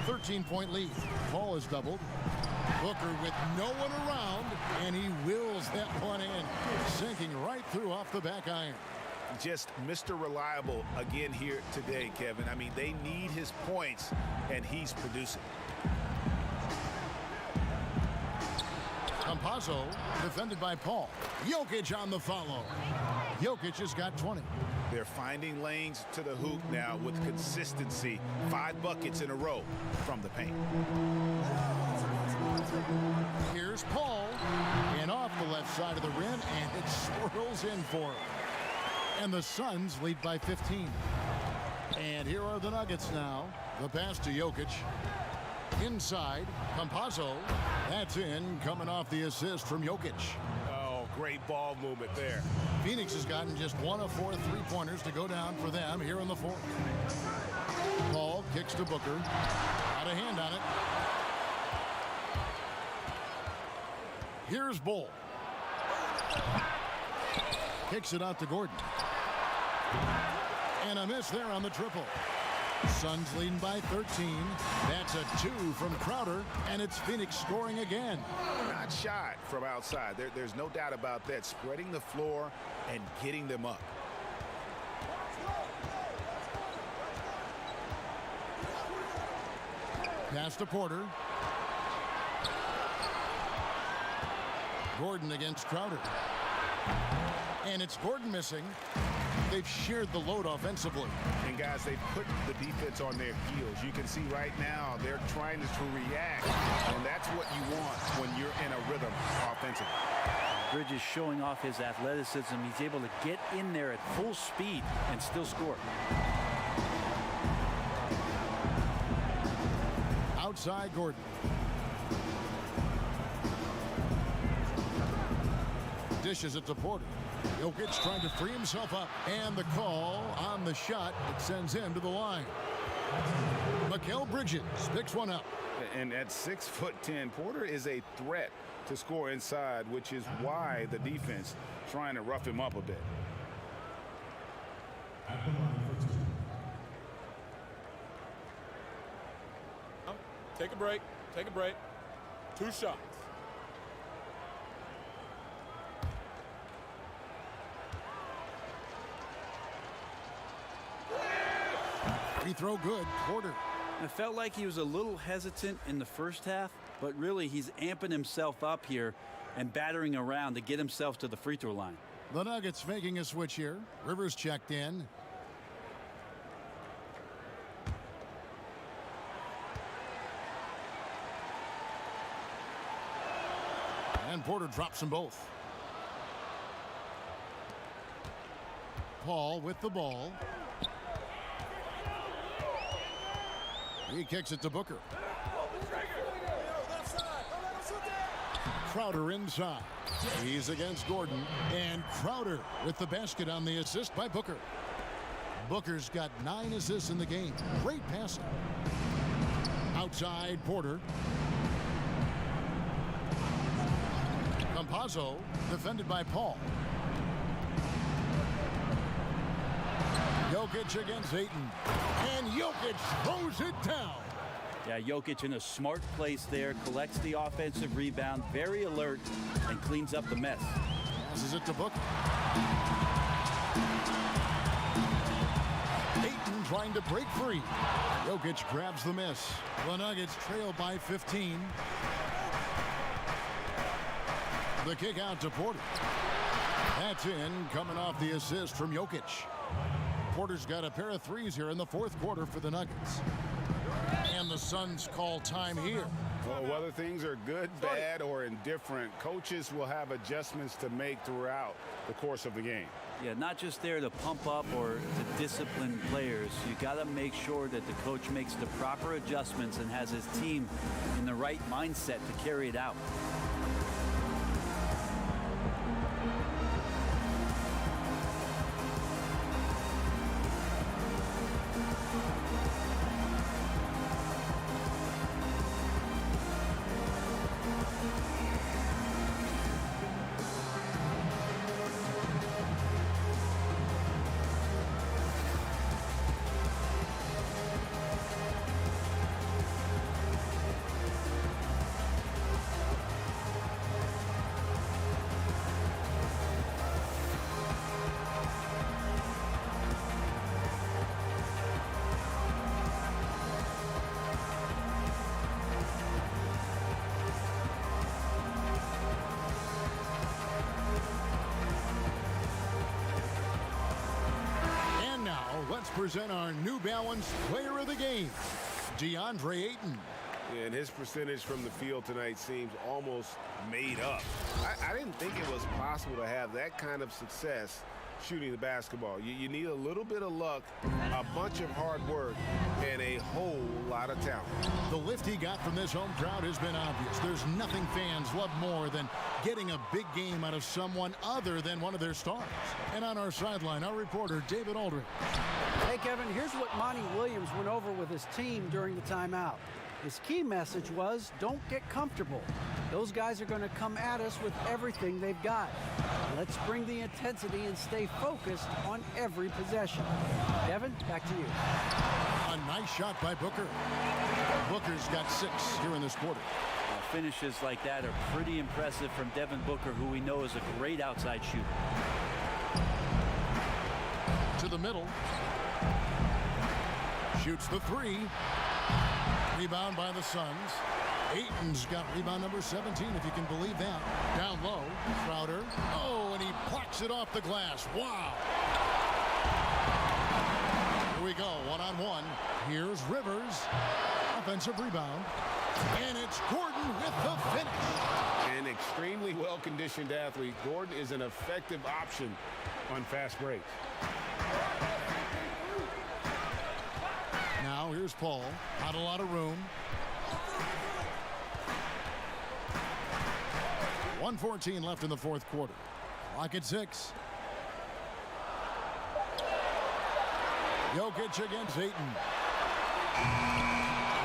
13-point lead. Paul is doubled. Booker with no one around, and he wills that one in, sinking right through off the back iron. Just Mr. Reliable again here today, Kevin. I mean, they need his points, and he's producing. Campazzo defended by Paul. Jokic on the follow. Jokic has got 20. They're finding lanes to the hoop now with consistency. 5 buckets in a row from the paint. Here's Paul, and off the left side of the rim, and it swirls in for him. And the Suns lead by 15. And here are the Nuggets now. The pass to Jokic. Inside, Campazzo. That's in, coming off the assist from Jokic. Oh, great ball movement there. Phoenix has gotten just 1 of 4 3-pointers to go down for them here in the fourth. Paul kicks to Booker. Got a hand on it. Here's Bull. Kicks it out to Gordon. And a miss there on the triple. Suns leading by 13. That's a 2 from Crowder, and it's Phoenix scoring again. Not shot from outside. There's no doubt about that. Spreading the floor and getting them up. Pass to Porter. Gordon against Crowder. And it's Gordon missing. They've shared the load offensively. And guys, they've put the defense on their heels. You can see right now they're trying to react, and that's what you want when you're in a rhythm offensively. Bridges showing off his athleticism. He's able to get in there at full speed and still score. Outside Gordon. Dishes it to Porter. Jokic trying to free himself up. And the call on the shot that sends him to the line. Mikal Bridges picks one up. And at 6'10", Porter is a threat to score inside, which is why the defense trying to rough him up a bit. Take a break. Take a break. 2 shots. Free throw good. Porter. I felt like he was a little hesitant in the first half, but really he's amping himself up here and battering around to get himself to the free throw line. The Nuggets making a switch here. Rivers checked in. And Porter drops them both. Paul with the ball. He kicks it to Booker. Crowder inside. He's against Gordon. And Crowder with the basket on the assist by Booker. Booker's got 9 assists in the game. Great passing. Outside, Porter. Campazzo, defended by Paul. Jokic against Ayton. And Jokic throws it down. Yeah, Jokic in a smart place there, collects the offensive rebound, very alert, and cleans up the mess. Passes it to Booker. Ayton trying to break free. Jokic grabs the miss. The Nuggets trail by 15. The kick out to Porter. That's in, coming off the assist from Jokic. Porter's got a pair of threes here in the fourth quarter for the Nuggets. And the Suns call time here. Well, whether things are good, bad, or indifferent, coaches will have adjustments to make throughout the course of the game. Yeah, not just there to pump up or to discipline players. You got to make sure that the coach makes the proper adjustments and has his team in the right mindset to carry it out. Let's present our New Balance Player of the Game, DeAndre Ayton. And his percentage from the field tonight seems almost made up. I didn't think it was possible to have that kind of success shooting the basketball. You need a little bit of luck, a bunch of hard work, and a whole lot of talent. The lift he got from this home crowd has been obvious. There's nothing fans love more than getting a big game out of someone other than one of their stars. And on our sideline, our reporter, David Aldridge. Hey, Kevin, here's what Monty Williams went over with his team during the timeout. His key message was, don't get comfortable. Those guys are going to come at us with everything they've got. Let's bring the intensity and stay focused on every possession. Kevin, back to you. A nice shot by Booker. Booker's got 6 here in this quarter. Finishes like that are pretty impressive from Devin Booker, who we know is a great outside shooter. To the middle. Shoots the 3. Rebound by the Suns. Ayton's got rebound number 17, if you can believe that. Down low, Crowder. Oh, and he plucks it off the glass. Wow. Here we go, one-on-one. Here's Rivers. Offensive rebound. And it's Gordon with the finish. An extremely well-conditioned athlete. Gordon is an effective option on fast breaks. Now here's Paul. Not a lot of room. 1:14 left in the fourth quarter. Clock at 6. Jokic against Ayton.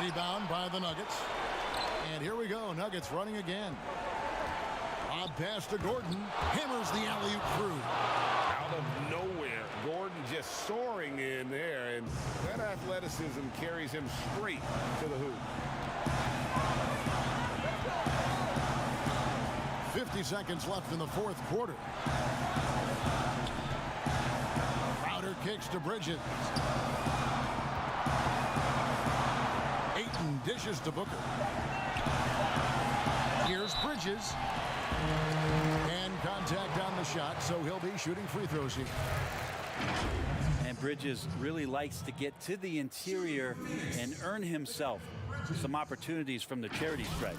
Rebound by the Nuggets. And here we go. Nuggets running again. Lob pass to Gordon. Hammers the alley-oop through. Out of nowhere, Gordon just soaring in there, and that athleticism carries him straight to the hoop. 50 seconds left in the fourth quarter. Crowder kicks to Bridges. Ayton dishes to Booker. Here's Bridges. And contact on the shot, so he'll be shooting free throws here. And Bridges really likes to get to the interior and earn himself some opportunities from the charity stripe.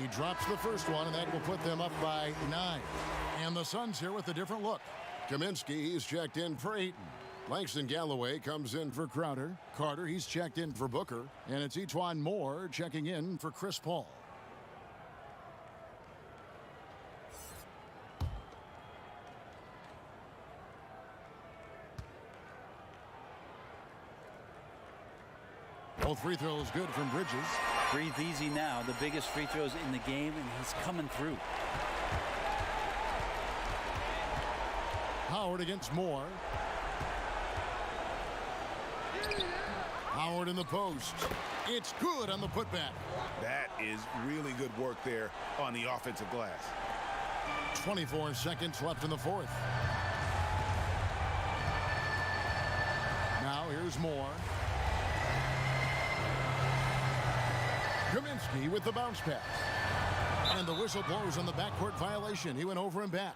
He drops the first one, and that will put them up by 9. And the Suns here with a different look. Kaminsky, he's checked in for Ayton. Langston Galloway comes in for Crowder. Carter, he's checked in for Booker. And it's Etuan Moore checking in for Chris Paul. Both free throws good from Bridges. Breathe easy now. The biggest free throws in the game, and he's coming through. Howard against Moore. Howard in the post. It's good on the putback. That is really good work there on the offensive glass. 24 seconds left in the fourth. Now here's Moore. Kaminsky with the bounce pass. And the whistle blows on the backcourt violation. He went over and back.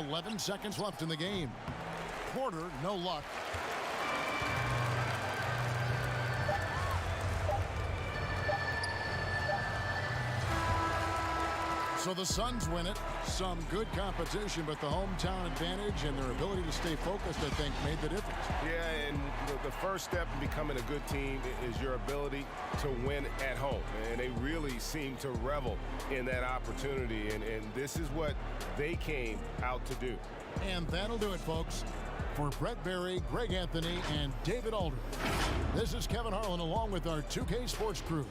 11 seconds left in the game. Porter, no luck. So the Suns win it. Some good competition, but the hometown advantage and their ability to stay focused, I think, made the difference. Yeah, and the first step in becoming a good team is your ability to win at home. And they really seem to revel in that opportunity. And this is what they came out to do. And that'll do it, folks. For Brett Berry, Greg Anthony, and David Aldridge, this is Kevin Harlan along with our 2K Sports crew.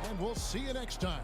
And we'll see you next time.